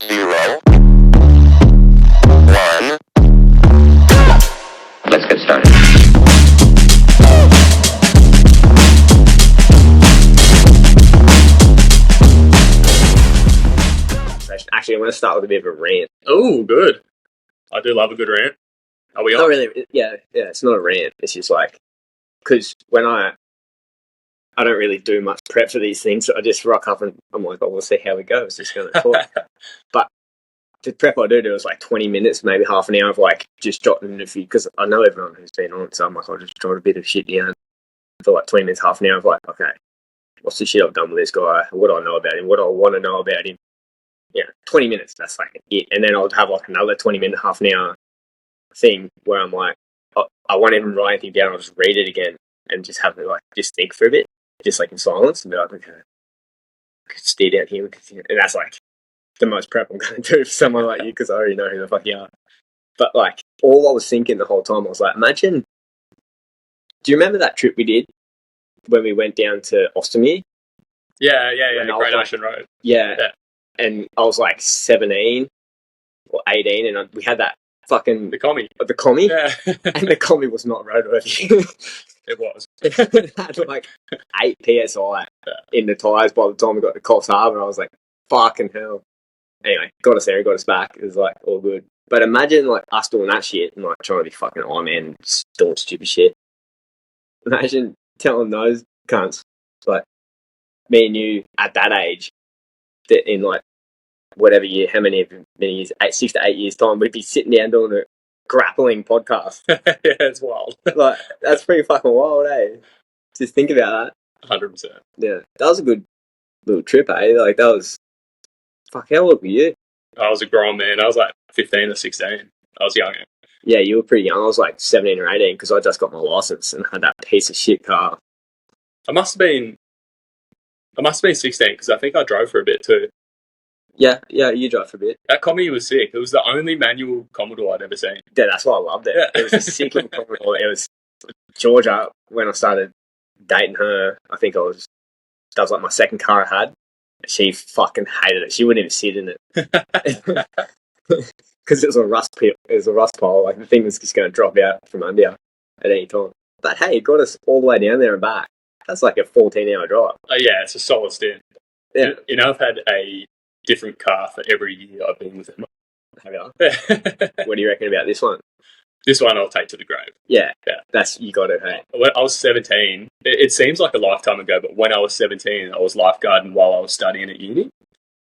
0, 1. Let's get started. Actually, I'm going to start with a bit of a rant. Oh, good. I do love a good rant. Are we on? Not really. Yeah. It's not a rant. It's just like, because when I don't really do much prep for these things. I just rock up and I'm like, oh, we'll see how it goes. Just going to talk. But the prep I do is like 20 minutes, maybe half an hour of like just jotting a few, because I know everyone who's been on it, so I'm like, I'll just jot a bit of shit down for like 20 minutes, half an hour of like, okay, what's the shit I've done with this guy? What do I know about him? What do I want to know about him? Yeah, 20 minutes, that's like it. And then I'll have like another 20-minute, half an hour thing where I'm like, I won't even write anything down, I'll just read it again and just have it like, just think for a bit, just like in silence, and be like, okay, I could stare down here, and that's like the most prep I'm going to do for someone like you, because I already know who the fuck you are. But like, all I was thinking the whole time, I was like, imagine, do you remember that trip we did when we went down to Ostomy? Yeah, Great like, Ocean Road. Yeah. And I was like 17 or 18, and we had that fucking... The commie. Yeah. And the commie was not roadworthy. It was. It had like 8 PSI in the tyres by the time we got to Coffs Harbour. I was like, fucking hell. Anyway, got us there, got us back. It was like all good. But imagine like us doing that shit and like trying to be fucking Iron Man and doing stupid shit. Imagine telling those cunts, like me and you at that age, that in like whatever year, how many years, 6 to 8 years time, we'd be sitting down doing a grappling podcast. Yeah, it's wild. Like, that's pretty fucking wild, eh? Just think about that. 100%. Yeah, that was a good little trip, eh? Like, that was... Fuck, how old were you? I was a grown man. I was like 15 or 16. I was young. Yeah, you were pretty young. I was like 17 or 18 because I just got my license and had that piece of shit car. I must have been 16 because I think I drove for a bit too. Yeah, you drove for a bit. That Commodore was sick. It was the only manual Commodore I'd ever seen. Yeah, that's why I loved it. Yeah. It was a sick little Commodore. It was Georgia, when I started dating her, I think that was like my second car I had. She fucking hated it. She wouldn't even sit in it. Because it was a rust pile. Like, the thing was just going to drop out from under you at any time. But hey, it got us all the way down there and back. That's like a 14-hour drive. Yeah, it's a solid stint. Yeah. You know, I've had a different car for every year I've been with him. Have you? What do you reckon about this one? This one I'll take to the grave. Yeah. That's, you got it, hey? When I was 17, it seems like a lifetime ago, but when I was 17, I was lifeguarding while I was studying at uni.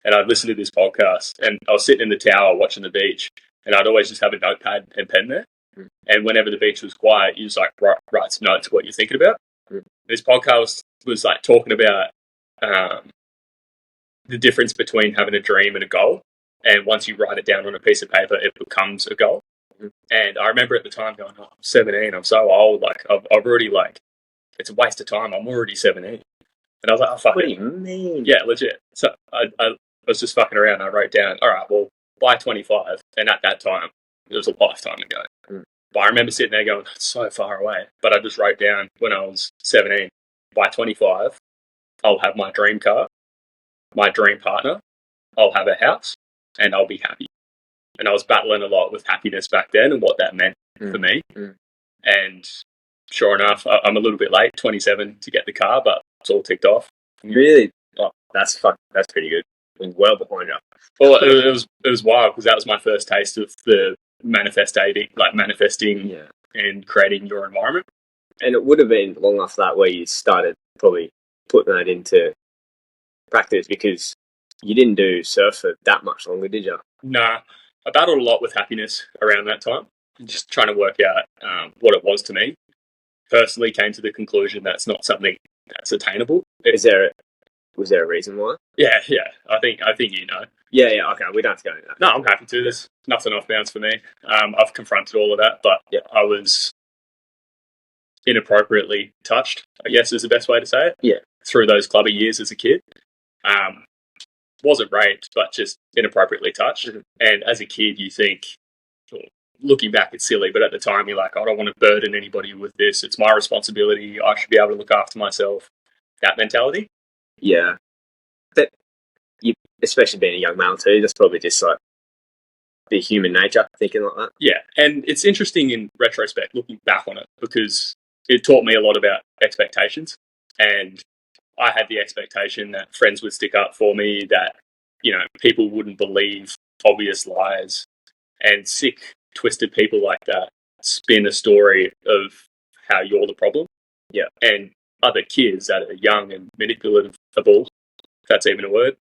And I'd listen to this podcast, and I was sitting in the tower watching the beach, and I'd always just have a notepad and pen there. Mm. And whenever the beach was quiet, you just like write some notes of what you're thinking about. Mm. This podcast was like talking about the difference between having a dream and a goal. And once you write it down on a piece of paper, it becomes a goal. Mm. And I remember at the time going, I'm 17, I'm so old, like I've already, like, it's a waste of time, I'm already 17. And I was like, oh, fuck. What do you mean? Yeah, legit. So I was just fucking around. I wrote down, all right, well, by 25, and at that time, it was a lifetime ago. Mm. But I remember sitting there going, that's so far away. But I just wrote down when I was 17, by 25, I'll have my dream car, my dream partner, I'll have a house, and I'll be happy. And I was battling a lot with happiness back then and what that meant for me. Mm. And sure enough, I'm a little bit late, 27, to get the car, but it's all ticked off. Really? Oh, that's pretty good. Well behind you. Well, it was wild because that was my first taste of the manifesting and creating your environment. And it would have been long after that where you started probably putting that into practice, because you didn't do surf for that much longer, did you? Nah, I battled a lot with happiness around that time, just trying to work out what it was to me. Personally, came to the conclusion that's not something that's attainable. Was there a reason why? Yeah. I think you know. Yeah. Okay, we don't have to go into that. No, I'm happy to. There's nothing off bounds for me. I've confronted all of that, but yeah, I was inappropriately touched, I guess is the best way to say it. Yeah. Through those clubby years as a kid. Wasn't raped, but just inappropriately touched. Mm-hmm. And as a kid, you think, looking back, it's silly, but at the time, you're like, I don't want to burden anybody with this. It's my responsibility. I should be able to look after myself. That mentality. Yeah. But especially being a young male too, that's probably just like the human nature thinking like that. Yeah, and it's interesting in retrospect, looking back on it, because it taught me a lot about expectations. And I had the expectation that friends would stick up for me, that, you know, people wouldn't believe obvious lies, and sick, twisted people like that spin a story of how you're the problem. Yeah. And other kids that are young and manipulative, if that's even a word,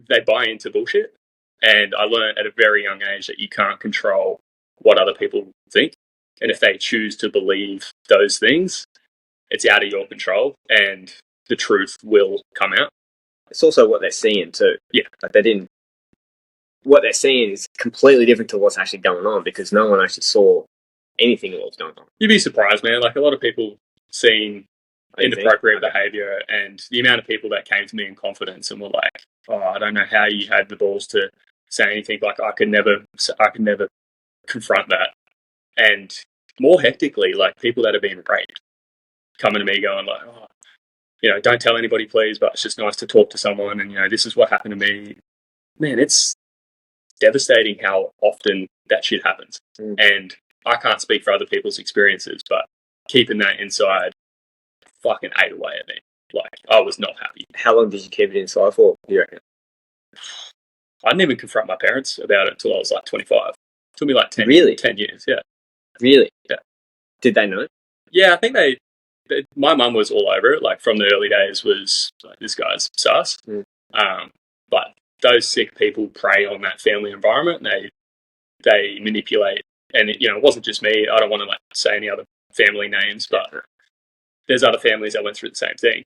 they buy into bullshit. And I learned at a very young age that you can't control what other people think. And if they choose to believe those things, it's out of your control, and the truth will come out. It's also what they're seeing too. Yeah. Like what they're seeing is completely different to what's actually going on, because no one actually saw anything of what's going on. You'd be surprised, man. Like, a lot of people seen inappropriate behaviour, and the amount of people that came to me in confidence and were like, "Oh, I don't know how you had the balls to say anything." Like, I could never confront that. And more hectically, like, people that have been raped coming to me going like, "Oh, you know, don't tell anybody, please, but it's just nice to talk to someone, and, you know, this is what happened to me." Man, it's devastating how often that shit happens. And I can't speak for other people's experiences, but keeping that inside fucking ate away at me. Like, I was not happy. How long did you keep it inside for, do you reckon? I didn't even confront my parents about it until I was like 25. It took me like 10 years, yeah. Really? Yeah. Did they know? Yeah, I think my mum was all over it, like, from the early days, was like, this guy's sus. But those sick people prey on that family environment, and they manipulate. And it wasn't just me. I don't want to like say any other family names, but there's other families that went through the same thing.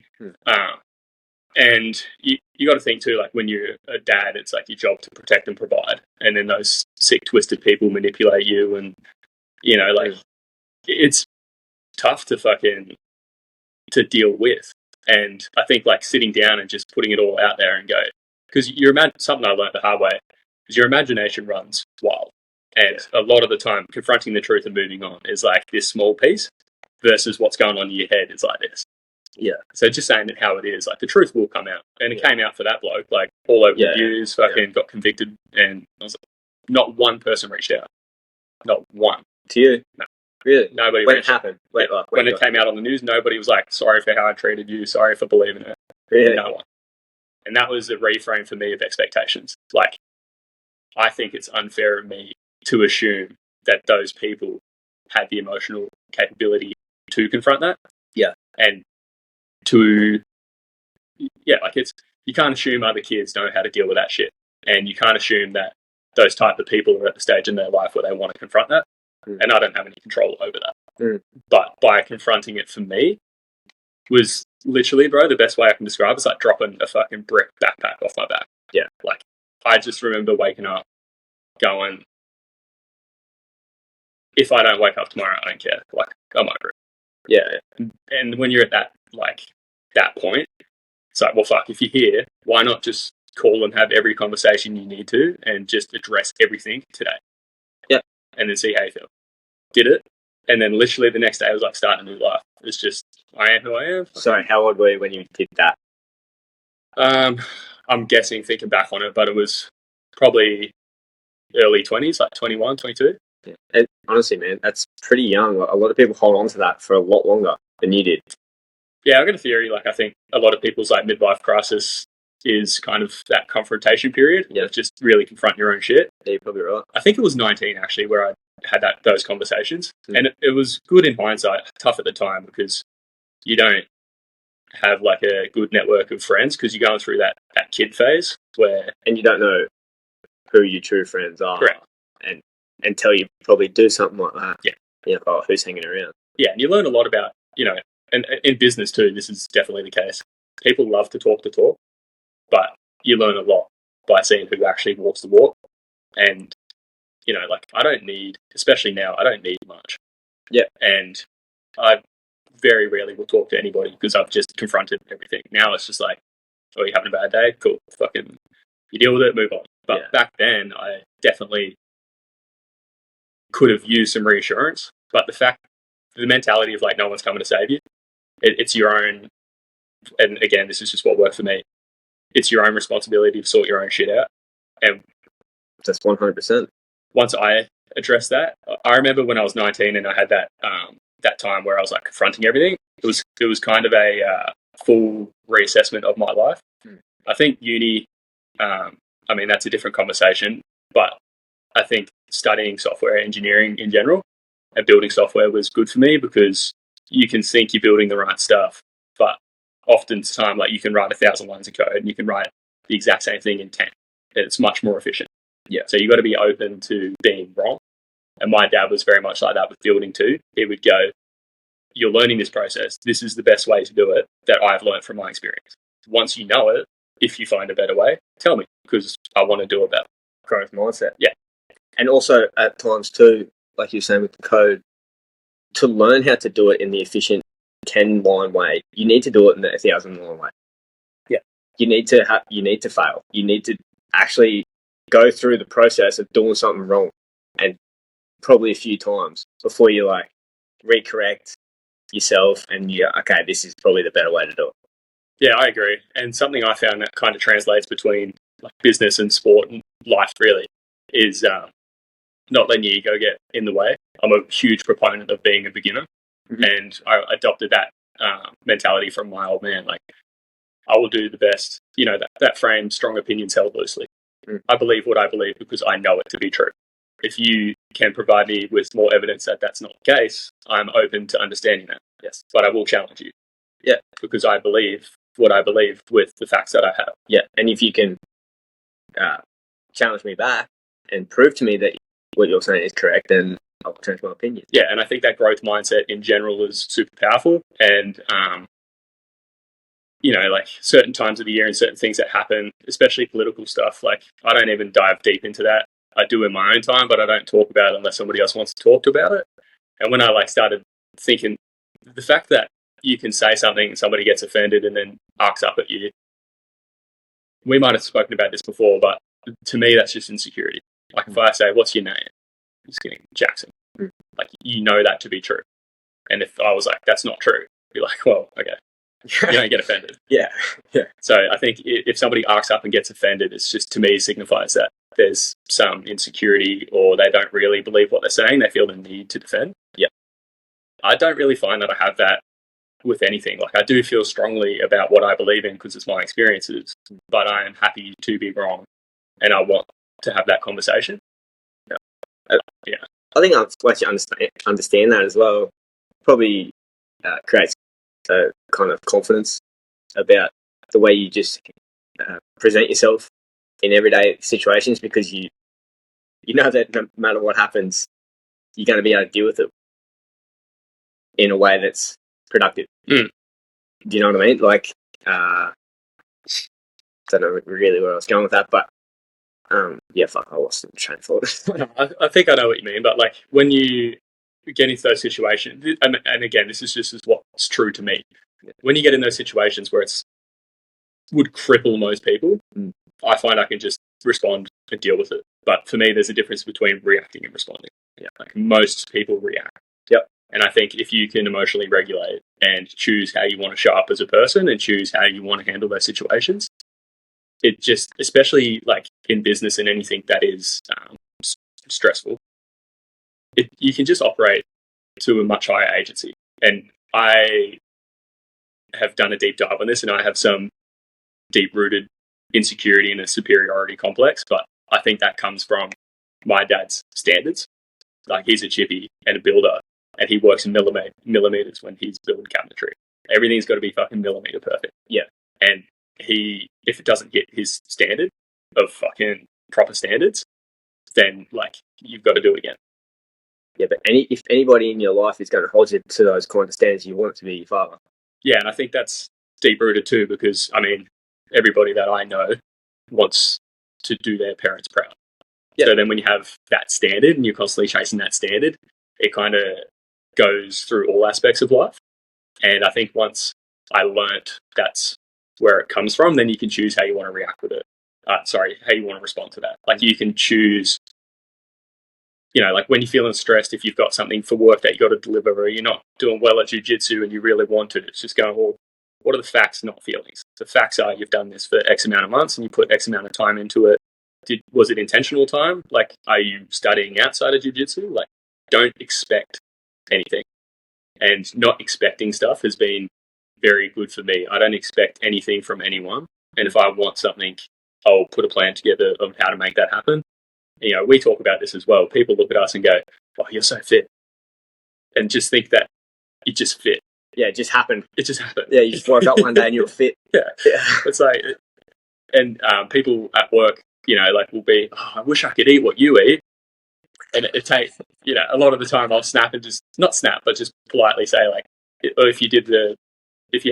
And you got to think too, like, when you're a dad, it's like your job to protect and provide, and then those sick, twisted people manipulate you, and it's tough to deal with. And I think, like, sitting down and just putting it all out there and go, because something I learned the hard way is your imagination runs wild, and a lot of the time confronting the truth and moving on is like this small piece, versus what's going on in your head is like this. Yeah. So just saying it how it is, like, the truth will come out, and it came out for that bloke, like, all over the news, got convicted, and I was like, not one person reached out, not one. To you? No. Really? Nobody. When it happened? When it came out on the news, nobody was like, sorry for how I treated you, sorry for believing it. Really? No one. And that was a reframe for me of expectations. Like, I think it's unfair of me to assume that those people had the emotional capability to confront that. Yeah. And you can't assume other kids know how to deal with that shit. And you can't assume that those type of people are at the stage in their life where they want to confront that. And I don't have any control over that. But by confronting it, for me, was literally, bro, the best way I can describe it is like dropping a fucking brick backpack off my back. Yeah. Like, I just remember waking up going, if I don't wake up tomorrow, I don't care. Like, I'm over it. Yeah. And when you're at that point, it's like, well, fuck, if you're here, why not just call and have every conversation you need to, and just address everything today? Yeah. And then see how you feel. Did it. And then literally the next day I was like starting a new life. It's just, I am who I am. Sorry, how old were you when you did that? I'm guessing, thinking back on it, but it was probably early 20s, like 21, 22. Yeah. And honestly, man, that's pretty young. A lot of people hold on to that for a lot longer than you did. Yeah, I've got a theory. Like, I think a lot of people's like midlife crisis is kind of that confrontation period. Yeah. Just really confront your own shit. Yeah, you're probably right. I think it was 19 actually where I had those conversations. And it was good in hindsight, tough at the time, because you don't have like a good network of friends, because you're going through that kid phase and you don't know who your true friends are. Correct. And until you probably do something like that. Yeah. You're like, oh, who's hanging around? Yeah, and you learn a lot about, and in business too, this is definitely the case. People love to talk, but you learn a lot by seeing who actually walks the walk. And, like, I don't need, especially now, I don't need much. Yeah. And I very rarely will talk to anybody because I've just confronted everything. Now it's just like, oh, you having a bad day? Cool. Fucking, you deal with it, move on. But back then, I definitely could have used some reassurance. But the mentality of like, no one's coming to save you, it's your own. And again, this is just what worked for me. it's your own responsibility to sort your own shit out. And that's 100%. Once I addressed that, I remember when I was 19 and I had that that time where I was like confronting everything. It was kind of a full reassessment of my life. I think uni, I mean, that's a different conversation, but I think studying software engineering in general and building software was good for me because you can think you're building the right stuff, but oftentimes, like, you can write 1,000 lines of code and you can write the exact same thing in 10. And it's much more efficient. Yeah. So you got to be open to being wrong. And my dad was very much like that with building too. He would go, you're learning this process. This is the best way to do it that I've learned from my experience. Once you know it, if you find a better way, tell me, because I want to do it better. Growth mindset. Yeah. And also at times too, like you're saying with the code, to learn how to do it in the efficient 10-line way, you need to do it in the 1,000-line way. Yeah. You need to fail. You need to actually go through the process of doing something wrong, and probably a few times before you like recorrect yourself and you're okay, this is probably the better way to do it. Yeah, I agree. And something I found that kind of translates between like business and sport and life really is not letting your ego get in the way. I'm a huge proponent of being a beginner, and I adopted that mentality from my old man. Like, I will do the best. You know, that frame, strong opinions held loosely. I believe what I believe because I know it to be true. If you can provide me with more evidence that that's not the case, I'm open to understanding that. Yes. But I will challenge you. Yeah. Because I believe what I believe with the facts that I have. Yeah. And if you can challenge me back and prove to me that what you're saying is correct, then I'll change my opinion. Yeah. And I think that growth mindset in general is super powerful. And, you know, like certain times of the year and certain things that happen, especially political stuff, like I don't even dive deep into that. I do in my own time, but I don't talk about it unless somebody else wants to talk about it. And when I like started thinking, the fact that you can say something and somebody gets offended and then arcs up at you, we might have spoken about this before, but to me, that's just insecurity. Like if I say, what's your name? I'm just kidding, Jackson. Like, you know that to be true. And if I was like, that's not true, you're like, well, okay. You don't get offended. Yeah. So I think if somebody arcs up and gets offended, it's just, to me, signifies that there's some insecurity or they don't really believe what they're saying. They feel the need to defend. Yeah. I don't really find that I have that with anything. Like, I do feel strongly about what I believe in because it's my experiences, but I am happy to be wrong and I want to have that conversation. Yeah. I think once you understand that as well, probably creates a kind of confidence about the way you just present yourself in everyday situations, because you know that no matter what happens, you're going to be able to deal with it in a way that's productive. Do you know what I mean? Like, I don't know really where I was going with that, but yeah, fuck, I lost the train of thought. I think I know what you mean, but like when you get into those situations, and again, this is just what's true to me. When you get in those situations where it's would cripple most people, I find I can just respond and deal with it. But for me, there's a difference between reacting and responding. Yeah. Like, most people react. Yep. And I think if you can emotionally regulate and choose how you want to show up as a person and choose how you want to handle those situations, it just, especially like in business and anything that is stressful, you can just operate to a much higher agency. And I have done a deep dive on this, and I have some deep-rooted insecurity and a superiority complex, but I think that comes from my dad's standards. Like, he's a chippy and a builder, and he works in millimeters when he's building cabinetry. Everything's got to be fucking millimeter perfect. Yeah. And if it doesn't hit his standard of fucking proper standards, then like you've got to do it again. Yeah, but if anybody in your life is going to hold you to those kind of standards, you want it to be your father. Yeah, and I think that's deep-rooted too, because, I mean, everybody that I know wants to do their parents proud. Yeah. So then when you have that standard and you're constantly chasing that standard, it kind of goes through all aspects of life. And I think once I learnt that's where it comes from, then you can choose how you want to react with it. How you want to respond to that. Like, you can choose, you know, like when you're feeling stressed, if you've got something for work that you got to deliver, or you're not doing well at jiu-jitsu and you really want it, it's just going, well, what are the facts, not feelings? The facts are you've done this for X amount of months and you put X amount of time into it. Was it intentional time? Like, are you studying outside of jiu-jitsu? Like, don't expect anything. And not expecting stuff has been very good for me. I don't expect anything from anyone. And if I want something, I'll put a plan together of how to make that happen. You know, we talk about this as well. People look at us and go, "Oh, you're so fit," and just think that it just fit. Yeah, it just happened. It just happened. Yeah, you just woke up one day and you're fit. Yeah. It's like, and people at work, you know, like will be, "Oh, I wish I could eat what you eat," and it takes, you know, a lot of the time I'll snap and just not snap, but just politely say like, "Or if you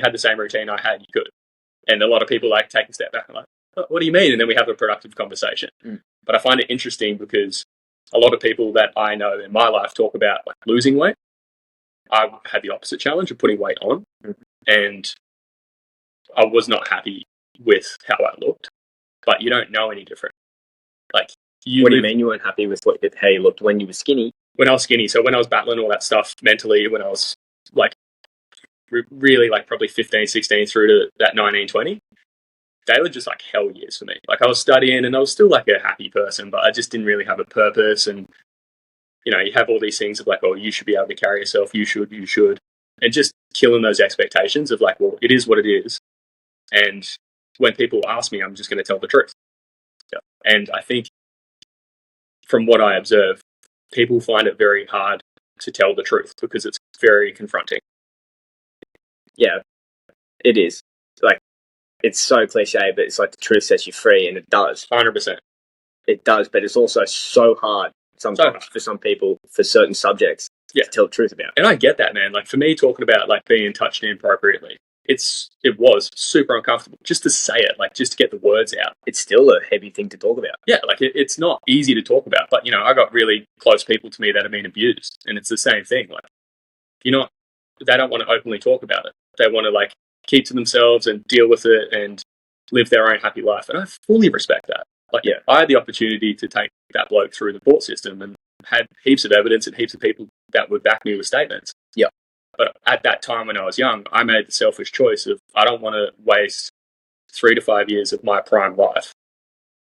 had the same routine I had, you could." And a lot of people like take a step back and like, "Oh, what do you mean?" And then we have a productive conversation. But I find it interesting because a lot of people that I know in my life talk about like losing weight. I had the opposite challenge of putting weight on, and I was not happy with how I looked. But you don't know any different. Like, what do you mean you weren't happy with how you looked when you were skinny? When I was skinny, so when I was battling all that stuff mentally, when I was like really like probably 15, 16 through to that 19, 20, they were just like hell years for me. Like, I was studying and I was still like a happy person, but I just didn't really have a purpose. And, you know, you have all these things of like, oh, you should be able to carry yourself. You should. And just killing those expectations of like, well, it is what it is. And when people ask me, I'm just going to tell the truth. Yeah. And I think from what I observe, people find it very hard to tell the truth because it's very confronting. Yeah, it is. Like, it's so cliche, but it's like the truth sets you free, and it does. 100%. It does, but it's also so hard sometimes for some people, for certain subjects, to tell the truth about. And I get that, man. Like, for me, talking about like being touched inappropriately, it was super uncomfortable just to say it, like just to get the words out. It's still a heavy thing to talk about. Yeah, like it's not easy to talk about, but you know, I got really close people to me that have been abused, and it's the same thing. Like, they don't want to openly talk about it. They want to like keep to themselves and deal with it and live their own happy life. And I fully respect that. Like, yeah, I had the opportunity to take that bloke through the court system and had heaps of evidence and heaps of people that would back me with statements. Yeah. But at that time when I was young, I made the selfish choice of I don't want to waste 3 to 5 years of my prime life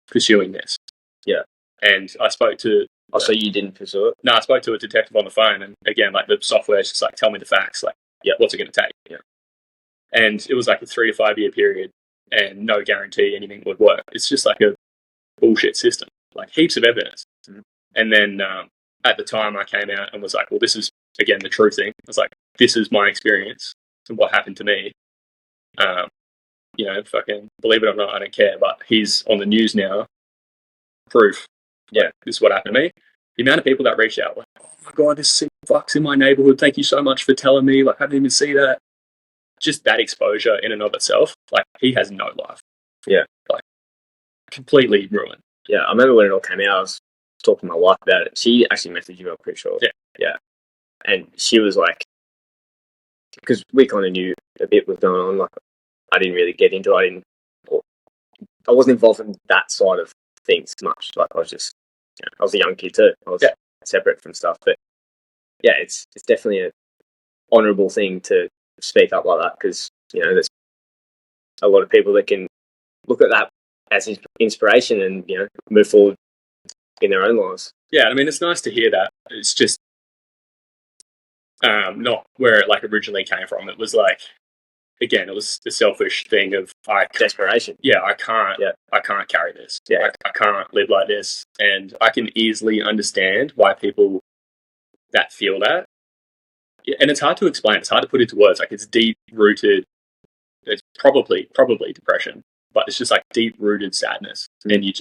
pursuing this. Yeah. And I spoke to... Oh, so you didn't pursue it? No, I spoke to a detective on the phone, and again, like the software is just like, tell me the facts. Like, yeah, what's it going to take? Yeah. And it was like a 3 to 5 year period and no guarantee anything would work. It's just like a bullshit system, like heaps of evidence. Mm-hmm. And then at the time I came out and was like, well, this is, again, the true thing. I was like, this is my experience and what happened to me. You know, fucking believe it or not, I don't care, but he's on the news now. Proof. Yeah, this is what happened to me. The amount of people that reached out, like, oh my God, this sick fuck's in my neighborhood. Thank you so much for telling me. Like, I didn't even see that. Just that exposure in and of itself, like, he has no life. Yeah. Like, completely ruined. Yeah, I remember when it all came out, I was talking to my wife about it. She actually messaged you, I'm pretty sure. Yeah. Yeah. And she was like, because we kind of knew a bit was going on, like, I didn't really get into it. I wasn't involved in that side of things much. Like, I was just, you know, I was a young kid too. I was separate from stuff. But yeah, it's definitely an honourable thing to speak up like that, because, you know, there's a lot of people that can look at that as inspiration and, you know, move forward in their own lives. Yeah, I mean, it's nice to hear that. It's just not where it like originally came from. It was like, again, it was the selfish thing of desperation. Yeah, I can't carry this. Yeah, I can't live like this, and I can easily understand why people that feel that. Yeah, and it's hard to explain. It's hard to put into words. Like, it's deep rooted. It's probably depression, but it's just like deep rooted sadness, and you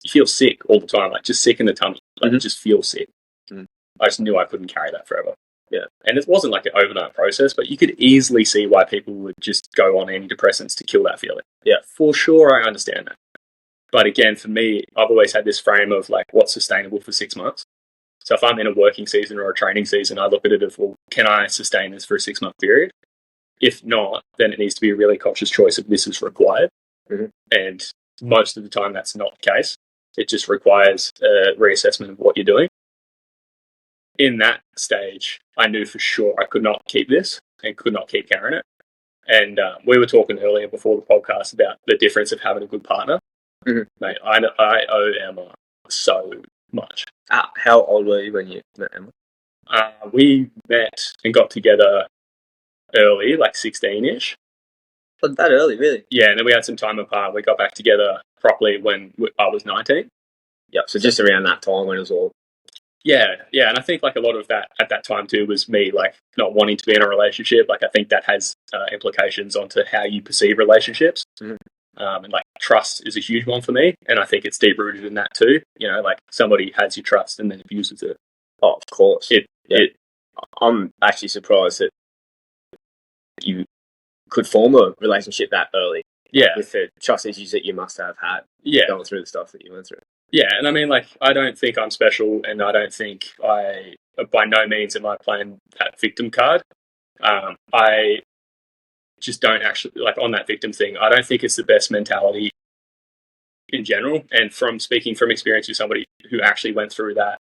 feel sick all the time. Like, just sick in the tummy. Like, you just feel sick. Mm-hmm. I just knew I couldn't carry that forever. Yeah. And it wasn't like an overnight process, but you could easily see why people would just go on antidepressants to kill that feeling. Yeah, for sure, I understand that. But again, for me, I've always had this frame of like, what's sustainable for 6 months? So if I'm in a working season or a training season, I look at it as, well, can I sustain this for a 6-month period? If not, then it needs to be a really conscious choice of this is required. Mm-hmm. And most of the time, that's not the case. It just requires a reassessment of what you're doing. In that stage, I knew for sure I could not keep this and could not keep carrying it. And we were talking earlier before the podcast about the difference of having a good partner. Mm-hmm. Mate, I owe Emma so much. How old were you when you met Emma? We met and got together early, like 16-ish. But that early, really? Yeah, and then we had some time apart. We got back together properly when I was 19. Yep. So just around that time when it was all. Yeah, and I think like a lot of that at that time too was me like not wanting to be in a relationship. Like I think that has implications onto how you perceive relationships. Mm-hmm. And like trust is a huge one for me, and I think it's deep rooted in that too. You know, like somebody has your trust and then abuses it. Oh, of course. I'm actually surprised that you could form a relationship that early. Yeah, with the trust issues that you must have had. Yeah, going through the stuff that you went through. Yeah, and I mean, like, I don't think I'm special, and I don't think by no means am I playing that victim card. I just don't actually, like, on that victim thing, I don't think it's the best mentality in general. And from speaking from experience with somebody who actually went through that,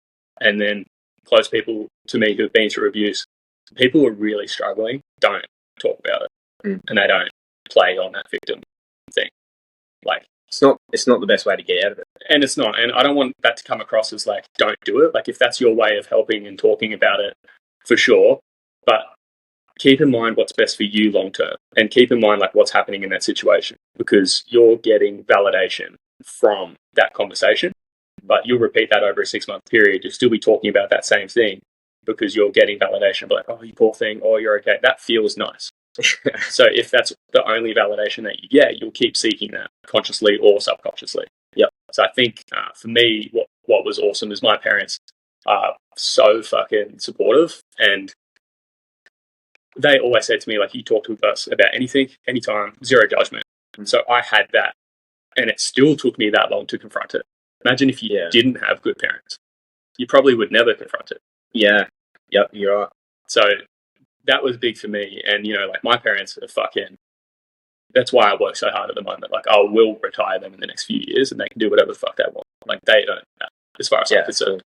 and then close people to me who've been through abuse, people who are really struggling don't talk about it, and they don't play on that victim thing. Like, it's not the best way to get out of it. And it's not. And I don't want that to come across as like, don't do it. Like if that's your way of helping and talking about it, for sure. But keep in mind what's best for you long term, and keep in mind like what's happening in that situation, because you're getting validation from that conversation, but you'll repeat that over a 6-month period. You'll still be talking about that same thing because you're getting validation. Like, oh, you poor thing. Oh, you're okay. That feels nice. So if that's the only validation that you get, you'll keep seeking that consciously or subconsciously. Yep. So I think for me, what was awesome is my parents are so fucking supportive, and they always said to me, like, you talk to us about anything, anytime, zero judgment. And so I had that, and it still took me that long to confront it. Imagine if you didn't have good parents. You probably would never confront it. Yeah. Yep, you're right. So that was big for me. And, you know, like my parents are fucking, that's why I work so hard at the moment. Like I will retire them in the next few years and they can do whatever the fuck they want. Like they don't, as far as I'm concerned.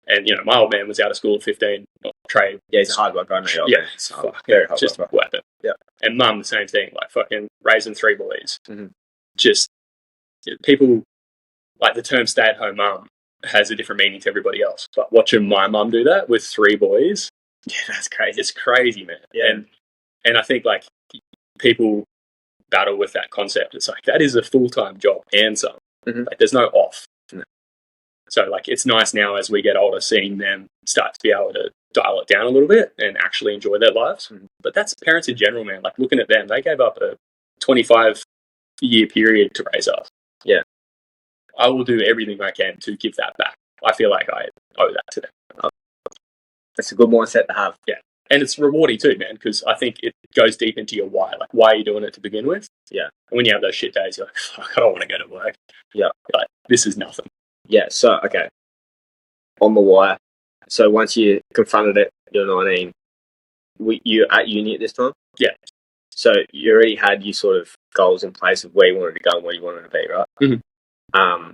And, you know, my old man was out of school at 15, trade. Yeah, he's a hard worker, I know. Yeah, it's very hard just worker. weapon. Yeah. And mum, the same thing, like fucking raising 3 boys. Mm-hmm. Just, people, like the term stay at home mum has a different meaning to everybody else. But watching my mum do that with 3 boys, yeah, that's crazy. It's crazy, man. Yeah. And I think like people battle with that concept. It's like that is a full-time job and some. Mm-hmm. Like there's no off. No. So like it's nice now as we get older seeing them start to be able to dial it down a little bit and actually enjoy their lives. Mm-hmm. But that's parents in general, man. Like looking at them, they gave up a 25-year period to raise us. Yeah. I will do everything I can to give that back. I feel like I owe that to them. That's a good mindset to have. Yeah. And it's rewarding too, man, because I think it goes deep into your why. Like, why are you doing it to begin with? Yeah. And when you have those shit days, you're like, fuck, I don't want to go to work. Yeah. Like, this is nothing. Yeah. So, okay. On the why. So, once you confronted it, you're 19, you're at uni at this time? Yeah. So, you already had your sort of goals in place of where you wanted to go and where you wanted to be, right? Mm-hmm.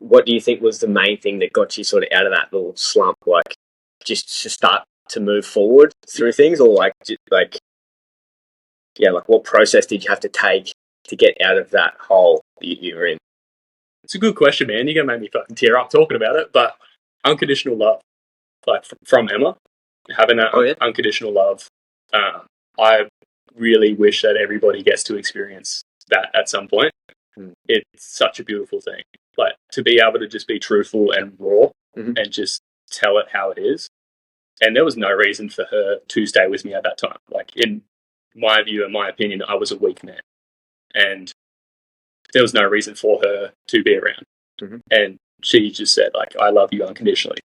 What do you think was the main thing that got you sort of out of that little slump? Like, just to start to move forward through things, or like what process did you have to take to get out of that hole you were in? It's a good question, man. You're gonna make me fucking tear up talking about it. But unconditional love, like from Emma, having that unconditional love, I really wish that everybody gets to experience that at some point. It's such a beautiful thing. Like to be able to just be truthful and raw and just tell it how it is. And there was no reason for her to stay with me at that time. Like in my view and my opinion, I was a weak man. And there was no reason for her to be around. And she just said, like, I love you unconditionally.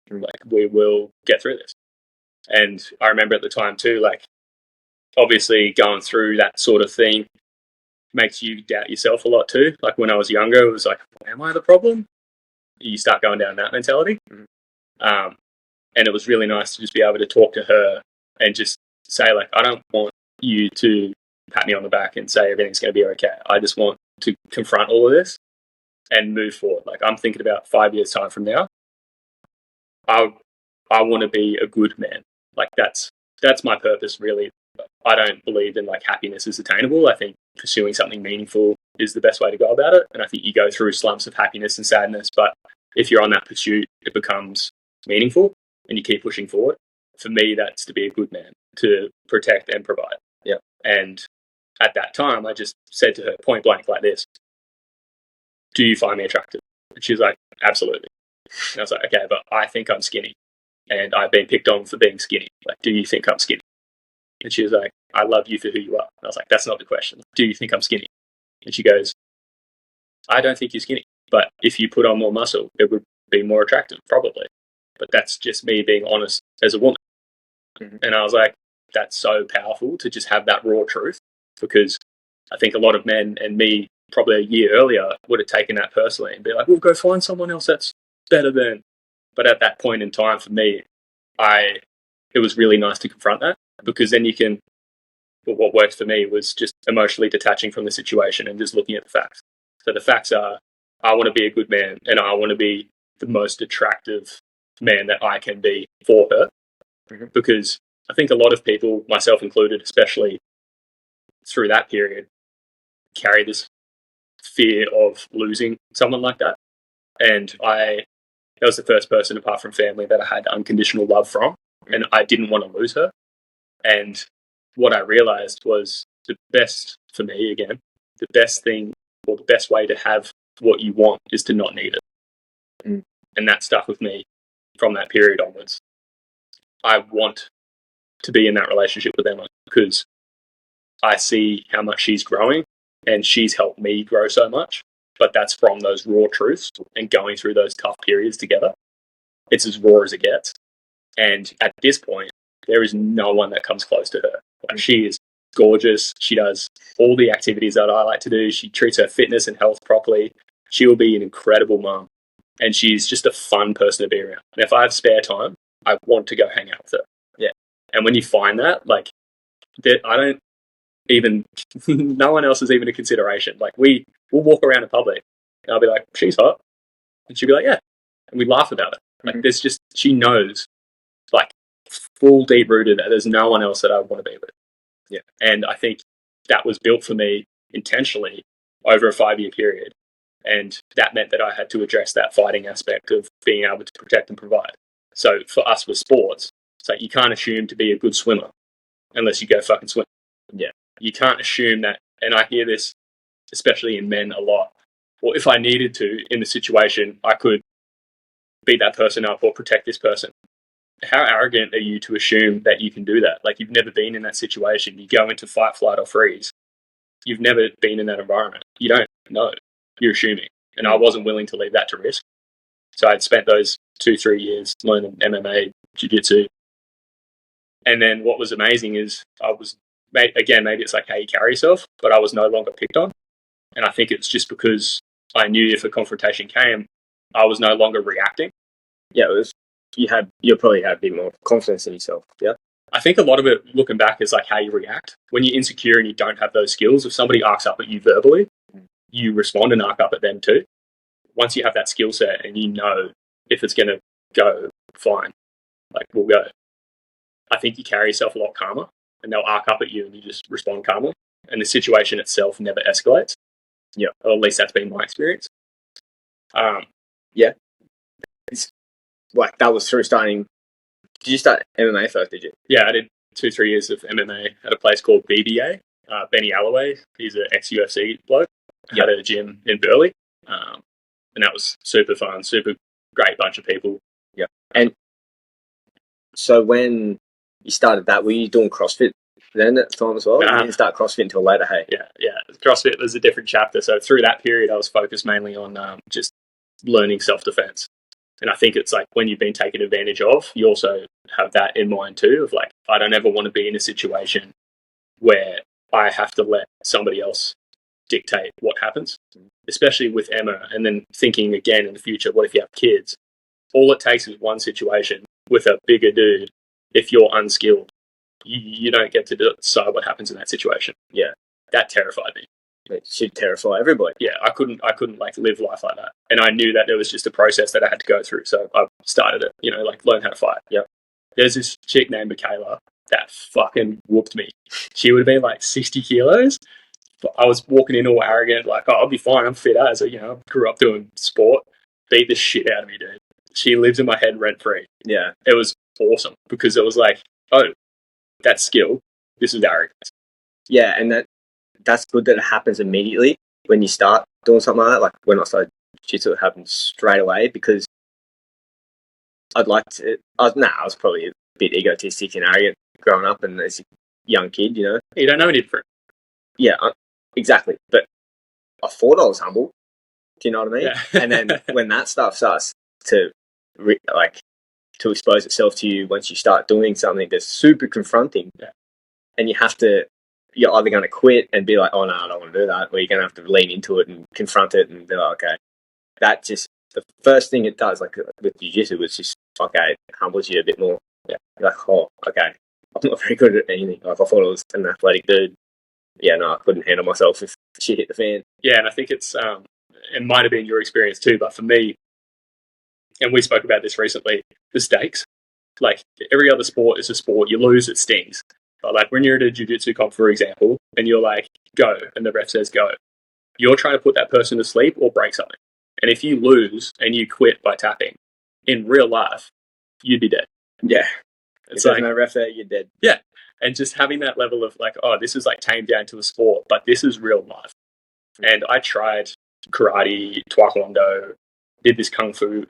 Like, we will get through this. And I remember at the time too, like, obviously going through that sort of thing makes you doubt yourself a lot too. Like when I was younger, it was like, am I the problem? You start going down that mentality. And it was really nice to just be able to talk to her and just say, like, I don't want you to pat me on the back and say everything's going to be okay. I just want to confront all of this and move forward. Like I'm thinking about 5 years time from now, I want to be a good man. Like that's my purpose really I don't believe in like happiness is attainable. I think pursuing something meaningful is the best way to go about it. And I think you go through slumps of happiness and sadness, but if you're on that pursuit, it becomes meaningful and you keep pushing forward. For me, that's to be a good man, to protect and provide. Yeah. And at that time, I just said to her point blank like this, do you find me attractive? And she's like, absolutely. And I was like, okay, but I think I'm skinny and I've been picked on for being skinny. Like, do you think I'm skinny? And she was like, I love you for who you are. And I was like, that's not the question. Do you think I'm skinny? And she goes, I don't think you're skinny, but if you put on more muscle, it would be more attractive, probably. But that's just me being honest as a woman. Mm-hmm. And I was like, that's so powerful to just have that raw truth, because I think a lot of men, and me probably a year earlier, would have taken that personally and be like, well, go find someone else that's better than. But at that point in time for me, it was really nice to confront that, because then you can, what worked for me was just emotionally detaching from the situation and just looking at the facts. So the facts are, I want to be a good man and I want to be the most attractive man that I can be for her. Mm-hmm. Because I think a lot of people, myself included, especially through that period, carry this fear of losing someone like that. And that was the first person apart from family that I had unconditional love from, and I didn't want to lose her. And what I realized was the best for me, again, the best thing or the best way to have what you want is to not need it. Mm. And that stuck with me from that period onwards. I want to be in that relationship with Emma because I see how much she's growing and she's helped me grow so much. But that's from those raw truths and going through those tough periods together. It's as raw as it gets. And at this point, there is no one that comes close to her. Like, she is gorgeous. She does all the activities that I like to do. She treats her fitness and health properly. She will be an incredible mum. And she's just a fun person to be around. And if I have spare time, I want to go hang out with her. Yeah. And when you find that, like, I don't even, no one else is even a consideration. Like, we'll walk around in public and I'll be like, she's hot. And she'll be like, yeah. And we laugh about it. Like, mm-hmm. There's just, she knows, like, full deep rooted that there's no one else that I want to be with. Yeah. And I think that was built for me intentionally over a 5-year period. And that meant that I had to address that fighting aspect of being able to protect and provide. So for us with sports, it's like, you can't assume to be a good swimmer unless you go fucking swim. Yeah. You can't assume that, and I hear this, especially in men a lot. Well, if I needed to in the situation, I could beat that person up or protect this person. How arrogant are you to assume that you can do that? Like, you've never been in that situation. You go into fight, flight, or freeze. You've never been in that environment. You don't know. You're assuming. And I wasn't willing to leave that to risk. So I'd spent those 2-3 years learning MMA, jiu-jitsu. And then what was amazing is I was, again, maybe it's like how you carry yourself, but I was no longer picked on. And I think it's just because I knew if a confrontation came, I was no longer reacting. Yeah, it was, you probably had a bit more confidence in yourself. Yeah. I think a lot of it, looking back, is like how you react. When you're insecure and you don't have those skills, if somebody arcs up at you verbally, you respond and arc up at them too. Once you have that skill set and you know if it's going to go, fine, like, we'll go. I think you carry yourself a lot calmer, and they'll arc up at you and you just respond calmly. And the situation itself never escalates. Yeah. Or at least that's been my experience. Yeah. It's like, that was through starting. Did you start MMA first, did you? Yeah, I did 2-3 years of MMA at a place called BBA. Benny Alloway, he's an ex-UFC bloke. He had a gym in Burleigh. And that was super fun, super great bunch of people. Yeah. And so when you started that, were you doing CrossFit then at the time as well? You didn't start CrossFit until later, hey? Yeah. CrossFit was a different chapter. So through that period, I was focused mainly on just learning self-defense. And I think it's like, when you've been taken advantage of, you also have that in mind too, of like, I don't ever want to be in a situation where I have to let somebody else dictate what happens, especially with Emma. And then thinking again in the future, what if you have kids? All it takes is one situation with a bigger dude. If you're unskilled, you don't get to decide what happens in that situation. Yeah, that terrified me. It should terrify everybody. Yeah, I couldn't like live life like that. And I knew that there was just a process that I had to go through. So I started it, like, learn how to fight. Yep. There's this chick named Michaela that fucking whooped me. She would have been like 60 kilos. But I was walking in all arrogant, like, oh, I'll be fine. I'm fit as, you know, grew up doing sport. Beat the shit out of me, dude. She lives in my head rent free. Yeah. It was awesome because it was like, oh, that's skill. This is arrogance. Yeah, and that's good that it happens immediately when you start doing something like that. Like when I started jiu-jitsu, it happened straight away because I was probably a bit egotistic and arrogant growing up and as a young kid, you know. You don't know any different. Yeah, exactly. But I thought I was humble. Do you know what I mean? Yeah. And then when that stuff starts to to expose itself to you once you start doing something that's super confronting, and you're either going to quit and be like, oh no, I don't want to do that, or you're going to have to lean into it and confront it and be like, okay, that just, the first thing it does, like with jiu-jitsu, was just, okay, it humbles you a bit more. Yeah. You're like, oh, okay, I'm not very good at anything. Like I thought I was an athletic dude. Yeah, no, I couldn't handle myself if shit hit the fan. Yeah, and I think it's, it might have been your experience too, but for me, and we spoke about this recently, the stakes. Like every other sport is a sport. You lose, it stings. But like when you're at a jiu-jitsu comp, for example, and you're like, go, and the ref says go, you're trying to put that person to sleep or break something. And if you lose and you quit by tapping, in real life, you'd be dead. Yeah. It's if like, there's no ref there, you're dead. Yeah. And just having that level of like, oh, this is like tamed down to a sport, but this is real life. And I tried karate, taekwondo, did this kung fu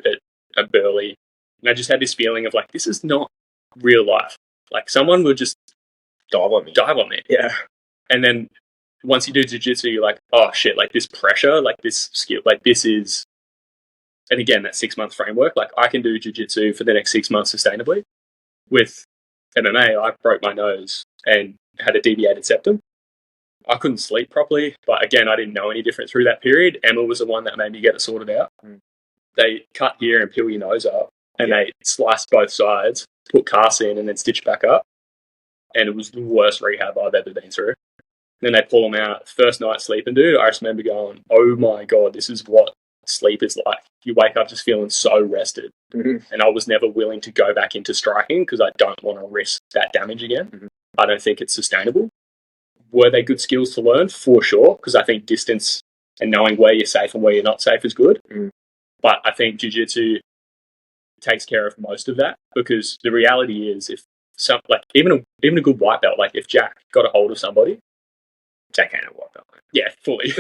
at Burley. And I just had this feeling of like, this is not real life. Like someone would just dive on me. Yeah. And then once you do jiu-jitsu, you're like, oh shit, like this pressure, like this skill, like this is, and again, that 6-month framework, like I can do jiu-jitsu for the next 6 months sustainably. With MMA, I broke my nose and had a deviated septum. I couldn't sleep properly, but again, I didn't know any different through that period. Emma was the one that made me get it sorted out. They cut here and peel your nose up, and they sliced both sides, put casts in, and then stitch back up. And it was the worst rehab I've ever been through. Then they pull them out. First night sleeping, dude, I just remember going, oh my God, this is what sleep is like. You wake up just feeling so rested. And I was never willing to go back into striking because I don't want to risk that damage again. I don't think it's sustainable. Were they good skills to learn? For sure, because I think distance and knowing where you're safe and where you're not safe is good. But I think jiu-jitsu takes care of most of that, because the reality is, if some, like even a good white belt, like if Jack got a hold of somebody, Jack ain't a white belt. Yeah, fully.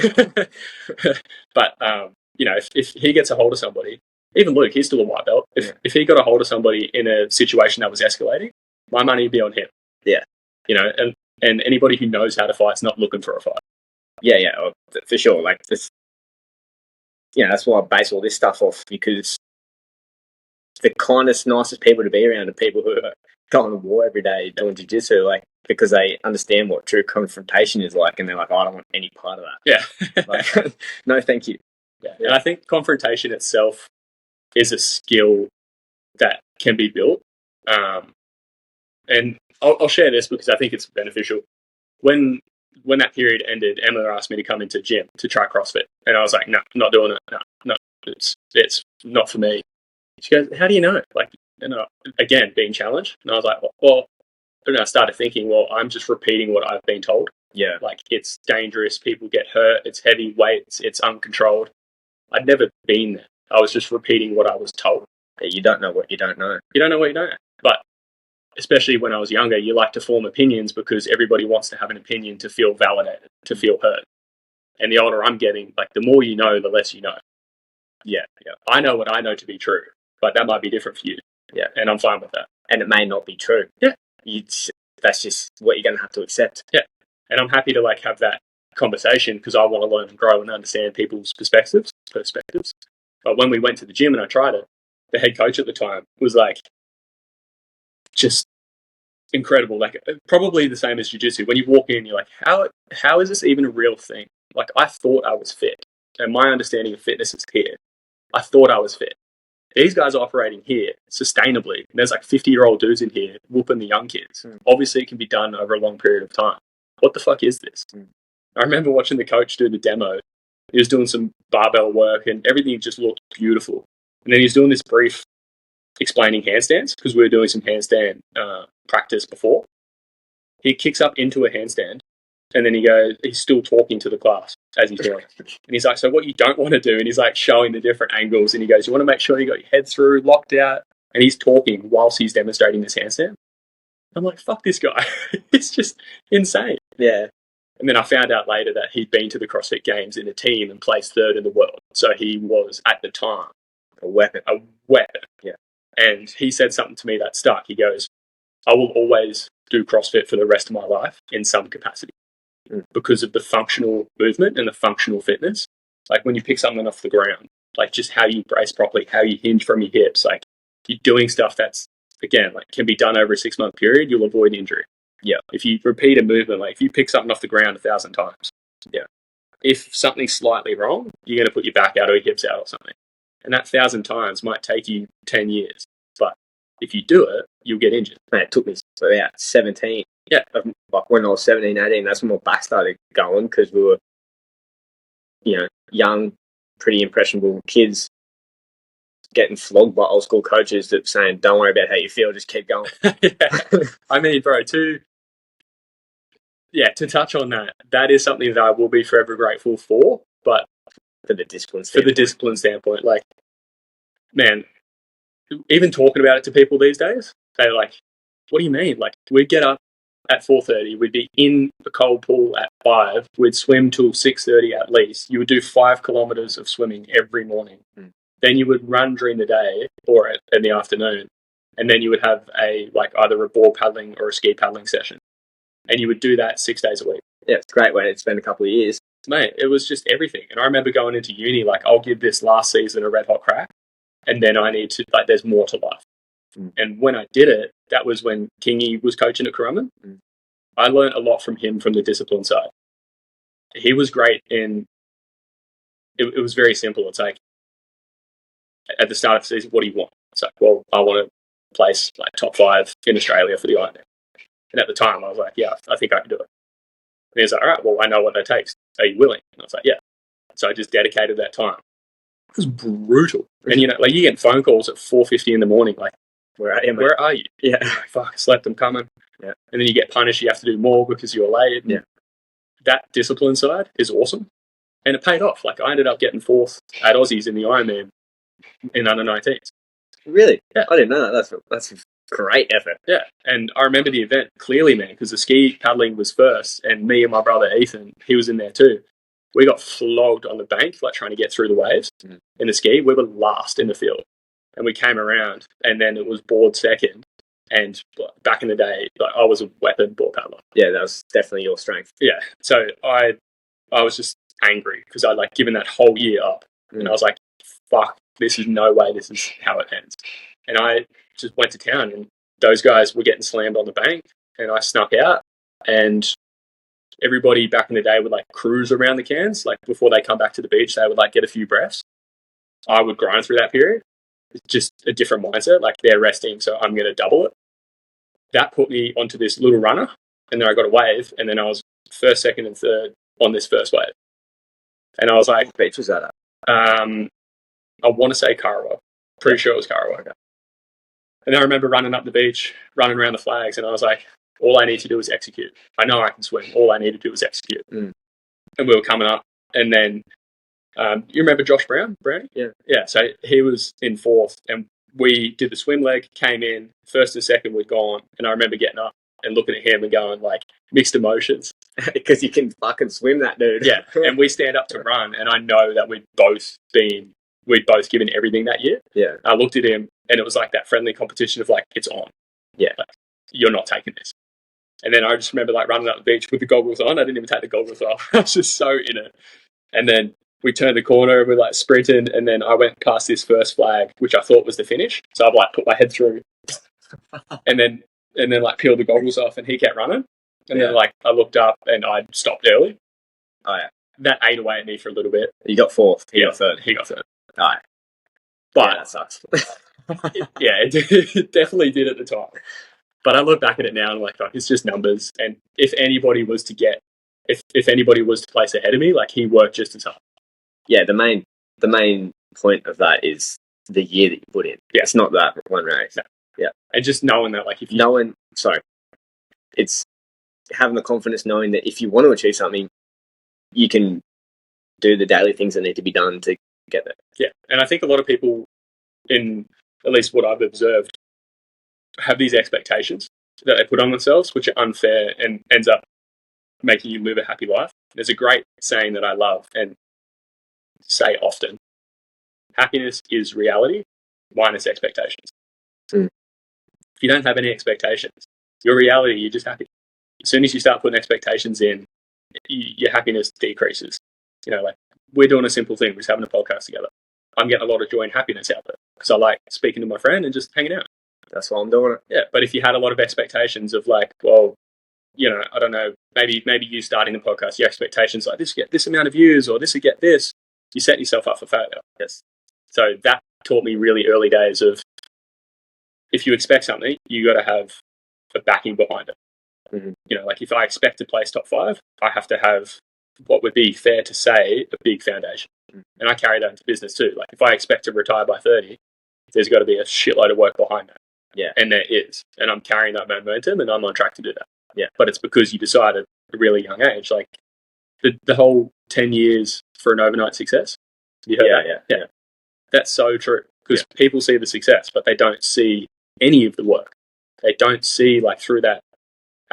But you know, if he gets a hold of somebody, even Luke, he's still a white belt. If he got a hold of somebody in a situation that was escalating, my money would be on him. Yeah, you know, and anybody who knows how to fight is not looking for a fight. Yeah, for sure. Like this, that's why I base all this stuff off, because the kindest, nicest people to be around are people who are going to war every day doing jiu-jitsu, like, because they understand what true confrontation is like, and they're like, oh, I don't want any part of that. Yeah. Like, no, thank you. Yeah. And I think confrontation itself is a skill that can be built. And I'll share this because I think it's beneficial. When that period ended, Emma asked me to come into gym to try CrossFit, and I was like, no, I'm not doing it. No, it's not for me. She goes, how do you know? Like, again, being challenged. And I was like, well, and I started thinking, well, I'm just repeating what I've been told. Yeah. Like, it's dangerous. People get hurt. It's heavy weights. It's uncontrolled. I'd never been there. I was just repeating what I was told. You don't know what you don't know. You don't know what you don't know. But especially when I was younger, you like to form opinions because everybody wants to have an opinion to feel validated, to feel heard. And the older I'm getting, like, the more you know, the less you know. Yeah. I know what I know to be true, but that might be different for you. Yeah. And I'm fine with that. And it may not be true. Yeah. That's just what you're going to have to accept. Yeah. And I'm happy to, like, have that conversation because I want to learn and grow and understand people's perspectives. But when we went to the gym and I tried it, the head coach at the time was like, just incredible. Like, probably the same as jiu-jitsu. When you walk in, you're like, how is this even a real thing? Like, I thought I was fit, and my understanding of fitness is here. I thought I was fit. These guys are operating here sustainably. There's like 50-year-old dudes in here whooping the young kids. Obviously, it can be done over a long period of time. What the fuck is this? I remember watching the coach do the demo. He was doing some barbell work, and everything just looked beautiful. And then he was doing this brief explaining handstands, because we were doing some handstand practice before. He kicks up into a handstand, and then he's still talking to the class as he's doing it. And he's like, so what you don't want to do, and he's like showing the different angles, and he goes, you want to make sure you got your head through, locked out, and he's talking whilst he's demonstrating this handstand. I'm like, fuck this guy. It's just insane. Yeah. And then I found out later that he'd been to the CrossFit Games in a team and placed third in the world. So he was, at the time, a weapon. Yeah. And he said something to me that stuck. He goes, I will always do CrossFit for the rest of my life in some capacity because of the functional movement and the functional fitness. Like when you pick something off the ground, like just how you brace properly, how you hinge from your hips, like you're doing stuff that's, again, like can be done over a 6-month period, you'll avoid injury. Yeah. If you repeat a movement, like if you pick something off the ground 1,000 times, yeah. If something's slightly wrong, you're going to put your back out or your hips out or something. And that 1,000 times might take you 10 years. But if you do it, you'll get injured. Man, it took me 17. Yeah. Like when I was 17, 18, that's when my back started going because we were, young, pretty impressionable kids getting flogged by old school coaches that saying, don't worry about how you feel, just keep going. Yeah. I mean, bro, to touch on that, that is something that I will be forever grateful for, but for the discipline standpoint, like, man, even talking about it to people these days, they're like, what do you mean? Like, we'd get up at 4:30, we'd be in the cold pool at 5, we'd swim till 6:30 at least. You would do 5 kilometers of swimming every morning. Then you would run during the day or in the afternoon, and then you would have either a board paddling or a ski paddling session. And you would do that 6 days a week. Yeah, it's a great way to spend a couple of years. Mate, it was just everything. And I remember going into uni, like, I'll give this last season a red hot crack, and then I need to, there's more to life. And when I did it, that was when Kingy was coaching at Currumbin. I learned a lot from him from the discipline side. He was great in, it was very simple. It's like, at the start of the season, what do you want? It's like, well, I want to place like top 5 in Australia for the Ironman. And at the time, I was like, yeah, I think I can do it. And he's like, all right, well, I know what that takes. Are you willing? And I was like, yeah. So I just dedicated that time. It was brutal. And, you get phone calls at 4:50 in the morning, like, where are you? Yeah. Like, fuck, I slept, I'm coming. Yeah. And then you get punished, you have to do more because you're late. Yeah. That discipline side is awesome. And it paid off. Like, I ended up getting 4th at Aussies in the Ironman in under 19s. Really? Yeah. I didn't know that. That's a great effort. Yeah. And I remember the event clearly, man, because the ski paddling was first, and me and my brother Ethan, he was in there too. We got flogged on the bank, like trying to get through the waves in the ski. We were last in the field. And we came around, and then it was board second. And back in the day, like, I was a weapon board paddler. Yeah, that was definitely your strength. Yeah. So I was just angry because I'd given that whole year up. And I was like, fuck, this is no way this is how it ends. And I just went to town, and those guys were getting slammed on the bank, and I snuck out, and everybody back in the day would cruise around the cans. Like before they come back to the beach, they would get a few breaths. I would grind through that period. It's just a different mindset. Like they're resting, so I'm going to double it. That put me onto this little runner, and then I got a wave, and then I was first, second, and third on this first wave. And I was like, what beach was that at? I want to say Karawa. Pretty sure it was Karawa. Okay. And then I remember running up the beach, running around the flags, and I was like, all I need to do is execute. I know I can swim. All I need to do is execute. And we were coming up, and then you remember Josh Brownie? Yeah. Yeah, so he was in 4th, and we did the swim leg, came in, first and second were gone, and I remember getting up and looking at him and going mixed emotions. Because you can fucking swim, that dude. Yeah, and we stand up to run, and I know that we'd both given everything that year. Yeah. I looked at him, and it was that friendly competition of it's on. Yeah. You're not taking this. And then I just remember running up the beach with the goggles on. I didn't even take the goggles off. I was just so in it. And then we turned the corner, and we sprinted, and then I went past this first flag, which I thought was the finish. So I put my head through, and then peeled the goggles off, and he kept running. And then I looked up, and I stopped early. Oh yeah. That ate away at me for a little bit. You got 4th. He got 3rd. He got 3rd. All right. But yeah, that sucks. it definitely did at the time. But I look back at it now, and it's just numbers. And if anybody was to place ahead of me, he worked just as hard. Yeah, the main point of that is the year that you put in. Yeah. It's not that one race. No. Yeah. And just knowing that, if you... it's having the confidence knowing that if you want to achieve something, you can do the daily things that need to be done to get there. Yeah, and I think a lot of people, in at least what I've observed, have these expectations that they put on themselves, which are unfair and ends up making you live a happy life. There's a great saying that I love and say often: happiness is reality minus expectations. If you don't have any expectations, your reality, you're just happy. As soon as you start putting expectations in, your happiness decreases. You know, like, we're doing a simple thing, we're just having a podcast together. I'm getting a lot of joy and happiness out of it because I like speaking to my friend and just hanging out. That's why I'm doing it. Yeah, but if you had a lot of expectations of like, well, you know, I don't know, maybe you starting the podcast, your expectations like this get this amount of views or this would get this, you set yourself up for failure. Yes. So that taught me really early days of, if you expect something, you got to have a backing behind it. Mm-hmm. You know, like if I expect to place top 5, I have to have what would be fair to say a big foundation. Mm-hmm. And I carry that into business too. Like if I expect to retire by 30, there's got to be a shitload of work behind that. Yeah. And there is. And I'm carrying that momentum and I'm on track to do that. Yeah. But it's because you decided at a really young age, like the whole 10 years for an overnight success. You heard that? Yeah. That's so true. Because people see the success, but they don't see any of the work. They don't see like through that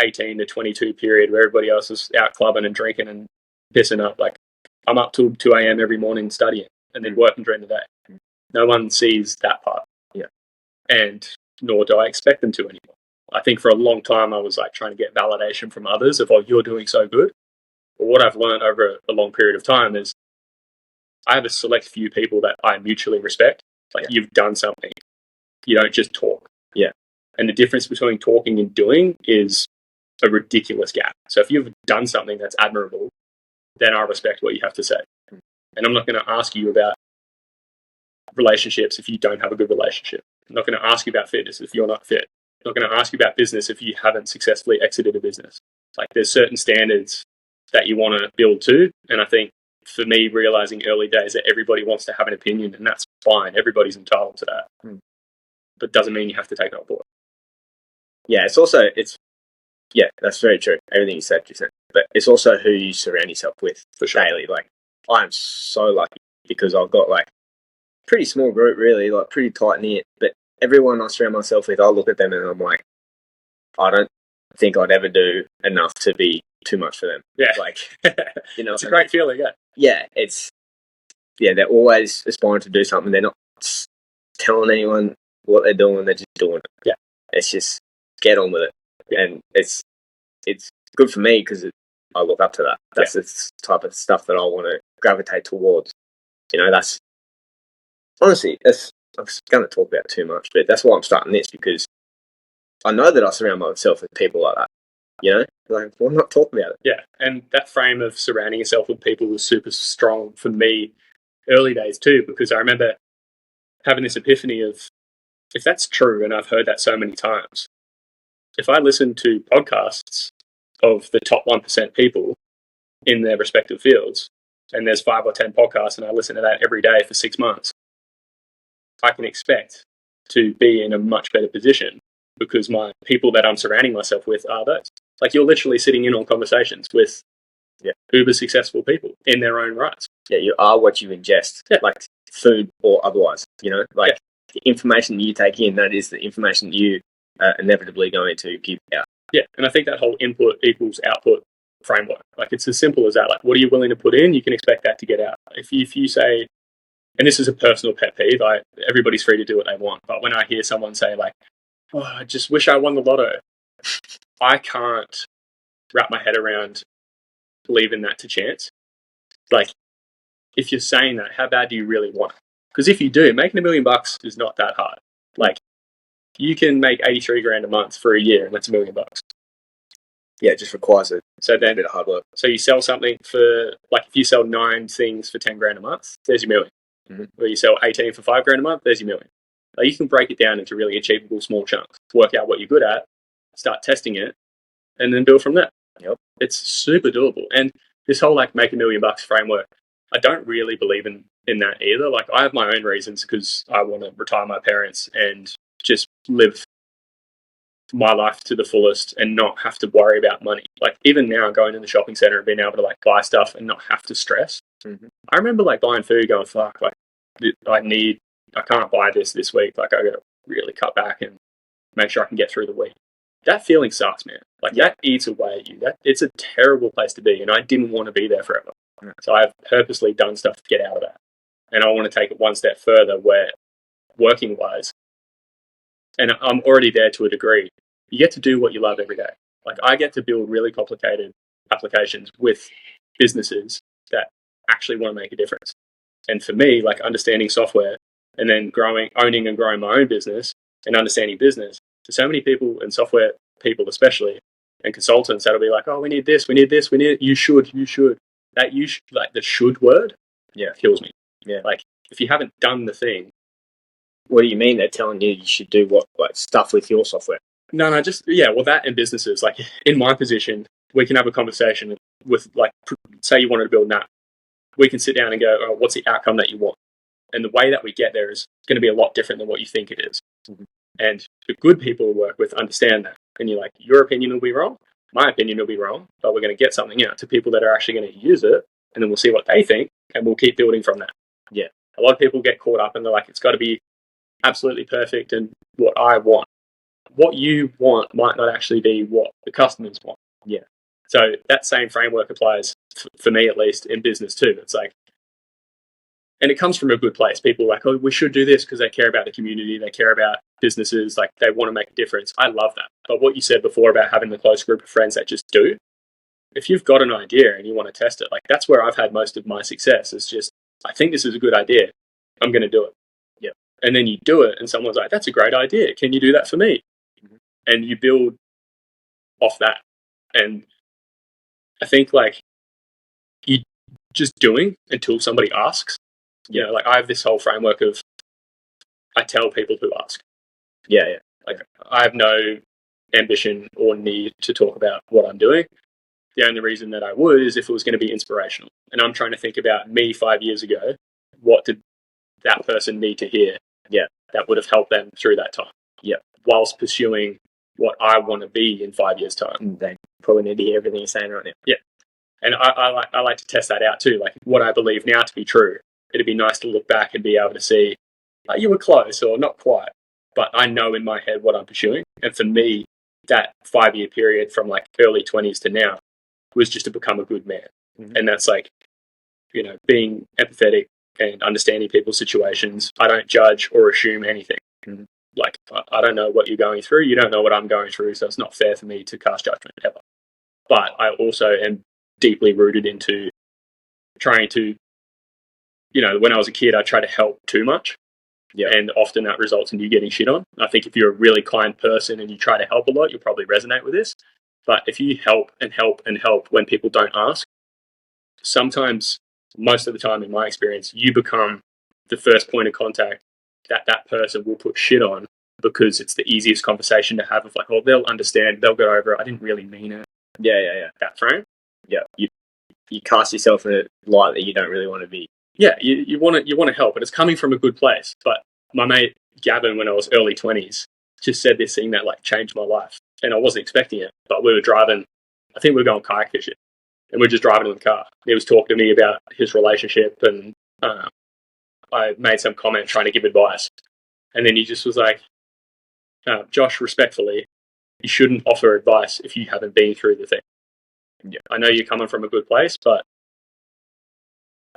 18 to 22 period where everybody else is out clubbing and drinking and pissing up. Like I'm up till 2 a.m. every morning studying and then working during the day. No one sees that part. Yeah. And nor do I expect them to anymore. I think for a long time I was like trying to get validation from others of, oh, you're doing so good. But what I've learned over a long period of time is I have a select few people that I mutually respect. Like you've done something. You don't just talk. Yeah. And the difference between talking and doing is a ridiculous gap. So if you've done something that's admirable, then I respect what you have to say. And I'm not going to ask you about relationships if you don't have a good relationship. I'm not going to ask you about fitness if you're not fit. I'm not going to ask you about business if you haven't successfully exited a business. Like there's certain standards that you want to build to. And I think for me, realizing early days that everybody wants to have an opinion, and that's fine. Everybody's entitled to that. But doesn't mean you have to take it on board. Yeah, that's very true. Everything you said. But it's also who you surround yourself with for sure. Daily. Like I'm so lucky because I've got like pretty small group, really, like pretty tight knit. But everyone I surround myself with, I look at them and I'm like, I don't think I'd ever do enough to be too much for them. Yeah, like you know, it's a great feeling. They're always aspiring to do something. They're not telling anyone what they're doing. They're just doing it. Yeah, it's just get on with it, and it's good for me because I look up to that. That's the type of stuff that I want to gravitate towards. You know, that's honestly, I'm going to talk about it too much, but that's why I'm starting this, because I know that I surround myself with people like that. You know, like, why not talk about it? Yeah, and that frame of surrounding yourself with people was super strong for me early days too, because I remember having this epiphany of, if that's true, and I've heard that so many times, if I listen to podcasts of the top 1% people in their respective fields, and there's 5 or 10 podcasts, and I listen to that every day for 6 months, I can expect to be in a much better position because my people that I'm surrounding myself with are those. Like, you're literally sitting in on conversations with uber successful people in their own rights. Yeah, you are what you ingest, like food or otherwise, you know, like the information you take in, that is the information you are inevitably going to give out. Yeah, and I think that whole input equals output framework, like it's as simple as that. Like, what are you willing to put in? You can expect that to get out. If you say, and this is a personal pet peeve, everybody's free to do what they want, but when I hear someone say like, oh, I just wish I won the lotto, I can't wrap my head around leaving that to chance. Like, if you're saying that, how bad do you really want it? Because if you do, making $1 million is not that hard. Like, you can make 83 grand a month for a year, and that's $1 million. Yeah, it just requires a bit of hard work. So you sell something for, like, if you sell 9 things for 10 grand a month, there's your $1 million. Mm-hmm. Or you sell 18 for 5 grand a month, there's your $1 million. Like, you can break it down into really achievable small chunks, work out what you're good at, start testing it, and then build from there. Yep. It's super doable. And this whole like make $1 million framework, I don't really believe in that either. Like, I have my own reasons because I want to retire my parents and just live my life to the fullest and not have to worry about money. Like even now going in the shopping center and being able to like buy stuff and not have to stress. Mm-hmm. I remember like buying food going, fuck, like I can't buy this week. Like I got to really cut back and make sure I can get through the week. That feeling sucks, man. Like that eats away at you. It's a terrible place to be. And I didn't want to be there forever. Yeah. So I've purposely done stuff to get out of that. And I want to take it one step further where working wise, and I'm already there to a degree, you get to do what you love every day. Like I get to build really complicated applications with businesses that actually want to make a difference. And for me, like understanding software and then owning and growing my own business and understanding business, to so many people and software people especially, and consultants that'll be like, oh, we need this, you should. That like the should word, kills me. Yeah. Like if you haven't done the thing. What do you mean they're telling you should do what, like stuff with your software? No, well, that and businesses. Like in my position, we can have a conversation with, like, say you wanted to build an app. We can sit down and go, oh, what's the outcome that you want? And the way that we get there is going to be a lot different than what you think it is. Mm-hmm. And the good people we work with understand that. And you're like, your opinion will be wrong, my opinion will be wrong, but we're going to get something out to people that are actually going to use it, and then we'll see what they think, and we'll keep building from that. Yeah. A lot of people get caught up and they're like, it's got to be absolutely perfect and what I want. What you want might not actually be what the customers want. Yeah. So that same framework applies for me, at least, in business too. It's like, and it comes from a good place. People are like, oh, we should do this because they care about the community, they care about businesses, like they want to make a difference. I love that. But what you said before about having the close group of friends that just do, if you've got an idea and you want to test it, like that's where I've had most of my success. It's just, I think this is a good idea, I'm going to do it. Yeah. And then you do it and someone's like, that's a great idea, can you do that for me? Mm-hmm. And you build off that. And I think like you just doing until somebody asks. You know, like I have this whole framework of, I tell people to ask. Yeah. Like I have no ambition or need to talk about what I'm doing. The only reason that I would is if it was going to be inspirational. And I'm trying to think about me 5 years ago. What did that person need to hear? Yeah. That would have helped them through that time. Yeah. Whilst pursuing what I want to be in 5 years' time. They probably need to hear everything you're saying right now. Yeah. And I like to test that out too. Like what I believe now to be true. It'd be nice to look back and be able to see, you were close or not quite. But I know in my head what I'm pursuing. And for me, that 5-year period from like early 20s to now was just to become a good man. Mm-hmm. And that's like, you know, being empathetic and understanding people's situations. I don't judge or assume anything. Mm-hmm. Like, I don't know what you're going through. You don't know what I'm going through. So it's not fair for me to cast judgment ever. But I also am deeply rooted into trying to, you know, when I was a kid, I tried to help too much. Yeah. And often that results in you getting shit on. I think if you're a really kind person and you try to help a lot, you'll probably resonate with this. But if you help and help and help when people don't ask, sometimes, most of the time in my experience, you become the first point of contact that person will put shit on because it's the easiest conversation to have of like, oh, they'll understand, they'll get over it. I didn't really mean it. Yeah. That frame. Yeah. You cast yourself in a light that you don't really want to be. Yeah, you want to help, and it's coming from a good place. But my mate Gavin, when I was early 20s, just said this thing that like changed my life, and I wasn't expecting it. But we were driving, I think we were going kayak fishing, and we were just driving in the car. He was talking to me about his relationship, and I made some comment trying to give advice, and then he just was like, "Josh, respectfully, you shouldn't offer advice if you haven't been through the thing. Yeah, I know you're coming from a good place, but."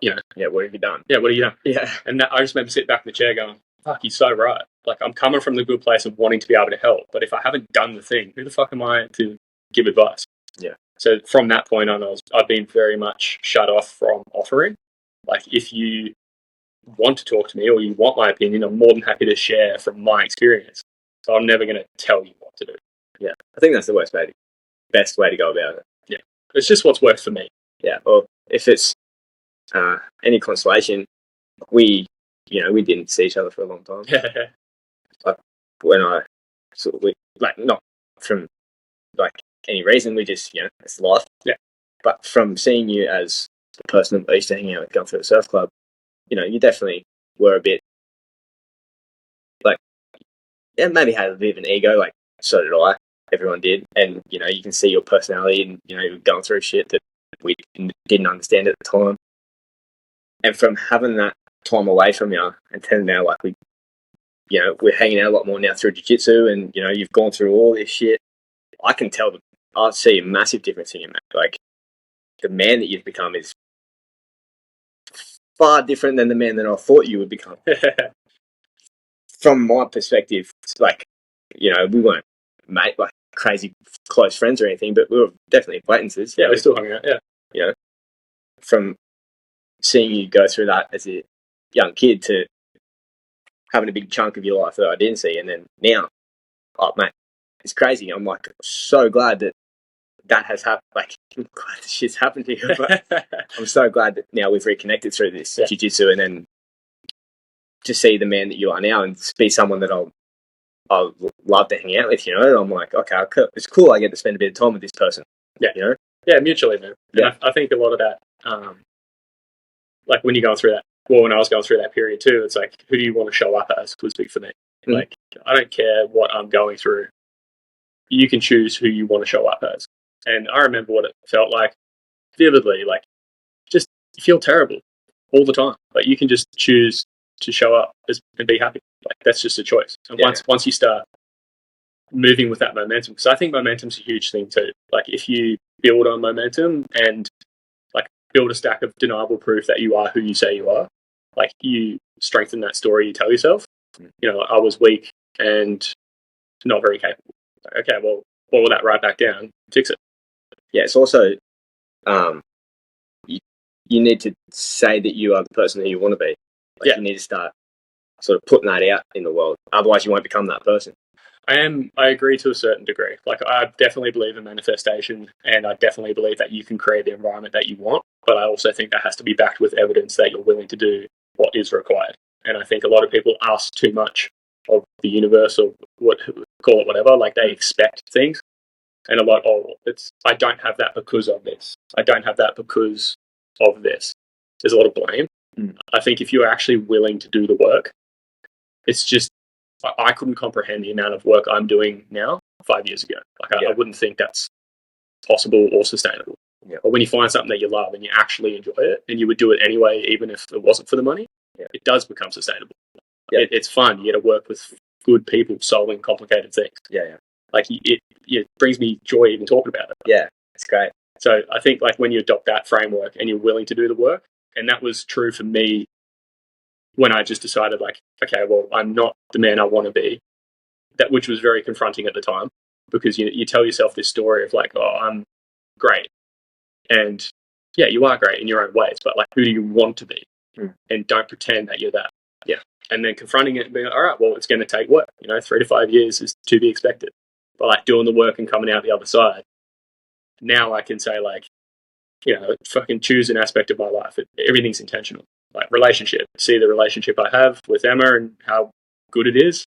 You know, yeah, what have you done? Yeah, what have you done? Yeah. And I just remember sitting back in the chair going, fuck, he's so right. Like, I'm coming from the good place of wanting to be able to help. But if I haven't done the thing, who the fuck am I to give advice? Yeah. So from that point on, I've been very much shut off from offering. Like, if you want to talk to me or you want my opinion, I'm more than happy to share from my experience. So I'm never going to tell you what to do. Yeah. I think that's the best way to go about it. Yeah. It's just what's worked for me. Yeah. Well, if it's any consolation, we didn't see each other for a long time. Yeah. Like when not from like any reason, we just, it's life. Yeah. But from seeing you as the person that I used to hang out with, going through the surf club, you definitely were a bit like, maybe had a bit of an ego. Like so did I. Everyone did. And, you know, you can see your personality and, you know, you're going through shit that we didn't understand at the time. And from having that time away from you and then now, like, we're hanging out a lot more now through jiu-jitsu and, you know, you've gone through all this shit. I can tell that I see a massive difference in you, man. Like, the man that you've become is far different than the man that I thought you would become. From my perspective, like, you know, we weren't like crazy close friends or anything, but we were definitely acquaintances. Yeah, we're still hanging out. Yeah, you know, from seeing you go through that as a young kid to having a big chunk of your life that I didn't see, and then now, oh mate, it's crazy. I'm like so glad that has happened. Like, I'm glad this shit's happened to you. But I'm so glad that now we've reconnected through this jiu-jitsu, and then to see the man that you are now and be someone that I'll love to hang out with, you know. And I'm like, okay, it's cool. I get to spend a bit of time with this person. Yeah, you know. Yeah, mutually, man. Yeah, I think a lot of that, like when you're going through that. Well, when I was going through that period too, it's like, who do you want to show up as was big for me. Mm-hmm. Like, I don't care what I'm going through. You can choose who you want to show up as. And I remember what it felt like vividly. Like, just you feel terrible all the time. Like, you can just choose to show up and be happy. Like, that's just a choice. And once you start moving with that momentum, because I think momentum's a huge thing too. Like, if you build on momentum and like build a stack of deniable proof that you are who you say you are, like, you strengthen that story you tell yourself. You know, I was weak and not very capable. Okay, well, boil that right back down, fix it. Yeah, it's also you need to say that you are the person who you want to be. Like, you need to start sort of putting that out in the world. Otherwise, you won't become that person. I agree to a certain degree. Like, I definitely believe in manifestation, and I definitely believe that you can create the environment that you want. But I also think that has to be backed with evidence that you're willing to do what is required. And I think a lot of people ask too much of the universe, or call it whatever. Like, they expect things, and a lot. I don't have that because of this. I don't have that because of this. There's a lot of blame. I think if you're actually willing to do the work, it's just, I couldn't comprehend the amount of work I'm doing now 5 years ago. Like, I wouldn't think that's possible or sustainable. But when you find something that you love and you actually enjoy it, and you would do it anyway, even if it wasn't for the money, it does become sustainable. It's fun. You get to work with good people solving complicated things. Like, it brings me joy even talking about it. Yeah, it's great. So I think, like, when you adopt that framework and you're willing to do the work, and that was true for me when I just decided, like, okay, well, I'm not the man I want to be, which was very confronting at the time, because you tell yourself this story of like, oh, I'm great. And yeah, you are great in your own ways, but like, who do you want to be? And don't pretend that you're that. And then confronting it and being like, all right, well, it's going to take work. 3 to 5 years is to be expected. But like, doing the work and coming out the other side, now I can say, like, fucking choose an aspect of my life. Everything's intentional. Like, relationship. See the relationship I have with Emma and how good it is.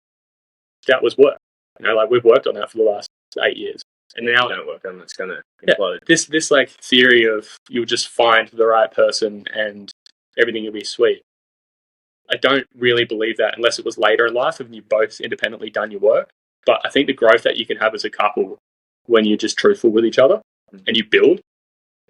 That was work. Like, we've worked on that for the last 8 years. And now don't work on, it's going to implode. This like theory of you'll just find the right person and everything will be sweet. I don't really believe that unless it was later in life and you've both independently done your work. But I think the growth that you can have as a couple when you're just truthful with each other and you build,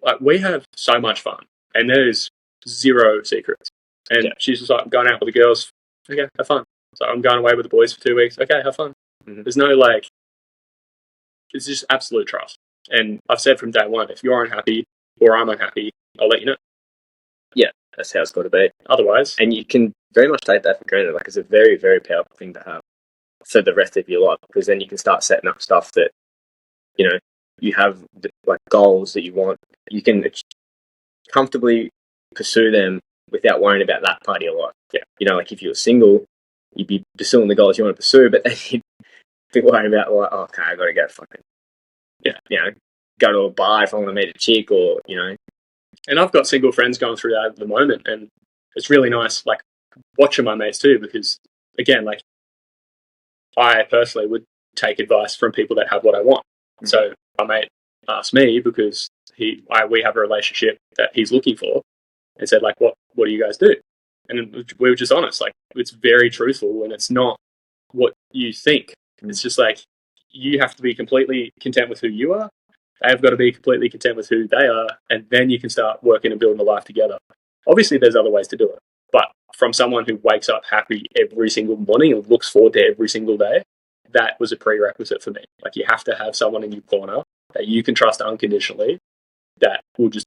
like, we have so much fun and there's zero secrets. And she's just like, I'm going out with the girls. Okay, have fun. So I'm going away with the boys for 2 weeks. Okay, have fun. There's no, like, it's just absolute trust. And I've said from day one, if you're unhappy or I'm unhappy, I'll let you know. Yeah, that's how it's got to be. Otherwise, and you can very much take that for granted. Like, it's a very, very powerful thing to have for the rest of your life, because then you can start setting up stuff that, you have, like, goals that you want. You can comfortably pursue them without worrying about that part of your life. Like, if you were single, you'd be pursuing the goals you want to pursue, but then you'd be worrying about, like, oh, okay, I got to go fucking, go to a bar if I want to meet a chick, or, And I've got single friends going through that at the moment, and it's really nice, like, watching my mates too, because, again, like, I personally would take advice from people that have what I want. So my mate asked me, because we have a relationship that he's looking for, and said, like, what do you guys do? And we were just honest. Like, it's very truthful, and it's not what you think. It's just like, you have to be completely content with who you are. They've got to be completely content with who they are, and then you can start working and building a life together. Obviously, there's other ways to do it, but from someone who wakes up happy every single morning and looks forward to every single day, that was a prerequisite for me. Like, you have to have someone in your corner that you can trust unconditionally, that will just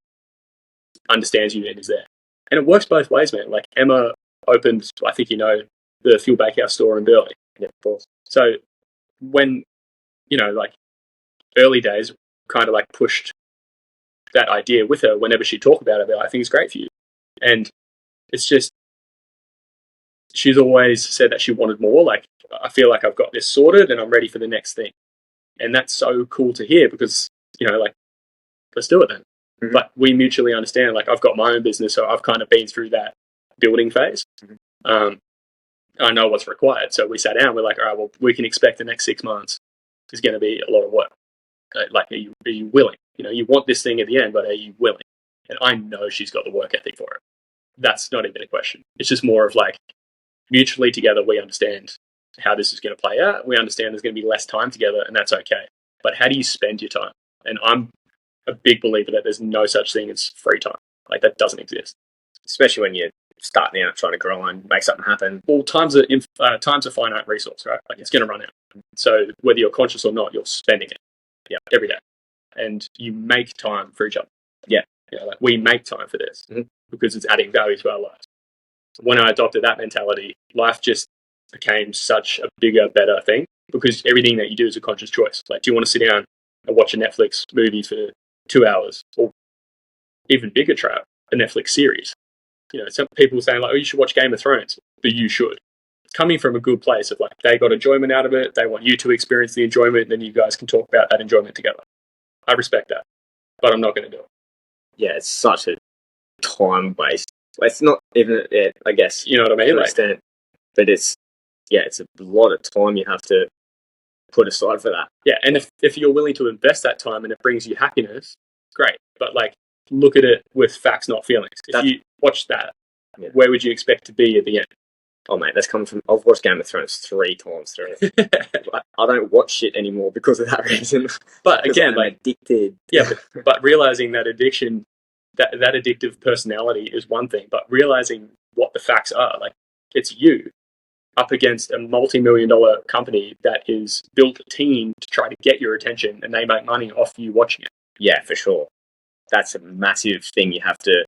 understands you and is there. And it works both ways, man. Like, Emma opened, I think you know, the Fuel Bakehouse store in Burleigh. Yeah, of course. So when, like, early days, kind of like pushed that idea with her whenever she talked about it, I think it's great for you. And it's just, she's always said that she wanted more. Like, I feel like I've got this sorted and I'm ready for the next thing. And that's so cool to hear because, like, let's do it then. Mm-hmm. But we mutually understand, like, I've got my own business, so I've kind of been through that building phase. Mm-hmm. I know what's required. So we sat down, we're like, all right, well, we can expect the next 6 months is going to be a lot of work. Like, are you willing? You want this thing at the end, but are you willing? And I know she's got the work ethic for it. That's not even a question. It's just more of like, mutually together, we understand how this is going to play out. We understand there's going to be less time together, and that's okay. But how do you spend your time? And I'm a big believer that there's no such thing as free time. Like, that doesn't exist. Especially when you're starting out trying to grind, make something happen. Well, time's a finite resource, right? Like, it's going to run out. So whether you're conscious or not, you're spending it every day. And you make time for each other. Yeah. Like, we make time for this because it's adding value to our lives. When I adopted that mentality, life just became such a bigger, better thing because everything that you do is a conscious choice. Like, do you want to sit down and watch a Netflix movie for 2 hours, or even bigger trap, a Netflix series? Some people saying, like, oh, you should watch Game of Thrones, but you should. Coming from a good place of, like, they got enjoyment out of it, they want you to experience the enjoyment, and then you guys can talk about that enjoyment together. I respect that, but I'm not going to do it. Yeah, it's such a time waste. It's not even, I guess, you know what I mean? Like, but it's a lot of time you have to put aside for that. Yeah, and if you're willing to invest that time and it brings you happiness, great. But, like, look at it with facts, not feelings. If you watch that, where would you expect to be at the end? Oh, mate, that's coming from... I've watched Game of Thrones 3 times through. I don't watch shit anymore because of that reason. But again, I'm addicted. Yeah, but realizing that addiction, that addictive personality is one thing, but realizing what the facts are, like, it's you up against a multi-million-dollar company that has built a team to try to get your attention, and they make money off you watching it. Yeah, for sure. That's a massive thing you have to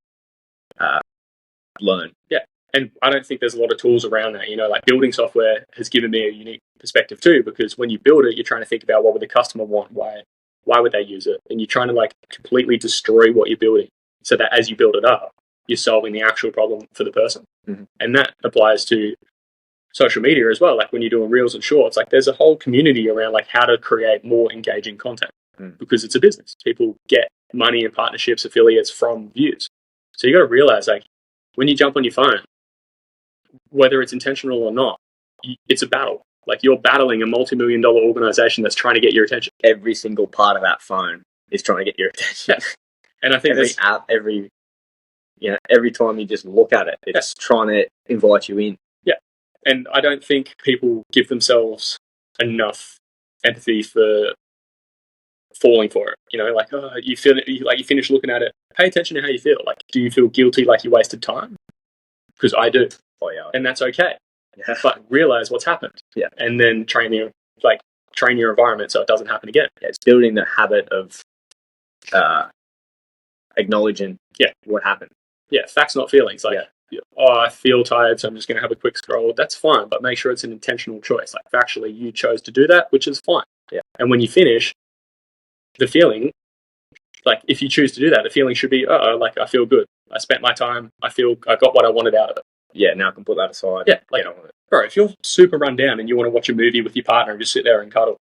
learn. Yeah, and I don't think there's a lot of tools around that. Like, building software has given me a unique perspective too, because when you build it, you're trying to think about what would the customer want, why would they use it, and you're trying to, like, completely destroy what you're building, so that as you build it up, you're solving the actual problem for the person. Mm-hmm. And that applies to social media as well. Like, when you're doing reels and shorts, like, there's a whole community around, like, how to create more engaging content because it's a business. People get money and partnerships, affiliates from views. So you got to realize, like, when you jump on your phone, whether it's intentional or not, it's a battle. Like, you're battling a multi-million-dollar organization that's trying to get your attention. Every single part of that phone is trying to get your attention. Yeah. And I think every app, every time you just look at it, it's trying to invite you in. Yeah. And I don't think people give themselves enough empathy for falling for it. Like, oh, you finish looking at it. Pay attention to how you feel. Like, do you feel guilty, like you wasted time? Because I do. Oh, yeah. And that's okay. Yeah. But realize what's happened. Yeah. And then train your environment so it doesn't happen again. Yeah, it's building the habit of acknowledging what happened. Yeah, facts, not feelings. Like, oh, I feel tired, so I'm just going to have a quick scroll. That's fine, but make sure it's an intentional choice. Like, factually, you chose to do that, which is fine. Yeah. And when you finish, the feeling, like, if you choose to do that, the feeling should be, like, I feel good. I spent my time. I feel I got what I wanted out of it. Yeah, now I can put that aside. Yeah, like, bro, if you're super run down and you want to watch a movie with your partner and just sit there and cuddle,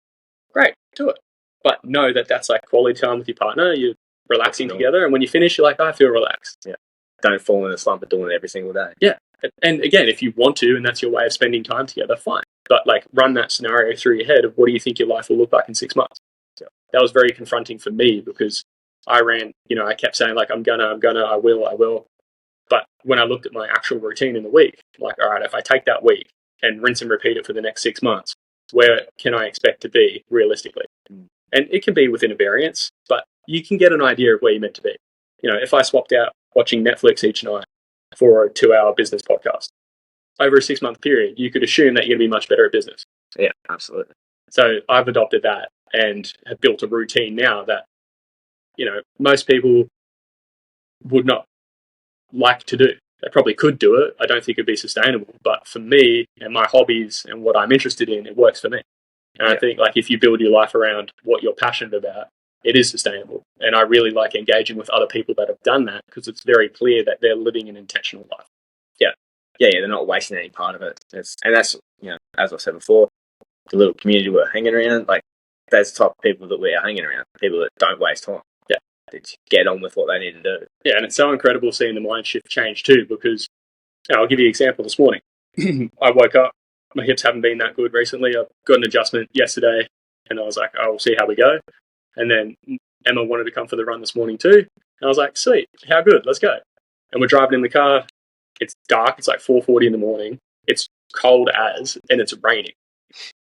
great, do it. But know that that's, like, quality time with your partner. You're relaxing together, and when you finish, you're like, I feel relaxed. Yeah. Don't fall in a slump of doing it every single day. Yeah. And again, if you want to, and that's your way of spending time together, fine. But, like, run that scenario through your head of what do you think your life will look like in 6 months. So that was very confronting for me because I I kept saying, like, I'm gonna, I will. But when I looked at my actual routine in the week, like, all right, if I take that week and rinse and repeat it for the next 6 months, where can I expect to be realistically? And it can be within a variance, but you can get an idea of where you're meant to be. If I swapped out watching Netflix each night for a 2-hour business podcast, over a 6-month period, you could assume that you're going to be much better at business. Yeah, absolutely. So I've adopted that and have built a routine now that, most people would not like to do. They probably could do it. I don't think it'd be sustainable. But for me and my hobbies and what I'm interested in, it works for me. And I think if you build your life around what you're passionate about, it is sustainable. And I really like engaging with other people that have done that because it's very clear that they're living an intentional life. Yeah, they're not wasting any part of it. And that's, as I said before, the little community we're hanging around, that's the type of people that we are hanging around, people that don't waste time. Yeah. They just get on with what they need to do. Yeah, and it's so incredible seeing the mind shift change too, because I'll give you an example this morning. I woke up, my hips haven't been that good recently. I've got an adjustment yesterday, and I was like, oh, we'll see how we go. And then Emma wanted to come for the run this morning too. And I was like, sweet, how good, let's go. And we're driving in the car. It's dark. It's 4:40 in the morning. It's cold and it's raining.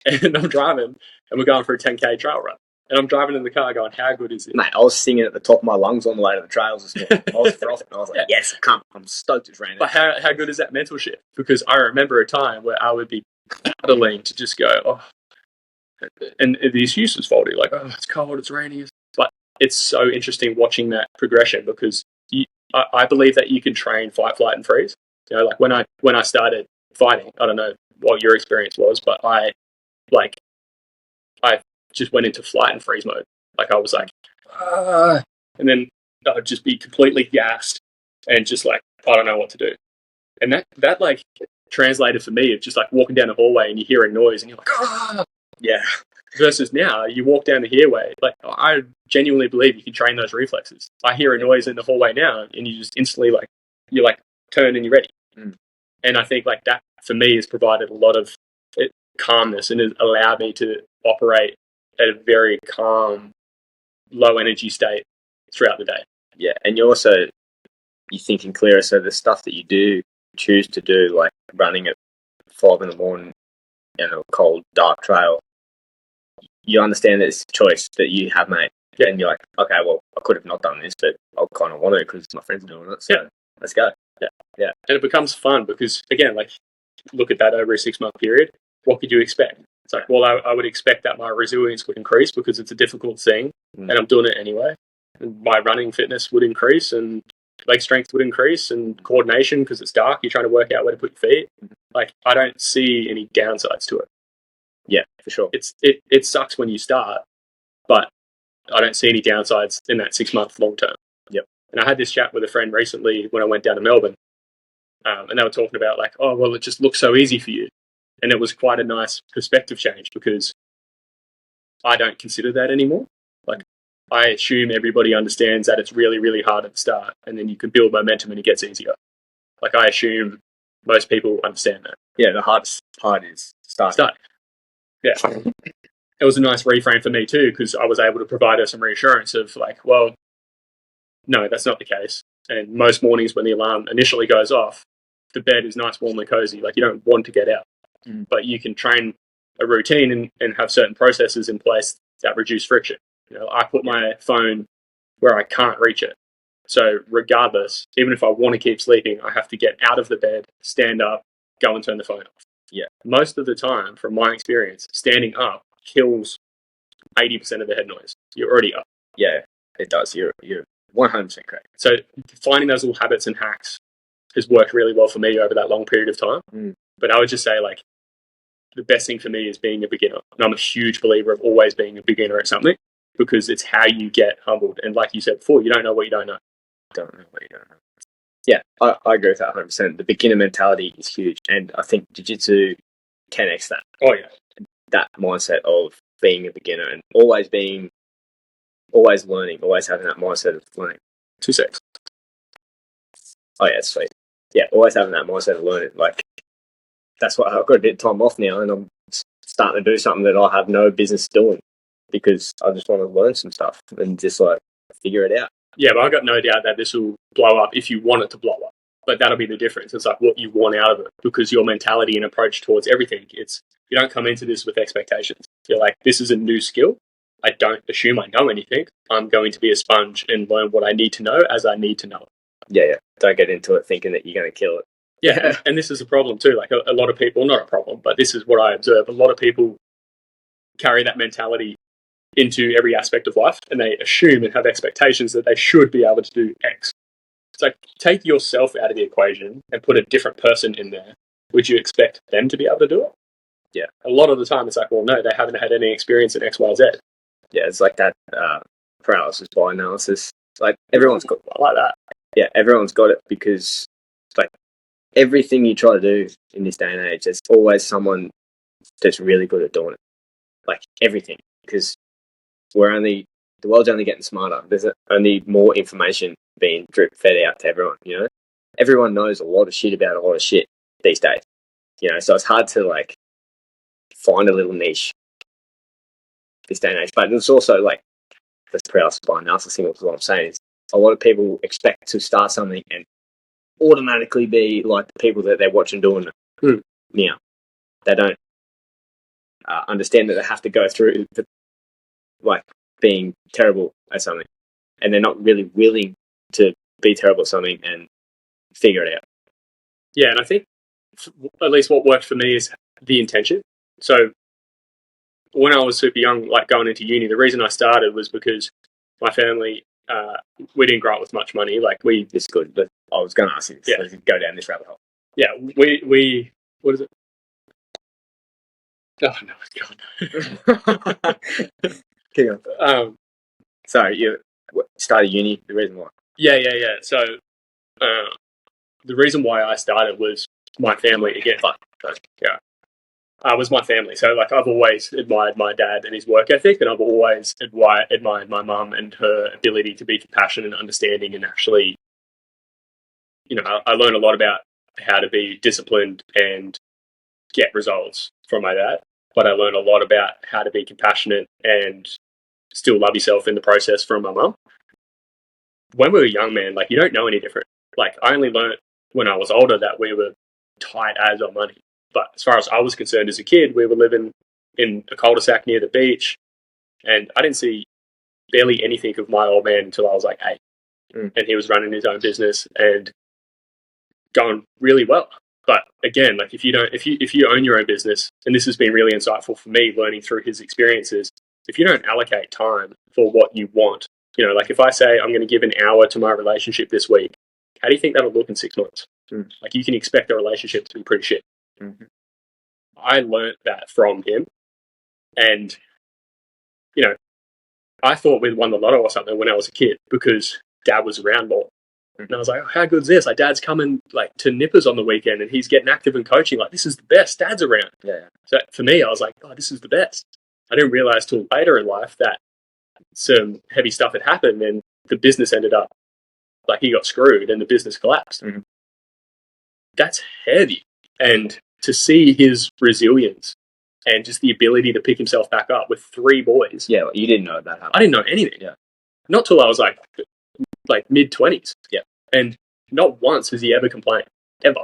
And I'm driving, and we're going for a 10K trail run. And I'm driving in the car going, how good is it? Mate, I was singing at the top of my lungs on the way to the trails this morning. I was frothing. I was like, yes, I'm stoked it's raining. But how good is that mental shift? Because I remember a time where I would be paddling to just go, oh, and the excuse was faulty, oh, it's cold, it's raining. But it's so interesting watching that progression because I believe that you can train fight, flight, and freeze. When I started fighting, I don't know what your experience was, but I just went into flight and freeze mode. I was and then I'd just be completely gassed and just I don't know what to do. And that translated for me of just walking down the hallway and you hear a noise and you're ah! Yeah. Versus now, you walk down the hallway. I genuinely believe you can train those reflexes. I hear a noise in the hallway now, and you just instantly you turn and you're ready. And I think that for me has provided a lot of calmness and has allowed me to operate at a very calm, low energy state throughout the day. Yeah, and you're thinking clearer. So the stuff that you choose to do, running at 5 in the morning in a cold, dark trail, you understand that it's a choice that you have made. Yeah. And you're like, okay, well, I could have not done this, but I kind of want to because my friends are doing it. So let's go. Yeah. And it becomes fun because, again, look at that over a 6-month period. What could you expect? It's well, I would expect that my resilience would increase because it's a difficult thing and I'm doing it anyway. And my running fitness would increase and leg strength would increase and coordination because it's dark. You're trying to work out where to put your feet. I don't see any downsides to it. Yeah, for sure. It sucks when you start, but I don't see any downsides in that 6-month long term. Yep. And I had this chat with a friend recently when I went down to Melbourne, and they were talking about oh, well, it just looks so easy for you. And it was quite a nice perspective change because I don't consider that anymore. I assume everybody understands that it's really, really hard at the start, and then you can build momentum and it gets easier. I assume most people understand that. Yeah, the hardest part is starting. Yeah. It was a nice reframe for me too, because I was able to provide her some reassurance of well, no, that's not the case. And most mornings when the alarm initially goes off, the bed is nice, warm and cozy. You don't want to get out. But you can train a routine and have certain processes in place that reduce friction. I put my phone where I can't reach it. So regardless, even if I want to keep sleeping, I have to get out of the bed, stand up, go and turn the phone off. Yeah. Most of the time, from my experience, standing up kills 80% of the head noise. You're already up. Yeah, it does. You're 100% correct. So finding those little habits and hacks has worked really well for me over that long period of time. But I would just say the best thing for me is being a beginner. And I'm a huge believer of always being a beginner at something because it's how you get humbled. And like you said before, you don't know what you don't know. Don't know what you don't know. Yeah, I agree with that 100%. The beginner mentality is huge. And I think jiu-jitsu 10x that. Oh, yeah. That mindset of being a beginner and always learning, always having that mindset of learning. 2 secs. Oh, yeah, sweet. Yeah, always having that mindset of learning. That's what I've got a bit of time off now and I'm starting to do something that I have no business doing because I just want to learn some stuff and just figure it out. Yeah, but I've got no doubt that this will blow up if you want it to blow up. But that'll be the difference. It's what you want out of it because your mentality and approach towards everything, it's You don't come into this with expectations. You're like, this is a new skill. I don't assume I know anything. I'm going to be a sponge and learn what I need to know as I need to know it. Yeah. Don't get into it thinking that you're going to kill it. Yeah, and this is a problem too. Like a lot of people, not a problem, but this is what I observe. A lot of people carry that mentality into every aspect of life, and they assume and have expectations that they should be able to do X. It's like, take yourself out of the equation and put a different person in there. Would you expect them to be able to do it? Yeah. A lot of the time, it's like, well, no, they haven't had any experience in X, Y, Z. Yeah, it's like that paralysis by analysis. Like, everyone's got... I like that. Yeah, everyone's got it because, like, everything you try to do in this day and age, there's always someone that's really good at doing it. Like, everything. Because the world's only getting smarter. There's only more information being fed out to everyone, you know? Everyone knows a lot of shit about a lot of shit these days, you know? So it's hard to, like, find a little niche this day and age. But it's also, like, the paralysis by analysis thing, what I'm saying is a lot of people expect to start something and automatically be like the people that they're watching doing it. Now, they don't understand that they have to go through like being terrible at something, and they're not really willing to be terrible at something and figure it out. Yeah, and I think at least what worked for me is the intention. So when I was super young, like going into uni, the reason I started was because my family, we didn't grow up with much money. Like It's good, but I was going to ask you, so go down this rabbit hole. Yeah, we what is it? Oh no, God. Keep on. Sorry, you started uni. The reason why? Yeah. So the reason why I started was my family again. Yeah. Was my family. So, like, I've always admired my dad and his work ethic, and I've always admired my mum and her ability to be compassionate and understanding, and actually, you know, I learned a lot about how to be disciplined and get results from my dad, but I learned a lot about how to be compassionate and still love yourself in the process from my mum. When we were young, man, like, you don't know any different. Like, I only learned when I was older that we were tight as on money. But as far as I was concerned as a kid, we were living in a cul-de-sac near the beach, and I didn't see barely anything of my old man until I was like 8. And he was running his own business and going really well. But again, like, if you own your own business, and this has been really insightful for me learning through his experiences, if you don't allocate time for what you want, you know, like if I say I'm going to give an hour to my relationship this week, how do you think that'll look in 6 months? Like, you can expect the relationship to be pretty shit. I learnt that from him, and you know, I thought we'd won the lotto or something when I was a kid because Dad was around more, and I was like, oh, how good's this? Like, Dad's coming like to Nippers on the weekend, and he's getting active and coaching. Like, this is the best. Dad's around. Yeah. So for me, I was like, oh, this is the best. I didn't realize till later in life that some heavy stuff had happened, and the business ended up like he got screwed, and the business collapsed. That's heavy, and to see his resilience and just the ability to pick himself back up with 3 boys. Yeah, you didn't know that happened. I didn't know anything. Yeah. Not till I was like mid-20s. Yeah. And not once has he ever complained. Ever.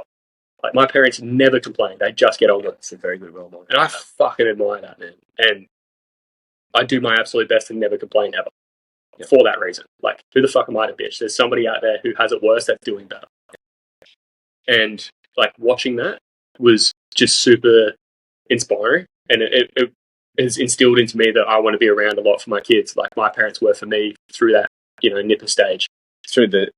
Like, my parents never complained. They just get on with it. It's a very good role model. And I fucking admire that, man. And I do my absolute best to never complain ever. Yeah. For that reason. Like, who the fuck am I to bitch? There's somebody out there who has it worse that's doing better. And like, watching that was just super inspiring, and it has instilled into me that I want to be around a lot for my kids, like my parents were for me through that, you know, nipper stage, through the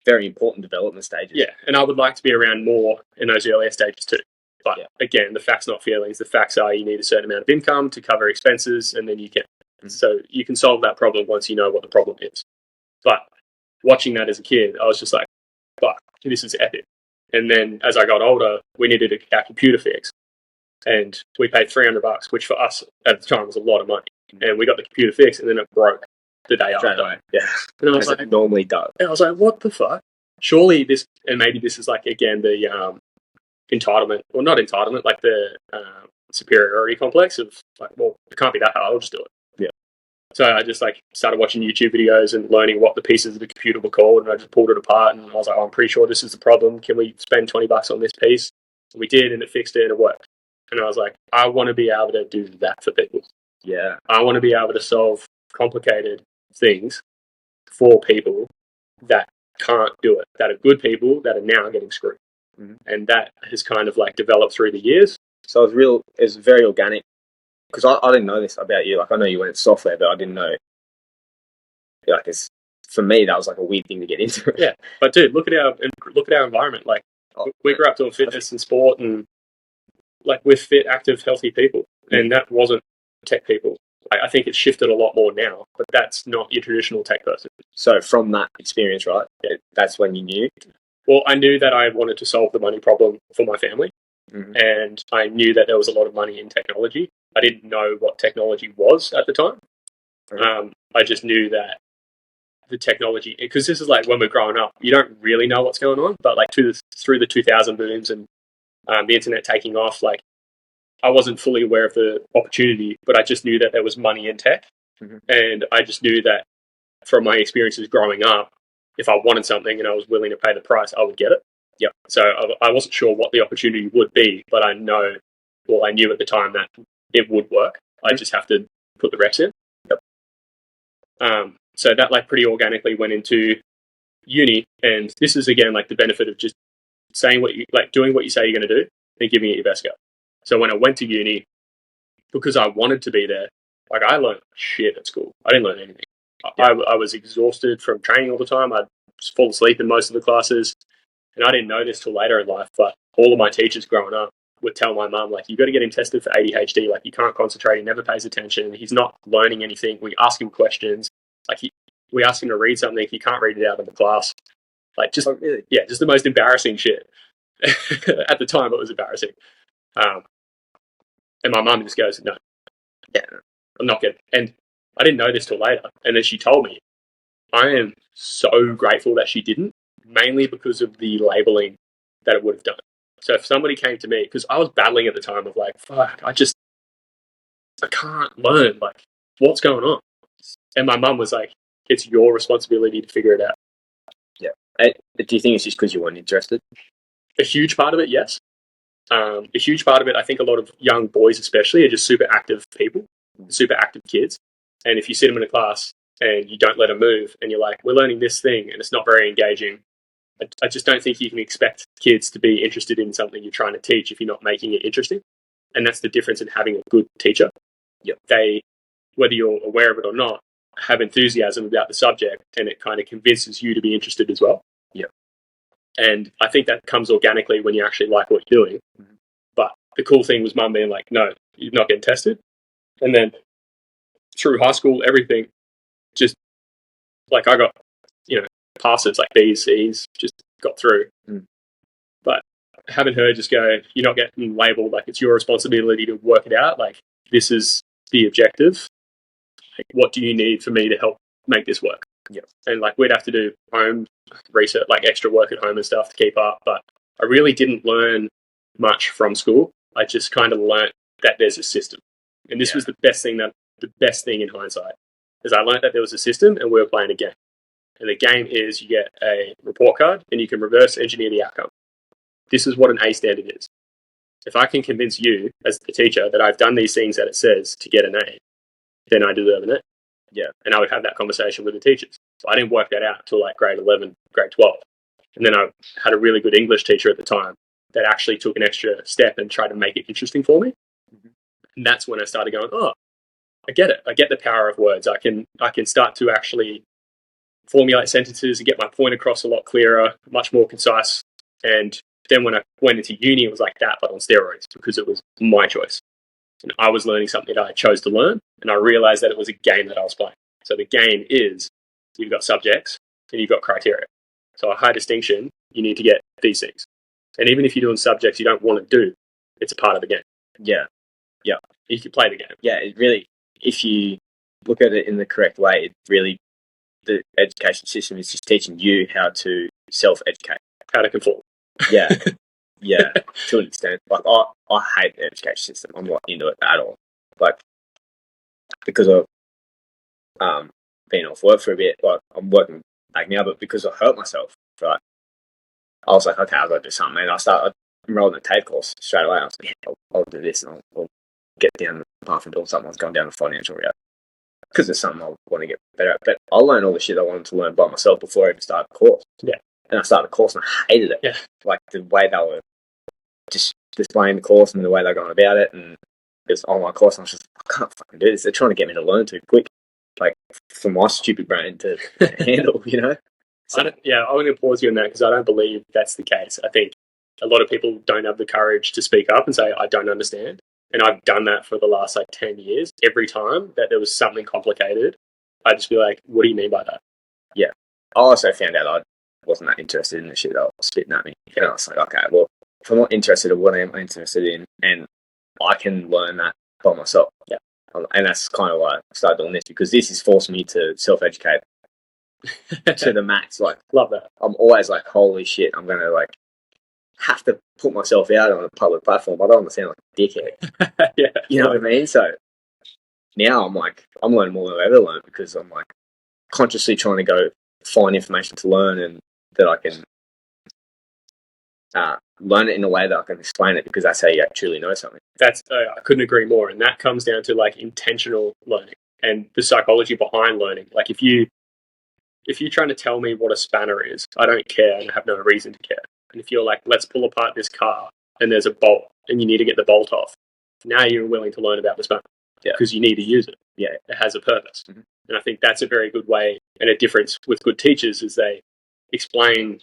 very important development stages. Yeah, and I would like to be around more in those earlier stages too. But again, the facts, not feelings. The facts are you need a certain amount of income to cover expenses, and then you can. So you can solve that problem once you know what the problem is. But watching that as a kid, I was just like, fuck, this is epic. And then as I got older, we needed our computer fix. And we paid $300, which for us at the time was a lot of money. And we got the computer fixed, and then it broke the day after. Yeah. And I was like, it normally does. And I was like, what the fuck? Surely this, and maybe this is like, again, the entitlement, or not entitlement, like the superiority complex of like, well, it can't be that hard, I'll just do it. Yeah. So I just like started watching YouTube videos and learning what the pieces of the computer were called, and I just pulled it apart, and I was like, oh, I'm pretty sure this is the problem. Can we spend $20 on this piece? And we did, and it fixed it, and it worked. And I was like, I want to be able to do that for people. Yeah. I want to be able to solve complicated things for people that can't do it, that are good people that are now getting screwed. Mm-hmm. And that has kind of like developed through the years. So it's very organic, because I didn't know this about you. Like, I know you went software, but I didn't know, like, for me, that was like a weird thing to get into. Yeah. But dude, look at our environment. Like, we grew up doing fitness and sport, and like, we're fit, active, healthy people. And that wasn't tech people. I think it's shifted a lot more now, but that's not your traditional tech person. So from that experience, right, that's when you knew? Well, I knew that I wanted to solve the money problem for my family. Mm-hmm. And I knew that there was a lot of money in technology. I didn't know what technology was at the time. Mm-hmm. I just knew that the technology, because this is like when we're growing up, you don't really know what's going on, but like through the 2000 booms and the internet taking off, like, I wasn't fully aware of the opportunity, but I just knew that there was money in tech. Mm-hmm. And I just knew that from my experiences growing up, if I wanted something and I was willing to pay the price, I would get it. Yep. So I wasn't sure what the opportunity would be, but I knew at the time that it would work. I just have to put the reps in. Yep. So that like pretty organically went into uni, and this is again like the benefit of just saying doing what you say you're going to do and giving it your best go. So when I went to uni, because I wanted to be there, like, I learned shit at school. I didn't learn anything. Yeah. I was exhausted from training all the time. I'd fall asleep in most of the classes. And I didn't know this till later in life, but all of my teachers growing up would tell my mum, like, you got to get him tested for ADHD. Like, he can't concentrate. He never pays attention. He's not learning anything. We ask him questions. Like, we ask him to read something. He can't read it out of the class. Like, just, really? Yeah, just the most embarrassing shit. At the time, it was embarrassing. And my mum just goes, no, yeah, I'm not getting. And I didn't know this till later. And then she told me. I am so grateful that she didn't, mainly because of the labeling that it would have done. So if somebody came to me, because I was battling at the time of like, fuck, I can't learn, like, what's going on? And my mum was like, it's your responsibility to figure it out. Yeah. Do you think it's just because you weren't interested? A huge part of it, yes. A huge part of it, I think a lot of young boys especially are just super active people, super active kids. And if you sit them in a class and you don't let them move and you're like, we're learning this thing and it's not very engaging, I just don't think you can expect kids to be interested in something you're trying to teach if you're not making it interesting. And that's the difference in having a good teacher. Yep. They, whether you're aware of it or not, have enthusiasm about the subject, and it kind of convinces you to be interested as well. Yep. And I think that comes organically when you actually like what you're doing. Mm-hmm. But the cool thing was mum being like, no, you're not getting tested. And then through high school, everything, just like, I got, passes like B's, C's, just got through. Mm. But having her just go, you're not getting labelled, like, it's your responsibility to work it out. Like, this is the objective. Like, what do you need for me to help make this work? Yep. And like, we'd have to do home research, like extra work at home and stuff to keep up. But I really didn't learn much from school. I just kind of learned that there's a system. And this was the best thing in hindsight, is I learned that there was a system and we were playing a game. And the game is you get a report card and you can reverse engineer the outcome. This is what an A standard is. If I can convince you as the teacher that I've done these things that it says to get an A, then I deserve an A. Yeah. And I would have that conversation with the teachers. So I didn't work that out until like grade 11, grade 12. And then I had a really good English teacher at the time that actually took an extra step and tried to make it interesting for me. Mm-hmm. And that's when I started going, oh, I get it. I get the power of words. I can start to actually formulate sentences and get my point across a lot clearer, much more concise. And then when I went into uni, it was like that, but on steroids, because it was my choice. And I was learning something that I chose to learn, and I realized that it was a game that I was playing. So the game is, you've got subjects and you've got criteria. So a high distinction, you need to get these things. And even if you're doing subjects you don't want to do, it's a part of the game. Yeah. Yeah. You can play the game. Yeah, it really, if you look at it in the correct way, it really, the education system is just teaching you how to self-educate. How to conform. Yeah. Yeah, to an extent. Like, I hate the education system. I'm not into it at all. Like, because of being off work for a bit, like, I'm working back now, but because I hurt myself, right? I was like, okay, I've got to do something. And I started enrolled in a TAFE course straight away. I was like, yeah, I'll do this and I'll get down the path and doing something. I was going down the financial route because it's something I want to get better at. But I learned all the shit I wanted to learn by myself before I even started the course. Yeah. And I started the course and I hated it. Yeah. Like the way they were just displaying the course and the way they're going about it, and it's online course. And I was just, I can't fucking do this. They're trying to get me to learn too quick, like for my stupid brain to handle, you know. So, I'm going to pause you on that because I don't believe that's the case. I think a lot of people don't have the courage to speak up and say, I don't understand. And I've done that for the last 10 years. Every time that there was something complicated, I'd just be like, what do you mean by that? Yeah. I also found out I wasn't that interested in the shit that was spitting at me. And I was like, okay, well, if I'm not interested in what I'm interested in, and I can learn that by myself. Yeah. And that's kind of why I started doing this, because this has forced me to self-educate to the max. Like, love that. I'm always like, holy shit, I'm going to have to put myself out on a public platform. I don't want to sound like a dickhead. Yeah. You know what I mean? So now I'm learning more than I've ever learned, because I'm consciously trying to go find information to learn, and that I can learn it in a way that I can explain it, because that's how you truly know something. That's I couldn't agree more. And that comes down to intentional learning and the psychology behind learning. Like if you're trying to tell me what a spanner is, I don't care and I have no reason to care. And if you're like, let's pull apart this car and there's a bolt and you need to get the bolt off, now you're willing to learn about the spanner because you need to use it. Yeah, it has a purpose. Mm-hmm. And I think that's a very good way, and a difference with good teachers is they explain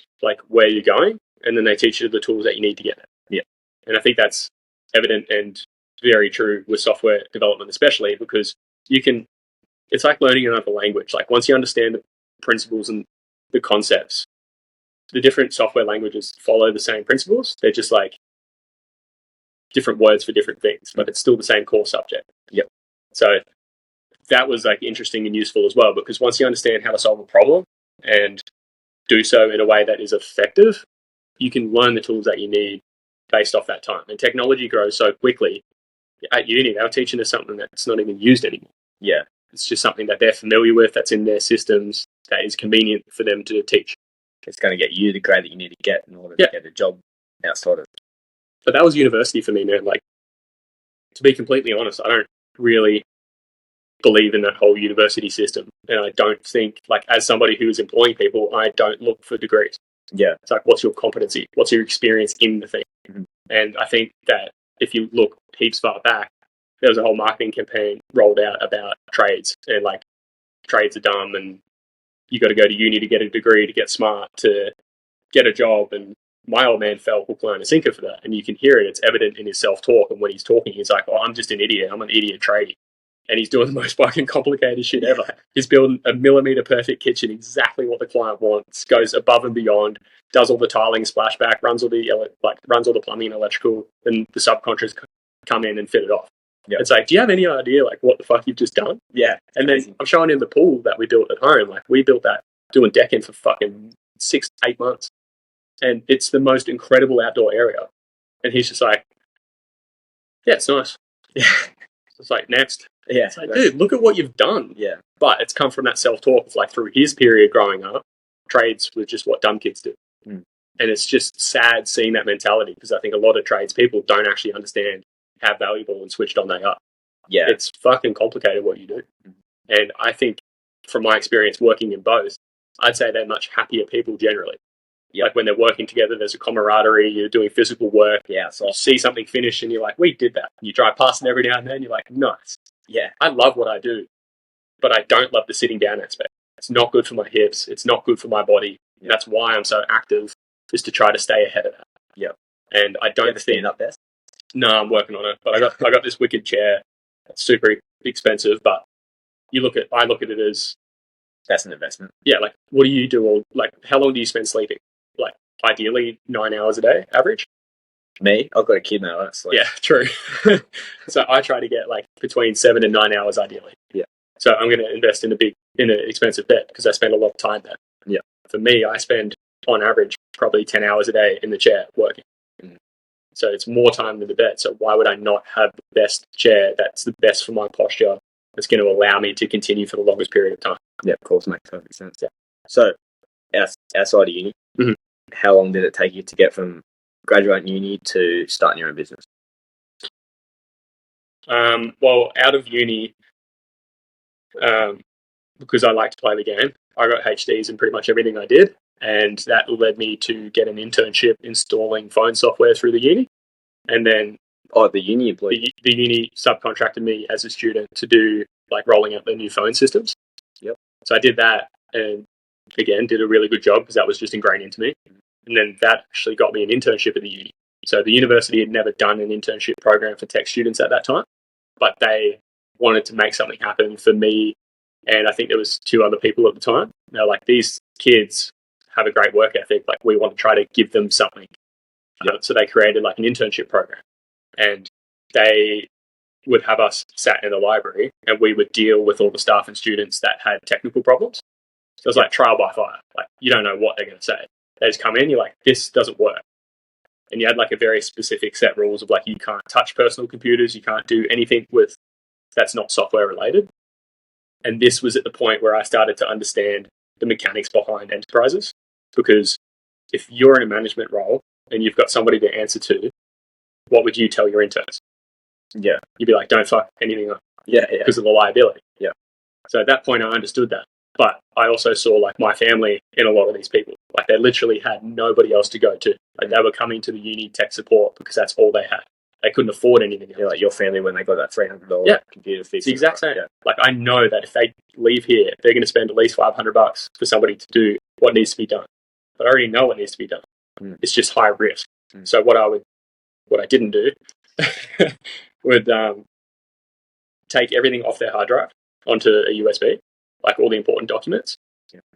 where you're going, and then they teach you the tools that you need to get there. Yeah. And I think that's evident and very true with software development, especially because it's like learning another language. Like once you understand the principles and the concepts, the different software languages follow the same principles. They're just different words for different things, but it's still the same core subject. Yep. So that was interesting and useful as well, because once you understand how to solve a problem and do so in a way that is effective, you can learn the tools that you need based off that time. And technology grows so quickly. At uni, they're teaching us something that's not even used anymore. Yeah. It's just something that they're familiar with, that's in their systems, that is convenient for them to teach. It's going to get you the grade that you need to get in order to get a job outside of it. But that was university for me, man. To be completely honest, I don't really believe in that whole university system. And I don't think, as somebody who is employing people, I don't look for degrees. Yeah. It's what's your competency? What's your experience in the thing? Mm-hmm. And I think that if you look heaps far back, there was a whole marketing campaign rolled out about trades, and trades are dumb, and you got to go to uni to get a degree, to get smart, to get a job. And my old man fell hook, line, and sinker for that. And you can hear it. It's evident in his self-talk. And when he's talking, he's like, oh, I'm just an idiot. I'm an idiot tradie. And he's doing the most fucking complicated shit ever. He's building a millimeter perfect kitchen, exactly what the client wants, goes above and beyond, does all the tiling, splashback, runs all the plumbing and electrical, and the subcontractors come in and fit it off. Yep. It's do you have any idea what the fuck you've just done? Yeah. And then I'm showing him the pool that we built at home. We built that doing decking for fucking 6-8 months. And it's the most incredible outdoor area. And he's just yeah, it's nice. Yeah. It's next. Yeah. It's dude, look at what you've done. Yeah. But it's come from that self-talk of through his period growing up, trades was just what dumb kids do. Mm. And it's just sad seeing that mentality, because I think a lot of trades people don't actually understand how valuable and switched on they are. Yeah. It's fucking complicated what you do. Mm. And I think from my experience working in both, I'd say they're much happier people generally. Yeah. When they're working together, there's a camaraderie, you're doing physical work. Yeah. So you see something finished and you're like, we did that. You drive past it every now and then, you're like, nice. Yeah. I love what I do, but I don't love the sitting down aspect. It's not good for my hips. It's not good for my body. Yeah. That's why I'm so active, is to try to stay ahead of that. Yeah. And I don't stand up best. No, I'm working on it. But I got this wicked chair. It's super expensive, but I look at it as, that's an investment. Yeah, what do you do how long do you spend sleeping? Ideally 9 hours a day, average? Me? I've got a kid now, honestly. Yeah, true. So I try to get between 7 and 9 hours ideally. Yeah. So I'm going to invest in an expensive bed, because I spend a lot of time there. Yeah. For me, I spend on average probably 10 hours a day in the chair working. Mm. So it's more time than the bed. So why would I not have the best chair that's the best for my posture, that's going to allow me to continue for the longest period of time? Yeah, of course, makes perfect sense. Yeah. So outside of uni, mm-hmm. How long did it take you to get from graduating uni to starting your own business? Well, out of uni, because I like to play the game, I got HDs in pretty much everything I did, and that led me to get an internship installing phone software through the uni. And then The uni employee. The uni subcontracted me as a student to do like rolling out the new phone systems. Yep. So I did that, and again did a really good job because that was just ingrained into me. And then that actually got me an internship at the uni. So the university had never done an internship program for tech students at that time, but they wanted to make something happen for me, and I think there was 2 other people at the time. They're like, these kids have a great work ethic, like we want to try to give them something. So they created like an internship program, and they would have us sat in the library and we would deal with all the staff and students that had technical problems. So it was like trial by fire. Like, you don't know what they're going to say. They just come in, you're like, this doesn't work. And you had like a very specific set rules of like, you can't touch personal computers, you can't do anything with that's not software related. And this was at the point where I started to understand the mechanics behind enterprises, because if you're in a management role and you've got somebody to answer to, what would you tell your interns? Yeah. You'd be like, don't fuck anything up. Yeah. Because of the liability. Yeah. So at that point, I understood that. But I also saw like my family in a lot of these people. Like they literally had nobody else to go to. Like they were coming to the uni tech support because that's all they had. They couldn't afford anything else. Yeah, like your family when they got that $300 computer fix. It's the exact same. Yeah. Like I know that if they leave here, they're going to spend at least $500 for somebody to do what needs to be done. But I already know what needs to be done. It's just high risk. So what I didn't do would take everything off their hard drive onto a USB, like all the important documents,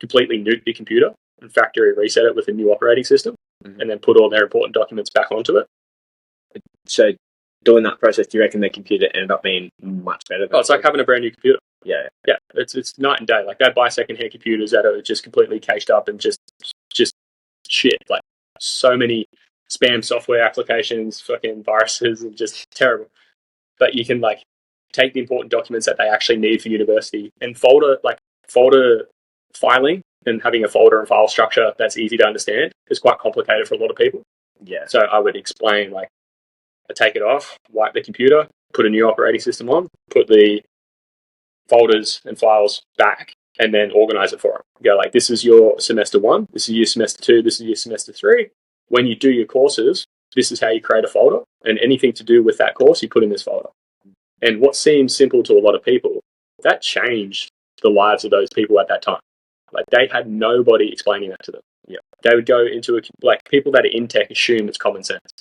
completely nuke the computer and factory reset it with a new operating system, and then put all their important documents back onto it. So doing that process, do you reckon the computer ended up being much better? It's like having a brand new computer. Yeah. It's night and day. Like they buy secondhand computers that are just completely caged up and just shit. Like so many spam software applications, fucking viruses, and just terrible. But you can like take the important documents that they actually need for university, and folder filing and having a folder and file structure that's easy to understand is quite complicated for a lot of people. Yeah. So I would explain, like, I take it off, wipe the computer, put a new operating system on, put the folders and files back, and then organize it for them. Go like, this is your semester 1, this is your semester 2, this is your semester 3. When you do your courses, this is how you create a folder, and anything to do with that course, you put in this folder. And what seems simple to a lot of people, that changed the lives of those people at that time. Like, they had nobody explaining that to them. Yeah. They would go into people that are in tech assume it's common sense.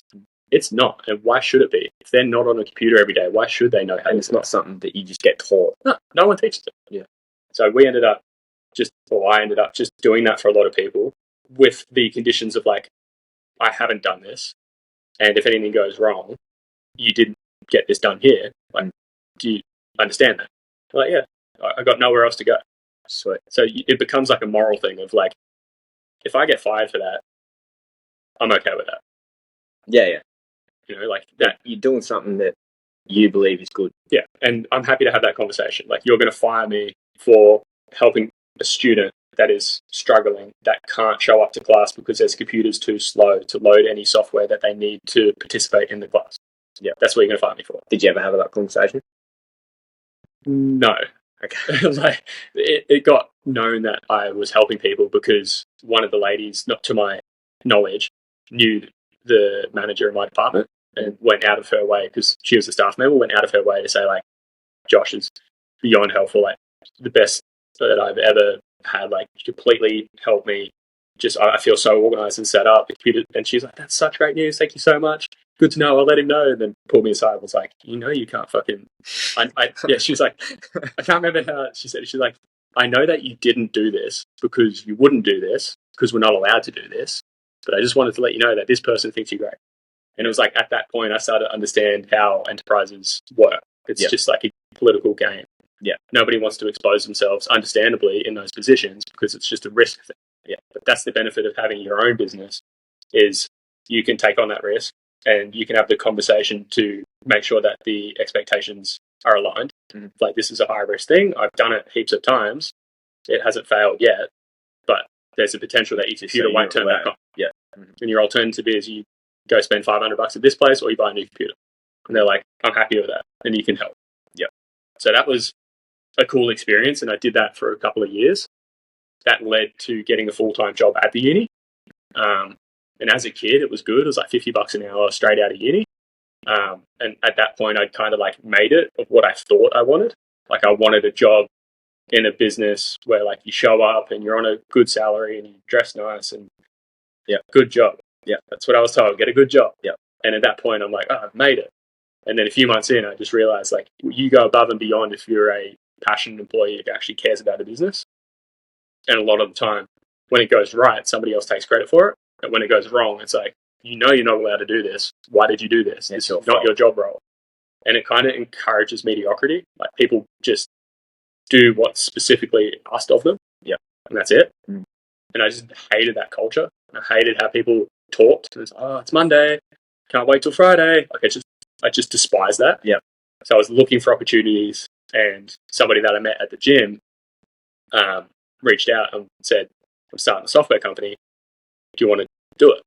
It's not. And why should it be? If they're not on a computer every day, why should they know how? And it's not something that you just get taught. No one teaches it. Yeah. So I ended up just doing that for a lot of people with the conditions of like, I haven't done this. And if anything goes wrong, you didn't get this done here. Like, do you understand that? Like, yeah, I got nowhere else to go. Sweet. So it becomes like a moral thing of like, if I get fired for that, I'm okay with that. Yeah. You know, like that. You're doing something that you believe is good. Yeah, and I'm happy to have that conversation. Like, you're going to fire me for helping a student that is struggling, that can't show up to class because their computer's too slow to load any software that they need to participate in the class. Yeah, that's what you're going to fire me for. Did you ever have that conversation? No. Okay. Like, it got known that I was helping people because one of the ladies, not to my knowledge, knew the manager in my department and went out of her way, because she was a staff member, went out of her way to say, like, Josh is beyond helpful, like the best that I've ever had, like completely helped me. Just, I feel so organized and set up. And she's like, that's such great news. Thank you so much. Good to know. I'll let him know. And then pulled me aside and was like, you can't fucking, yeah, she was like, I can't remember how she said it. She's like, I know that you didn't do this because you wouldn't do this because we're not allowed to do this. But I just wanted to let you know that this person thinks you're great. And it was like, at that point, I started to understand how enterprises work. It's just like a political game. Yeah. Nobody wants to expose themselves, understandably, in those positions because it's just a risk thing. Yeah. But that's the benefit of having your own business, is you can take on that risk and you can have the conversation to make sure that the expectations are aligned. Mm-hmm. Like, this is a high risk thing. I've done it heaps of times. It hasn't failed yet, but there's a potential that your computer won't turn back on. Yeah. Mm-hmm. And your alternative is you go spend $500 at this place, or you buy a new computer. And they're like, I'm happy with that, and you can help. Yeah. So that was a cool experience, and I did that for a couple of years. That led to getting a full-time job at the uni. And as a kid, it was good. It was like $50 an hour straight out of uni. And at that point, I'd kind of like made it of what I thought I wanted. Like I wanted a job in a business where like you show up and you're on a good salary and you dress nice and good job. Yeah, that's what I was told. Get a good job. Yeah. And at that point, I'm like, oh, I've made it. And then a few months in, I just realized like you go above and beyond if you're a passionate employee who actually cares about the business. And a lot of the time, when it goes right, somebody else takes credit for it. And when it goes wrong, it's like, you know you're not allowed to do this. Why did you do this? It's not your job role. And it kind of encourages mediocrity. Like people just do what's specifically asked of them. Yeah. And that's it. Mm. And I just hated that culture. I hated how people talked. It's, oh, it's Monday. Can't wait till Friday. Like I just despise that. Yeah. So I was looking for opportunities, and somebody that I met at the gym reached out and said, I'm starting a software company. Do you want to do it?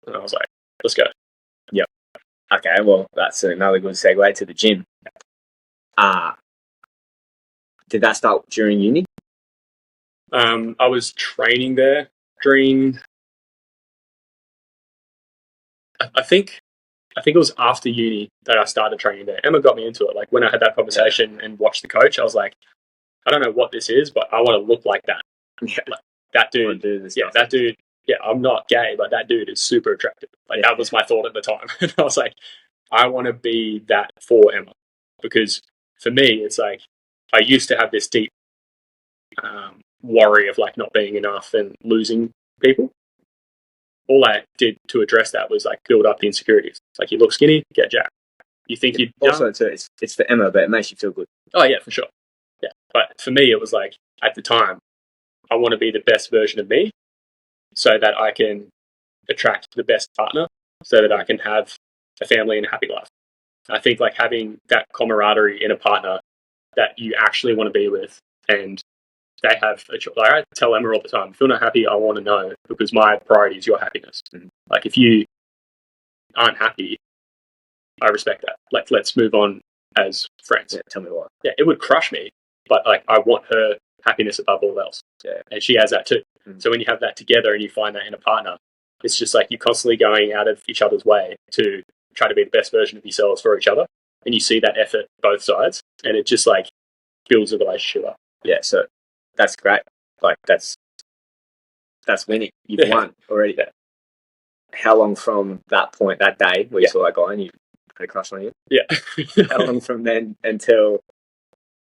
And I was like, let's go. Yep. Okay, well, that's another good segue to the gym. Did that start during uni? I was training there during... I think it was after uni that I started training there. Emma got me into it. Like when I had that conversation and watched the coach, I was like, I don't know what this is, but I want to look like that. Yeah. Like, that dude. That dude. Yeah, I'm not gay, but that dude is super attractive. Like that was my thought at the time. And I was like, I want to be that for Emma, because for me, it's like I used to have this deep worry of like not being enough and losing people. All I did to address that was like build up the insecurities. It's like you look skinny, get jacked. You think you'd also it's for Emma, but it makes you feel good. Oh yeah, for sure. Yeah, but for me, it was like at the time, I want to be the best version of me, so that I can attract the best partner, so that I can have a family and a happy life. I think like having that camaraderie in a partner that you actually want to be with, and they have like I tell Emma all the time, if you're not happy, I want to know, because my priority is your happiness. Mm-hmm. Like if you aren't happy, I respect that. Like let's move on as friends. Yeah, tell me why. Yeah, it would crush me, but like I want her happiness above all else. Yeah, and she has that too. Mm-hmm. So when you have that together and you find that in a partner, it's just like you're constantly going out of each other's way to try to be the best version of yourselves for each other, and you see that effort both sides, and it just like builds a relationship up. Yeah, so that's great. Like that's winning. You've won already. Yeah. How long from that point, that day where you saw that guy and you had a crush on him? Yeah. How long from then until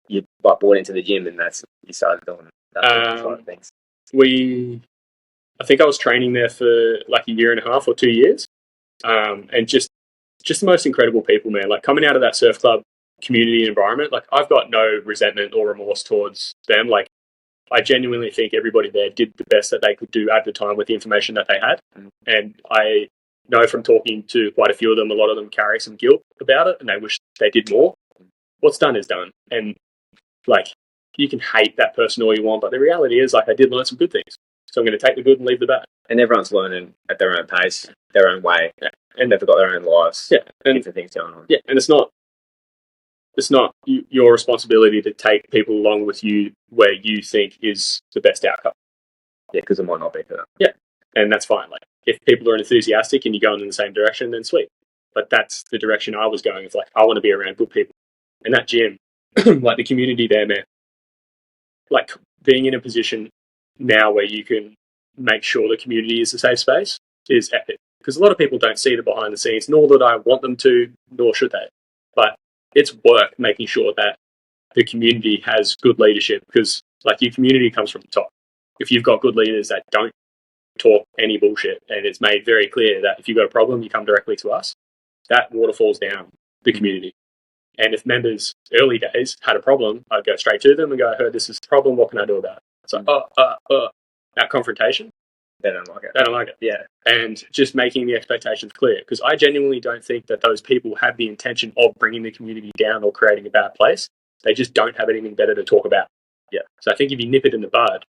you bought into the gym and you started doing that sort of things? I think I was training there for like a year and a half or 2 years, and just the most incredible people, man. Like coming out of that surf club community environment, like I've got no resentment or remorse towards them. Like I genuinely think everybody there did the best that they could do at the time with the information that they had. Mm. And I know from talking to quite a few of them, a lot of them carry some guilt about it and they wish they did more. What's done is done. And like, you can hate that person all you want, but the reality is like, I did learn some good things. So I'm going to take the good and leave the bad. And everyone's learning at their own pace, their own way. Yeah. And they've got their own lives. Yeah. And different things going on. Yeah. And it's not your responsibility to take people along with you where you think is the best outcome. Yeah, because it might not be for them. Yeah, and that's fine. Like if people are enthusiastic and you're going in the same direction, then sweet. But that's the direction I was going. It's like I want to be around good people. And that gym, like the community there, man. Like being in a position now where you can make sure the community is a safe space is epic. Because a lot of people don't see the behind the scenes, nor that I want them to, nor should they. But it's work making sure that the community has good leadership, because like your community comes from the top. If you've got good leaders that don't talk any bullshit, and it's made very clear that if you've got a problem, you come directly to us, that waterfalls down the community. And if members early days had a problem, I'd go straight to them and go, I heard this is a problem, what can I do about it? It's like, that confrontation. They don't like it. They don't like it. Yeah. And just making the expectations clear. Because I genuinely don't think that those people have the intention of bringing the community down or creating a bad place. They just don't have anything better to talk about. Yeah. So I think if you nip it in the bud,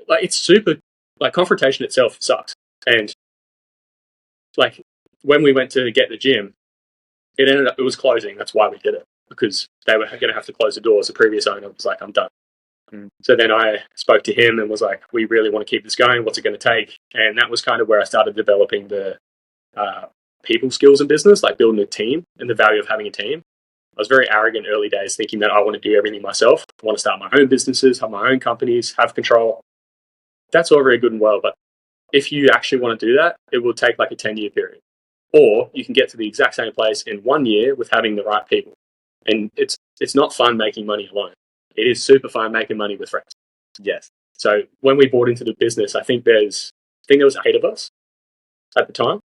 like it's super, like confrontation itself sucks. And like when we went to get the gym, it was closing. That's why we did it, because they were going to have to close the doors. The previous owner was like, I'm done. So then I spoke to him and was like, we really want to keep this going. What's it going to take? And that was kind of where I started developing the people skills in business, like building a team and the value of having a team. I was very arrogant early days, thinking that I want to do everything myself. I want to start my own businesses, have my own companies, have control. That's all very good and well, but if you actually want to do that, it will take like a 10-year period. Or you can get to the exact same place in 1 year with having the right people. And it's not fun making money alone. It is super fun making money with friends. Yes. So when we bought into the business, I think there was 8 of us at the time.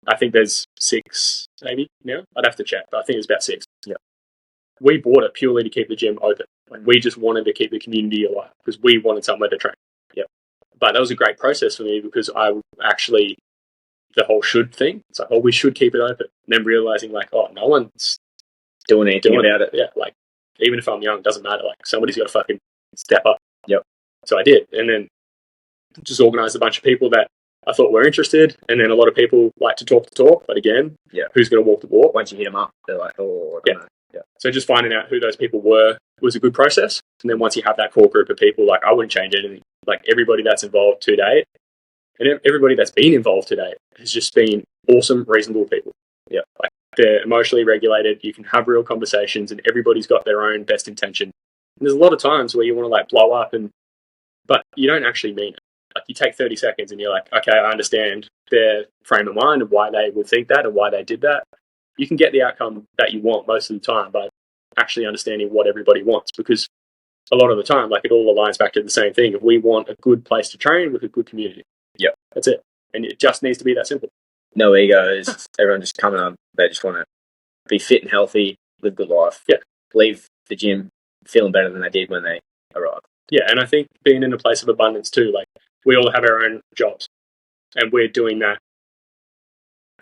I think there's 6 maybe now. I'd have to check, but I think it's about 6. Yeah. We bought it purely to keep the gym open. Like, we just wanted to keep the community alive because we wanted somewhere to train. Yeah. But that was a great process for me because I actually, the whole should thing, it's like, oh, we should keep it open. And then realizing like, oh, no one's doing anything about it. Yeah. Like, even if I'm young, it doesn't matter. Like, somebody's got to fucking step up. Yep. So I did. And then just organized a bunch of people that I thought were interested. And then a lot of people like to talk the talk. But again, who's going to walk the walk? Once you hit them up, they're like, oh, I don't know. Yeah. So just finding out who those people were was a good process. And then once you have that core group of people, like, I wouldn't change anything. Like, everybody that's involved to date and everybody that's been involved to date has just been awesome, reasonable people. Yeah. Like, they're emotionally regulated. You can have real conversations and everybody's got their own best intention. And there's a lot of times where you want to like blow up but you don't actually mean it. Like, you take 30 seconds and you're like, okay, I understand their frame of mind and why they would think that and why they did that. You can get the outcome that you want most of the time by actually understanding what everybody wants, because a lot of the time, like, it all aligns back to the same thing. If we want a good place to train with a good community, that's it. And it just needs to be that simple. No egos. Everyone just coming up. They just want to be fit and healthy, live a good life. Yeah. Leave the gym feeling better than they did when they arrived. Yeah, and I think being in a place of abundance too, like, we all have our own jobs and we're doing that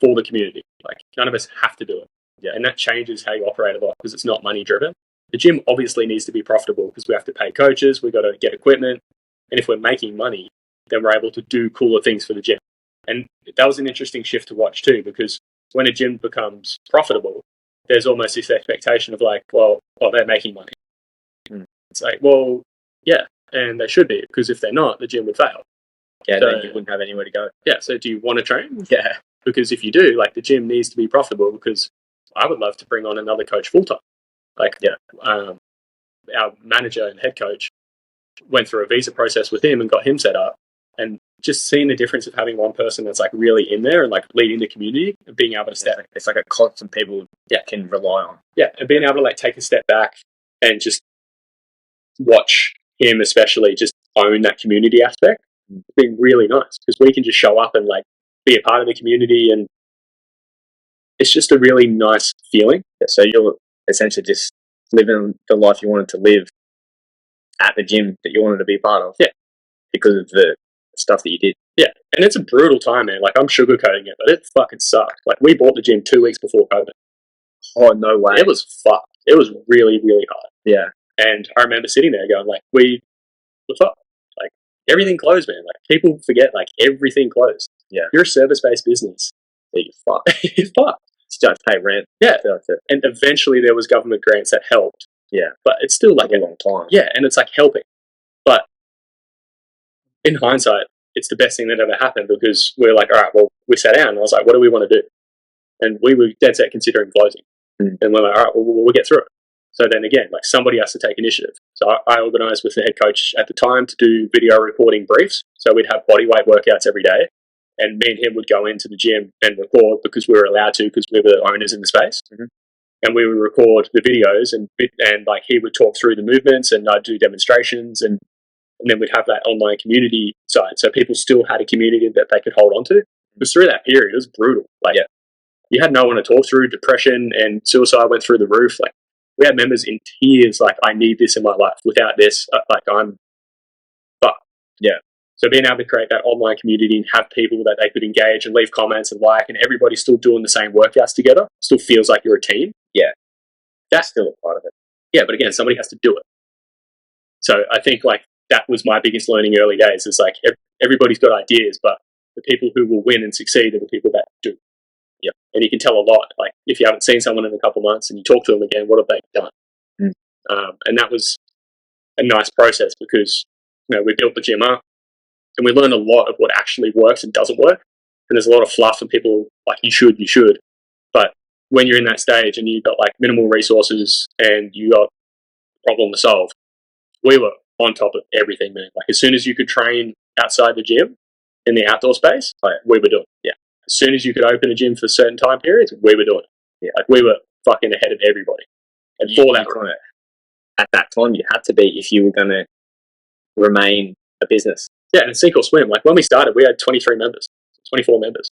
for the community. Like, none of us have to do it. Yeah, and that changes how you operate a lot because it's not money driven. The gym obviously needs to be profitable because we have to pay coaches, we've got to get equipment, and if we're making money, then we're able to do cooler things for the gym. And that was an interesting shift to watch too, because when a gym becomes profitable, there's almost this expectation of like, well, they're making money. It's like, well, yeah, and they should be, because if they're not, the gym would fail. Yeah, so, then you wouldn't have anywhere to go. Yeah, so do you want to train? Yeah. Because if you do, like, the gym needs to be profitable, because I would love to bring on another coach full-time. Like, our manager and head coach went through a visa process with him and got him set up, and just seeing the difference of having one person that's like really in there and like leading the community and being able to step. It's like a constant people can rely on. Yeah, and being able to like take a step back and just watch him, especially, just own that community aspect. It's been really nice because we can just show up and like be a part of the community, and it's just a really nice feeling. Yeah, so you're essentially just living the life you wanted to live at the gym that you wanted to be part of. Yeah. Because of the stuff that you did. Yeah. And it's a brutal time, man. Like, I'm sugarcoating it, but it fucking sucked. Like, we bought the gym 2 weeks before COVID. Oh, no way. It was fucked. It was really, really hard. Yeah. And I remember sitting there going, like, we're fucked. Like, everything closed, man. Like, people forget, like, everything closed. Yeah. You're a service-based business. Yeah, you're fucked. You're fucked. You have to pay rent. Yeah. And eventually there was government grants that helped. Yeah. But it's still like a long time. Yeah, and it's like helping. But in hindsight, it's the best thing that ever happened, because we're like, all right, well, we sat down and I was like, what do we want to do? And we were dead set considering closing. And we're like, all right, well, we'll get through it. So then again, like, somebody has to take initiative. So I organised with the head coach at the time to do video recording briefs. So we'd have bodyweight workouts every day. And me and him would go into the gym and record, because we were allowed to, because we were the owners in the space. And we would record the videos, and like, he would talk through the movements and I'd do demonstrations, and then we'd have that online community side. So people still had a community that they could hold on to. Because through that period, it was brutal. Like, you had no one to talk through. Depression and suicide went through the roof. Like, we had members in tears, like, I need this in my life. Without this, like, I'm fucked. Yeah. So being able to create that online community and have people that they could engage and leave comments and like, and everybody's still doing the same workouts together, still feels like you're a team. Yeah. That's still a part of it. Yeah, but again, somebody has to do it. So I think, like, that was my biggest learning early days, is like, everybody's got ideas, but the people who will win and succeed are the people that do. Yeah. And you can tell a lot. Like if you haven't seen someone in a couple of months and you talk to them again, what have they done? And that was a nice process because we built the gym up and we learned a lot of what actually works and doesn't work. And there's a lot of fluff and people like you should. But when you're in that stage and you've got like minimal resources and you got a problem to solve, we were on top of everything, man. Like as soon as you could train outside the gym in the outdoor space, like we were doing it. Yeah. As soon as you could open a gym for certain time periods, we were doing it. Yeah. Like we were fucking ahead of everybody. And for that, at that time, you had to be if you were going to remain a business. Yeah, and sink or swim. Like when we started, we had 23 members, 24 members.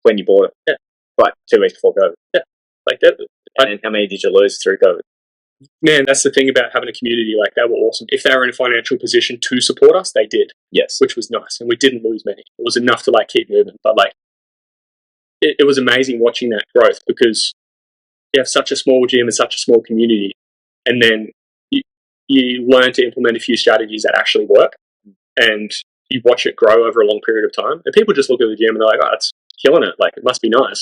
When you bought it? Yeah. Like 2 weeks before COVID? Yeah. Like that. And then how many did you lose through COVID? Man, that's the thing about having a community. Like they were awesome. If they were in a financial position to support us, they did. Yes. Which was nice. And we didn't lose many. It was enough to like keep moving. But like it was amazing watching that growth because you have such a small gym and such a small community. And then you learn to implement a few strategies that actually work. And you watch it grow over a long period of time. And people just look at the gym and they're like, oh, it's killing it. Like, it must be nice.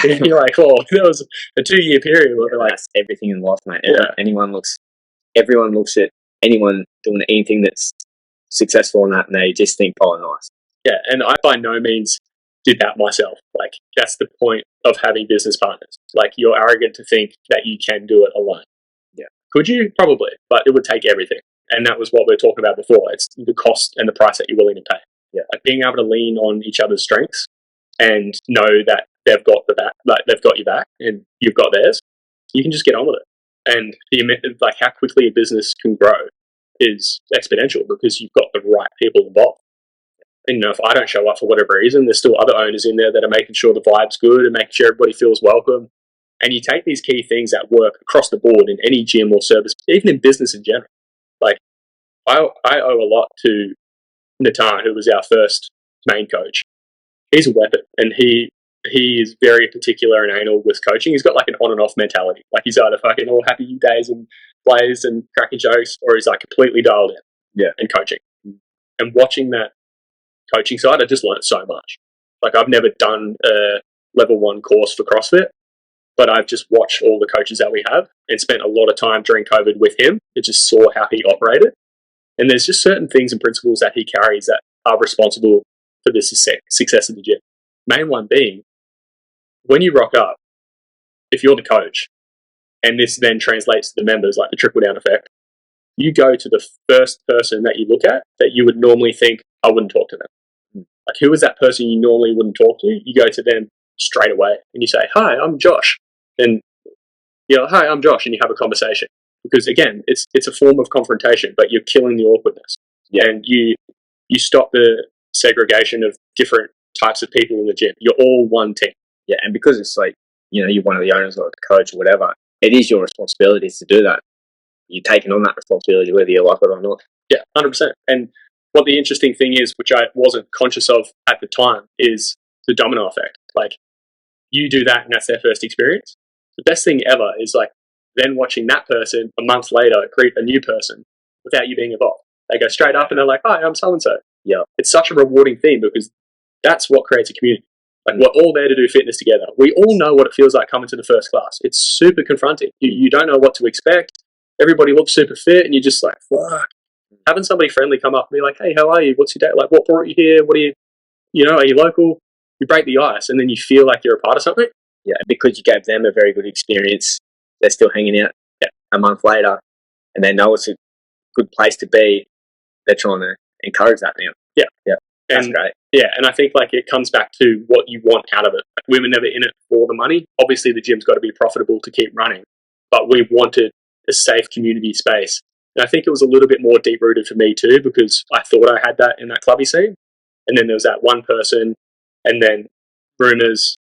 And you're like, oh, that was a 2-year period where they're like, that's everything in life, mate. Yeah. Everyone looks at anyone doing anything that's successful in that and they just think, oh, nice. Yeah, and I by no means did that myself. Like, that's the point of having business partners. Like, you're arrogant to think that you can do it alone. Yeah. Could you? Probably. But it would take everything. And that was what we were talking about before. It's the cost and the price that you're willing to pay. Yeah. Like being able to lean on each other's strengths and know that they've got they've got your back and you've got theirs. You can just get on with it. And like how quickly a business can grow is exponential because you've got the right people involved. And if I don't show up for whatever reason, there's still other owners in there that are making sure the vibe's good and making sure everybody feels welcome. And you take these key things that work across the board in any gym or service, even in business in general. Like, I owe a lot to Natan, who was our first main coach. He's a weapon, and he is very particular and anal with coaching. He's got like an on and off mentality. Like he's either fucking all happy days and plays and cracking jokes, or he's like completely dialed in. Yeah, and coaching. And watching that coaching side, I just learned so much. Like I've never done a level 1 course for CrossFit, but I've just watched all the coaches that we have and spent a lot of time during COVID with him and just saw how he operated. And there's just certain things and principles that he carries that are responsible for the success of the gym. Main one being, when you rock up, if you're the coach, and this then translates to the members, like the trickle down effect, you go to the first person that you look at that you would normally think, I wouldn't talk to them. Like, who is that person you normally wouldn't talk to? You go to them straight away and you say, hi, I'm Josh. And you're like, hi, I'm Josh. And you have a conversation. Because again, it's a form of confrontation, but you're killing the awkwardness. Yeah. And you stop the segregation of different types of people in the gym. You're all one team. Yeah, and because it's like, you're one of the owners or the coach or whatever, it is your responsibility to do that. You're taking on that responsibility whether you like it or not. Yeah, 100%. And what the interesting thing is, which I wasn't conscious of at the time, is the domino effect. Like, you do that and that's their first experience. The best thing ever is like then watching that person a month later greet a new person without you being involved. They go straight up and they're like, hi, I'm so-and-so. Yeah. It's such a rewarding thing because that's what creates a community. Like, we're all there to do fitness together. We all know what it feels like coming to the first class. It's super confronting. You don't know what to expect. Everybody looks super fit and you're just like, fuck. Having somebody friendly come up and be like, hey, how are you? What's your day? Like, what brought you here? What are you, are you local? You break the ice and then you feel like you're a part of something. Yeah, because you gave them a very good experience. They're still hanging out a month later and they know it's a good place to be. They're trying to encourage that now. Yeah. Yeah. That's great. Yeah, and I think like it comes back to what you want out of it. Like, we were never in it for the money. Obviously, the gym's got to be profitable to keep running, but we wanted a safe community space. And I think it was a little bit more deep-rooted for me too, because I thought I had that in that clubby scene. And then there was that one person, and then rumours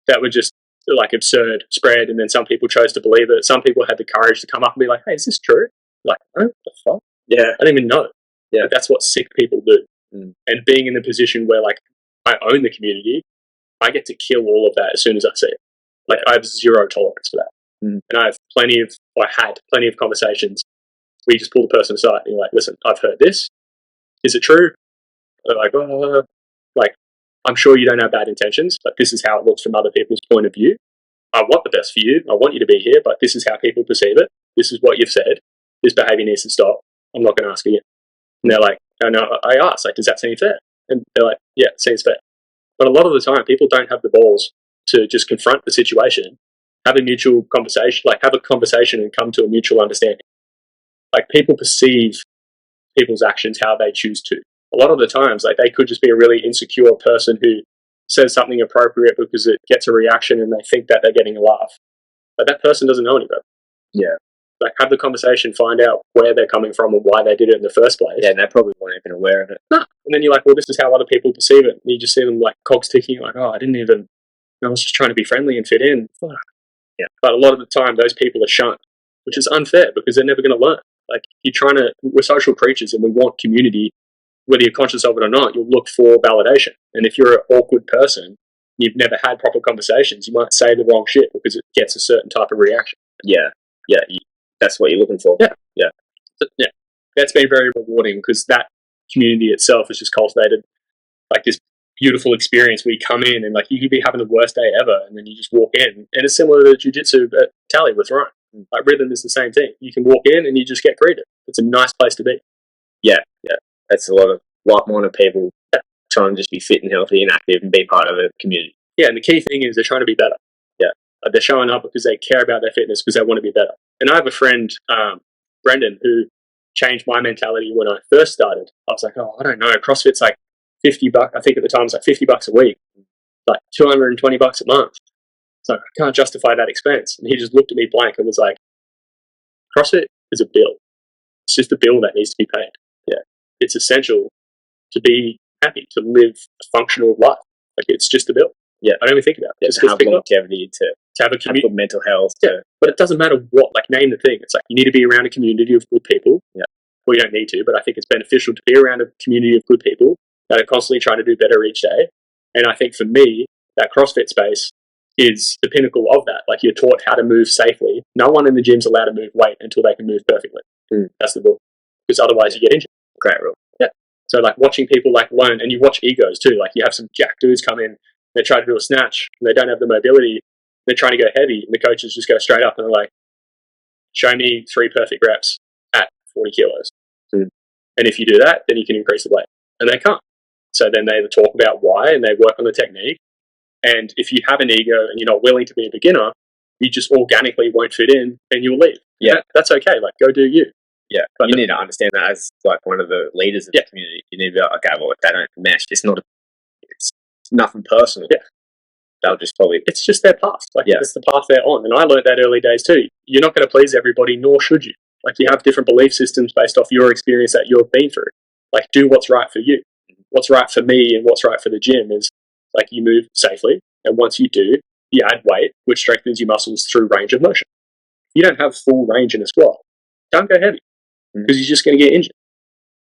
that were just like absurd spread, and then some people chose to believe it. Some people had the courage to come up and be like, hey, is this true? Like, oh, what the fuck? Yeah. I didn't even know. Yeah. Like, that's what sick people do. And being in the position where like I own the community, I get to kill all of that as soon as I see it. Like, I have zero tolerance for that. And I had plenty of conversations where you just pull the person aside and you're like, listen, I've heard this. Is it true? They're like, oh, like, I'm sure you don't have bad intentions, but this is how it looks from other people's point of view. I want the best for you. I want you to be here, but this is how people perceive it. This is what you've said. This behavior needs to stop. I'm not going to ask again. And they're like, oh, no, I asked, like, does that seem fair? And they're like, yeah, it seems fair. But a lot of the time, people don't have the balls to just confront the situation, have a mutual conversation, like have a conversation and come to a mutual understanding. Like, people perceive people's actions how they choose to. A lot of the times, like, they could just be a really insecure person who says something appropriate because it gets a reaction and they think that they're getting a laugh. But that person doesn't know any better. Yeah. Like, have the conversation, find out where they're coming from and why they did it in the first place. Yeah, and they probably weren't even aware of it. No. And then you're like, well, this is how other people perceive it. And you just see them like cogs ticking, like, oh, I was just trying to be friendly and fit in. Fuck. Yeah. But a lot of the time, those people are shunned, which is unfair because they're never going to learn. Like, we're social creatures and we want community. Whether you're conscious of it or not, you'll look for validation. And if you're an awkward person, you've never had proper conversations, you might say the wrong shit because it gets a certain type of reaction. Yeah. Yeah. That's what you're looking for. Yeah. Yeah. So, yeah. That's been very rewarding because that community itself has just cultivated like this beautiful experience where you come in and like you could be having the worst day ever and then you just walk in. And it's similar to jiu-jitsu at Tally with Ryan. Like, rhythm is the same thing. You can walk in and you just get greeted. It's a nice place to be. Yeah. Yeah. That's a lot of like-minded people trying to just be fit and healthy and active and be part of a community. Yeah, and the key thing is they're trying to be better. Yeah. They're showing up because they care about their fitness because they want to be better. And I have a friend, Brendan, who changed my mentality when I first started. I was like, oh, I don't know, CrossFit's like $50. I think at the time it was like $50 a week, like $220 a month. So I can't justify that expense. And he just looked at me blank and was like, CrossFit is a bill. It's just a bill that needs to be paid. Yeah. It's essential to be happy, to live a functional life. Like, it's just a bill. Yeah. I don't even think about it. Just to have longevity, to have a community, good mental health. Yeah. But it doesn't matter what, like, name the thing. It's like you need to be around a community of good people. Yeah. Well, you don't need to, but I think it's beneficial to be around a community of good people that are constantly trying to do better each day. And I think for me, that CrossFit space is the pinnacle of that. Like, you're taught how to move safely. No one in the gym's allowed to move weight until they can move perfectly. That's the rule. Because otherwise you get injured. Great rule. Yeah. So, like, watching people like learn, and you watch egos too. Like, you have some jack dudes come in, they try to do a snatch, and they don't have the mobility. They're trying to go heavy, and the coaches just go straight up and they're like, show me 3 perfect reps at 40 kilos. And if you do that, then you can increase the weight. And they can't. So then they talk about why, and they work on the technique. And if you have an ego and you're not willing to be a beginner, you just organically won't fit in and you'll leave. Yeah. That's okay. Like, go do you. Yeah. But you need to understand that as like one of the leaders of the community. You need to be like, okay, well, if they don't mesh, it's nothing personal. Yeah. They'll just probably... It's just their path. Like, it's the path they're on. And I learned that early days too. You're not going to please everybody, nor should you. Like, you have different belief systems based off your experience that you've been through. Like, do what's right for you. What's right for me and what's right for the gym is, like, you move safely. And once you do, you add weight, which strengthens your muscles through range of motion. If you don't have full range in a squat, don't go heavy because you're just going to get injured.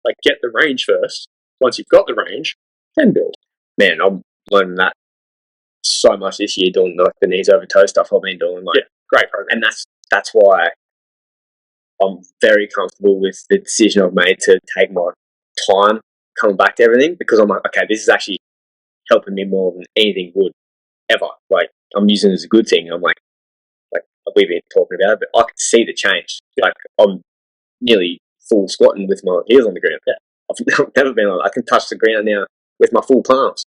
Like, get the range first. Once you've got the range, then build. Man, I'm learning that so much this year doing like the knees over toe stuff I've been doing. Like, great program. And that's why I'm very comfortable with the decision I've made to take my time coming back to everything, because I'm like, okay, this is actually helping me more than anything would ever. Like, I'm using it as a good thing. I'm like we've been talking about it, but I can see the change. Like, I'm nearly full squatting with my heels on the ground. Yeah. I've never been like, I can touch the ground now with my full palms.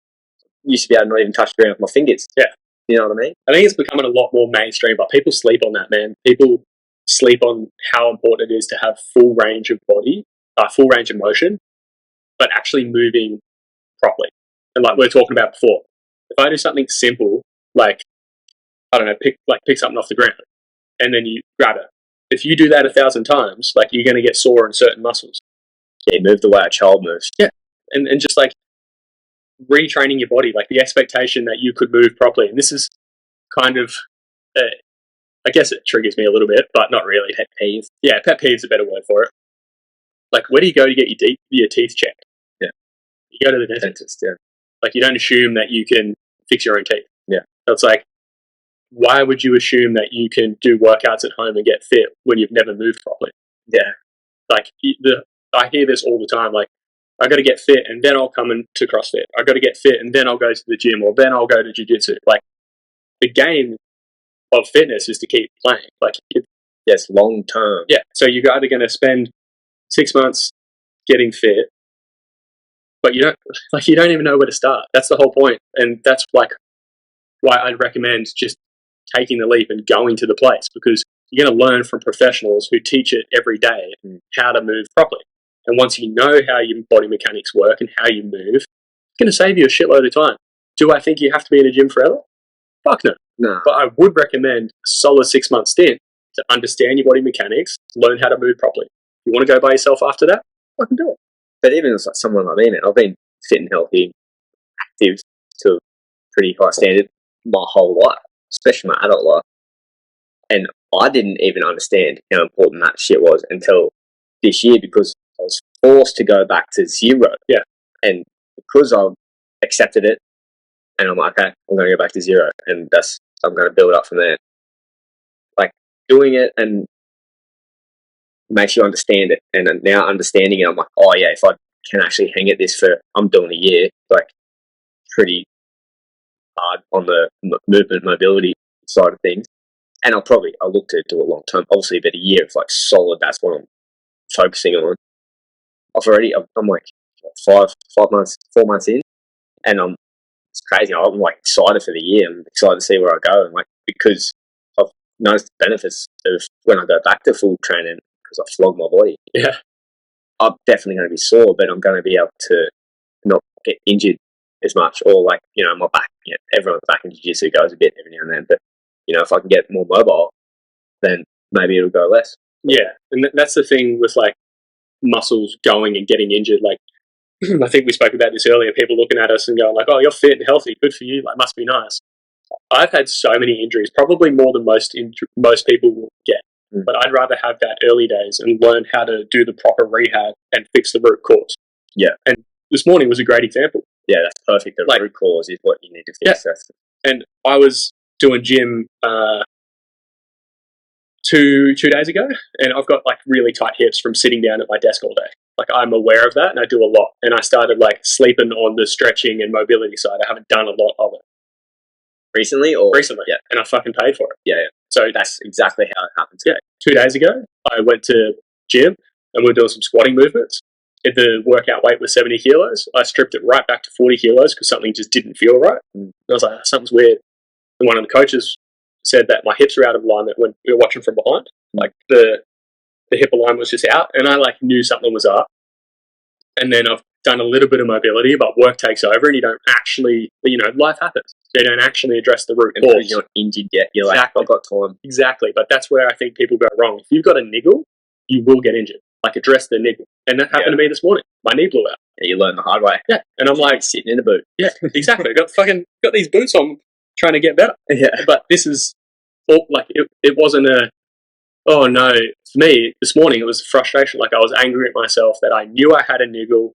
Used to be able to not even touch the ground with my fingers. Yeah. You know what I mean? I think it's becoming a lot more mainstream, but people sleep on that, man. People sleep on how important it is to have full range of body, full range of motion, but actually moving properly. And like we were talking about before, if I do something simple, like, I don't know, pick something off the ground and then you grab it. If you do that 1,000 times, like, you're going to get sore in certain muscles. Yeah, move the way a child moves. Yeah. And just like retraining your body, like the expectation that you could move properly. And this is kind of, I guess it triggers me a little bit, but not really. Pet peeve. Yeah, pet peeve is a better word for it. Like, where do you go to get your teeth checked? Yeah. You go to the dentist. Yeah. Like, you don't assume that you can fix your own teeth. Yeah. So it's like, why would you assume that you can do workouts at home and get fit when you've never moved properly? Yeah. Like, I hear this all the time. Like, I got to get fit and then I'll come into CrossFit. I got to get fit and then I'll go to the gym, or then I'll go to jiu-jitsu. Like, the game of fitness is to keep playing. Like, yes, long term. Yeah. So you're either going to spend 6 months getting fit, but you don't even know where to start. That's the whole point. And that's like why I'd recommend just taking the leap and going to the place, because you're going to learn from professionals who teach it every day how to move properly. And once you know how your body mechanics work and how you move, it's going to save you a shitload of time. Do I think you have to be in a gym forever? Fuck no. No. But I would recommend a solid 6 month stint to understand your body mechanics, learn how to move properly. If you want to go by yourself after that, I can do it. But even as like someone like me, man, I've been fit and healthy, active to a pretty high standard my whole life, especially my adult life. And I didn't even understand how important that shit was until this year, because I was forced to go back to zero. Yeah. And because I've accepted it, and I'm like, okay, I'm going to go back to zero, and I'm going to build up from there. Like, doing it and makes you understand it, and now understanding it, I'm like, oh yeah, if I can actually hang at this for, I'm doing a year, like, pretty hard on the movement mobility side of things, and I'll look to do it long term, obviously, but a year of like solid, that's what I'm focusing on. I'm like 4 months in, and it's crazy. I'm like excited for the year. I'm excited to see where I go, and like, because I've noticed the benefits of when I go back to full training, because I flog my body. Yeah. I'm definitely going to be sore, but I'm going to be able to not get injured as much, or like, my back. Everyone's back in jiu-jitsu goes a bit every now and then, but if I can get more mobile, then maybe it'll go less. Yeah, and that's the thing with like muscles going and getting injured. Like, I think we spoke about this earlier. People looking at us and going like, "Oh, you're fit and healthy, good for you. Like, must be nice." I've had so many injuries, probably more than most people will get. But I'd rather have that early days and learn how to do the proper rehab and fix the root cause. Yeah. And this morning was a great example. Yeah, that's perfect. The root cause is what you need to fix. Yeah. And I was doing gym 2 days ago, and I've got like really tight hips from sitting down at my desk all day. Like, I'm aware of that, and I do a lot. And I started like sleeping on the stretching and mobility side. I haven't done a lot of it. Recently? Yeah. And I fucking paid for it. Yeah. So that's exactly how it happens. Yeah. 2 days ago, I went to gym and we were doing some squatting movements. If the workout weight was 70 kilos, I stripped it right back to 40 kilos because something just didn't feel right. And I was like, something's weird. And one of the coaches said that my hips are out of alignment when we were watching from behind. Like, the hip alignment was just out, and I like knew something was up. And then I've done a little bit of mobility, but work takes over, and you don't actually, life happens. They don't actually address the root cause. You're not injured yet. You're exactly. Like, I've got time. Exactly. But that's where I think people go wrong. If you've got a niggle, you will get injured. Like, address the niggle. And that happened to me this morning. My knee blew out. Yeah, you learn the hard way. Yeah. And I'm like, sitting in a boot. Yeah, exactly. got these boots on trying to get better. Yeah. But this is all, like, it wasn't oh no. For me, this morning it was frustration. Like, I was angry at myself that I knew I had a niggle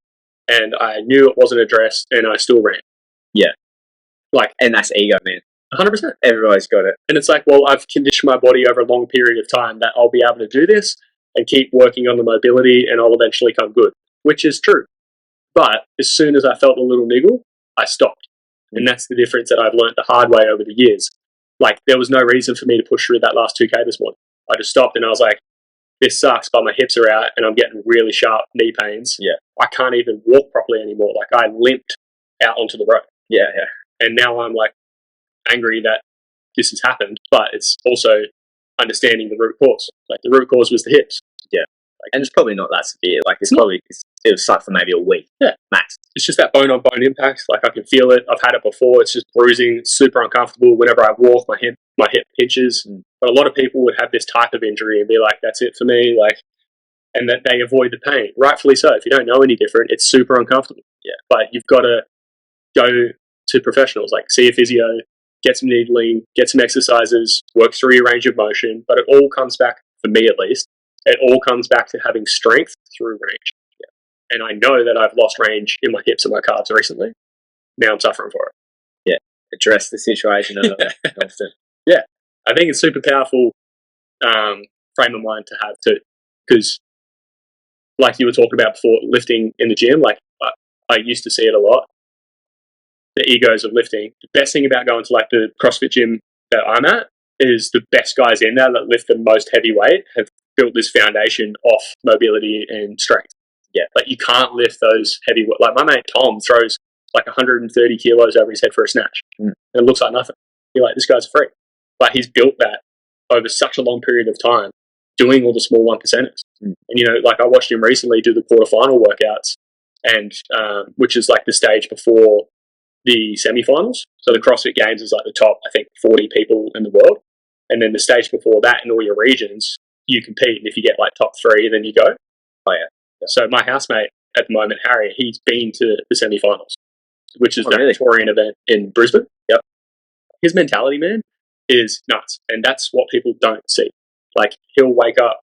and I knew it wasn't addressed, and I still ran. Yeah. Like, and that's ego, man. 100%. Everybody's got it. And it's like, well, I've conditioned my body over a long period of time that I'll be able to do this and keep working on the mobility, and I'll eventually come good, which is true. But as soon as I felt a little niggle, I stopped. And that's the difference that I've learned the hard way over the years. Like, there was no reason for me to push through that last 2K this morning. I just stopped and I was like, this sucks, but my hips are out and I'm getting really sharp knee pains. Yeah. I can't even walk properly anymore. Like, I limped out onto the road. Yeah. And now I'm like angry that this has happened, but it's also understanding the root cause. Like, the root cause was the hips. Yeah. And it's probably not that severe. Like, it was sucked for maybe a week. Yeah. Max. It's just that bone-on-bone impact. Like, I can feel it. I've had it before. It's just bruising. It's super uncomfortable. Whenever I walk, my hip pinches. But a lot of people would have this type of injury and be like, that's it for me. Like, and that they avoid the pain. Rightfully so. If you don't know any different, it's super uncomfortable. Yeah. But you've got to go to professionals, like see a physio, get some needling, get some exercises, work through your range of motion. But it all comes back, for me at least, it all comes back to having strength through range. Yeah. And I know that I've lost range in my hips and my calves recently. Now I'm suffering for it. Yeah. Address the situation often. Yeah. I think it's super powerful frame of mind to have too. Because, like you were talking about before, lifting in the gym, like, I used to see it a lot. The egos of lifting. The best thing about going to like the CrossFit gym that I'm at is the best guys in there that lift the most heavy weight have built this foundation off mobility and strength. Yeah, like you can't lift those heavy. Like my mate Tom throws like 130 kilos over his head for a snatch, and it looks like nothing. You're like, this guy's a freak. But he's built that over such a long period of time, doing all the small 1%ers. And you know, like I watched him recently do the quarterfinal workouts, and which is like the stage before the semi-finals. So the CrossFit Games is like the top, I think, 40 people in the world, and then the stage before that in all your regions, you compete, and if you get like top 3, then you go. Oh yeah. So my housemate at the moment, Harry, he's been to the semi-finals, which is the Victorian event in Brisbane. Yep. His mentality, man, is nuts, and that's what people don't see. Like he'll wake up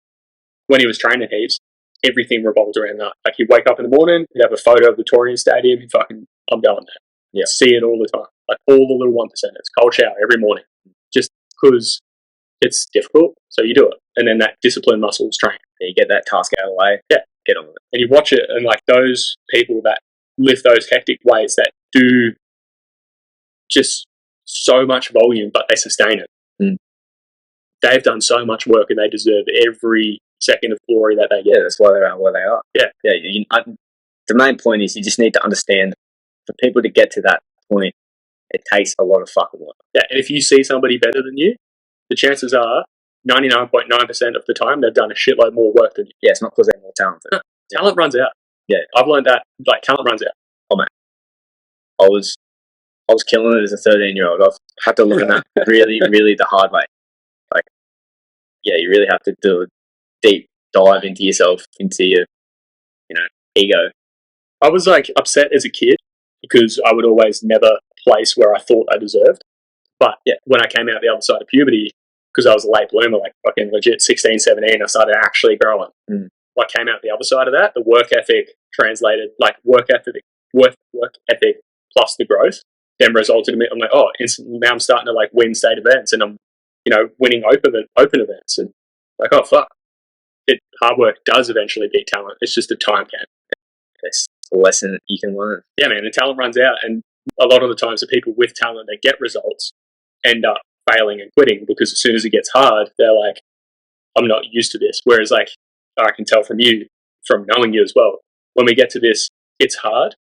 when he was training heaps, everything revolved around that. Like he'd wake up in the morning, he'd have a photo of Victorian Stadium, he'd fucking, I'm going there. Yeah, see it all the time, like all the little 1%ers, cold shower every morning, just because it's difficult. So you do it, and then that discipline muscle is trained. You get that task out of the way. Yeah, get on with it. And you watch it, and like those people that lift those hectic weights that do just so much volume, but they sustain it. They've done so much work, and they deserve every second of glory that they get. Yeah, that's why they're where they are. Yeah, yeah. The main point is you just need to understand. For people to get to that point, it takes a lot of fucking work. Yeah, and if you see somebody better than you, the chances are 99.9% of the time they've done a shitload more work than you. Yeah, it's not because they're more talented. No, talent runs out. Yeah, I've learned that. Like talent runs out. Oh man, I was killing it as a 13-year-old. I've had to learn that really, really the hard way. Like, yeah, you really have to do a deep dive into yourself, into your, ego. I was like upset as a kid because I would always never place where I thought I deserved. But yeah, when I came out the other side of puberty, because I was a late bloomer, like fucking legit 16, 17, I started actually growing. I came out the other side of that, the work ethic translated, like work ethic plus the growth, then resulted in me, I'm like, oh, instantly now I'm starting to like win state events, and I'm, winning open events, and like, oh fuck, hard work does eventually beat talent. It's just a time game. It's a lesson that you can learn. Yeah, man, the talent runs out, and a lot of the times the people with talent that get results end up failing and quitting because as soon as it gets hard, they're like, I'm not used to this. Whereas, like, I can tell from you, from knowing you as well, when we get to this, it's hard.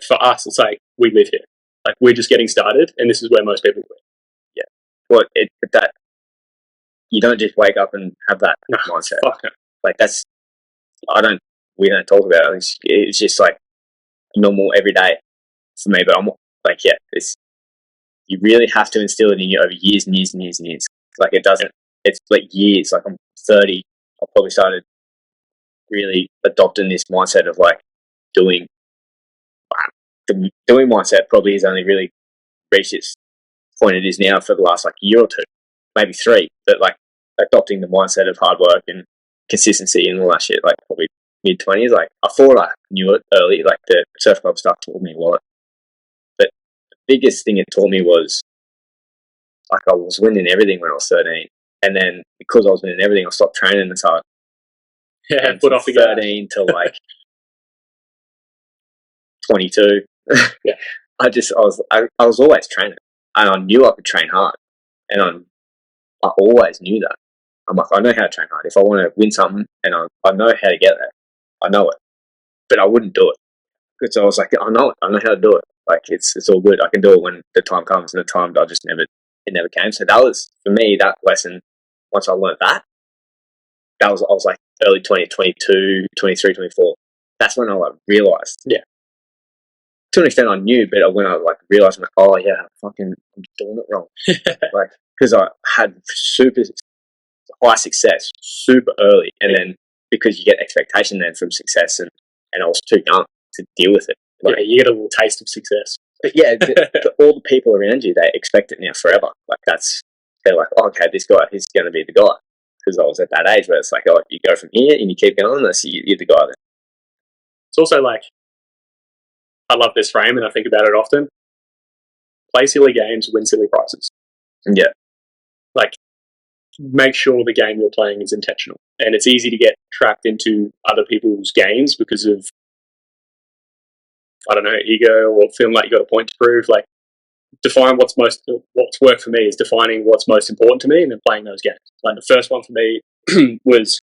For us, it's like we live here. Like, we're just getting started, and this is where most people quit. Yeah. Well, you don't just wake up and have that mindset. Fuck no. Like, we don't talk about it. It's just like normal every day for me. But I'm like, yeah, you really have to instill it in you over years and years and years and years. Like it's like years. Like I'm 30. I probably started really adopting this mindset of like doing. The doing mindset probably has only really reached its point it is now for the last like year or two, maybe 3. But like adopting the mindset of hard work and consistency and all that shit, like probably mid-20s. Like I thought I knew it early, like the surf club stuff taught me a lot. But the biggest thing it taught me was like I was winning everything when I was 13. And then because I was winning everything, I stopped training as hard. Yeah, and put off the 13 to like 22. Yeah. I was always training, and I knew I could train hard, and I always knew that. I'm like, I know how to train hard. If I want to win something, and I know how to get there, I know it, but I wouldn't do it because I was like, I know how to do it. Like it's all good. I can do it when the time comes, and the time it never came. So that was for me that lesson. Once I learned that I was like early 2022, 23, 24. That's when I like realized. Yeah. To an extent, I knew, but when I like realized, I'm like, oh yeah, I'm doing it wrong. Like because I had super high success super early, and then because you get expectation then from success, and I was too young to deal with it. Like, yeah, you get a little taste of success. But yeah, all the people around you, they expect it now forever. Like they're like, oh, okay, this guy, he's going to be the guy. Because I was at that age where it's like, oh, you go from here and you keep going, you're the guy then. It's also like, I love this frame and I think about it often. Play silly games, win silly prizes. Yeah. Like, make sure the game you're playing is intentional. And it's easy to get trapped into other people's games because of I don't know, ego or feeling like you got a point to prove. Like, define what's worked for me is defining what's most important to me and then playing those games. Like, the first one for me was,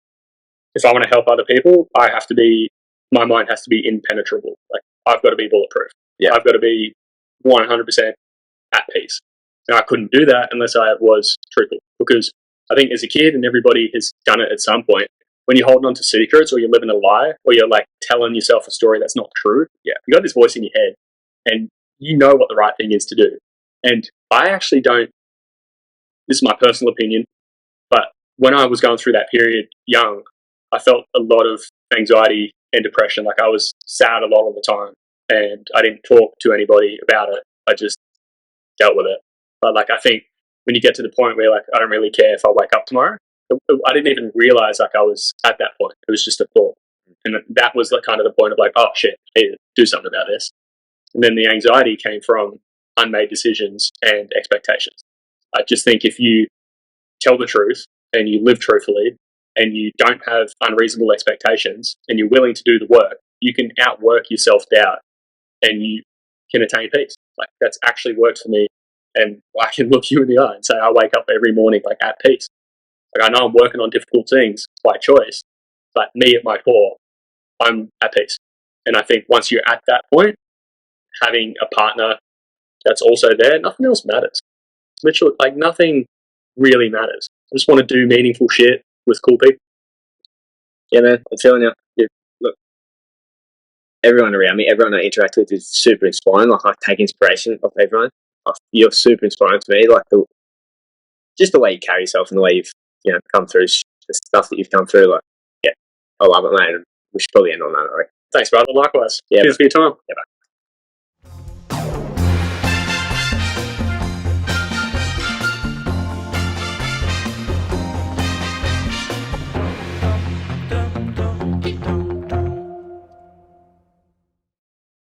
if I want to help other people, my mind has to be impenetrable. Like, I've got to be bulletproof. Yeah. I've got to be 100% at peace. And I couldn't do that unless I was truthful, because I think as a kid, and everybody has done it at some point, when you're holding on to secrets or you're living a lie or you're like telling yourself a story that's not true, you got this voice in your head and you know what the right thing is to do. And I actually don't, this is my personal opinion, but when I was going through that period young, I felt a lot of anxiety and depression. Like, I was sad a lot of the time and I didn't talk to anybody about it. I just dealt with it. But like, I think when you get to the point where like, I don't really care if I wake up tomorrow, I didn't even realize like I was at that point. It was just a thought. And that was the kind of the point of like, oh shit, I need to do something about this. And then the anxiety came from unmade decisions and expectations. I just think if you tell the truth and you live truthfully and you don't have unreasonable expectations and you're willing to do the work, you can outwork your self-doubt and you can attain peace. Like, that's actually worked for me. And I can look you in the eye and say, I wake up every morning like at peace. Like, I know I'm working on difficult things by choice, but me at my core, I'm at peace. And I think once you're at that point, having a partner that's also there, nothing else matters. Literally, like, nothing really matters. I just want to do meaningful shit with cool people. Yeah, man, I'm feeling you. Look, everyone around me, everyone I interact with is super inspiring. Like, I take inspiration off everyone. You're super inspiring to me. Like, just the way you carry yourself and the way you've come through the stuff that you've come through. Like, yeah, I love it, mate. We should probably end on that. Right? Thanks, brother. Likewise. Yeah, cheers for your time. Yeah,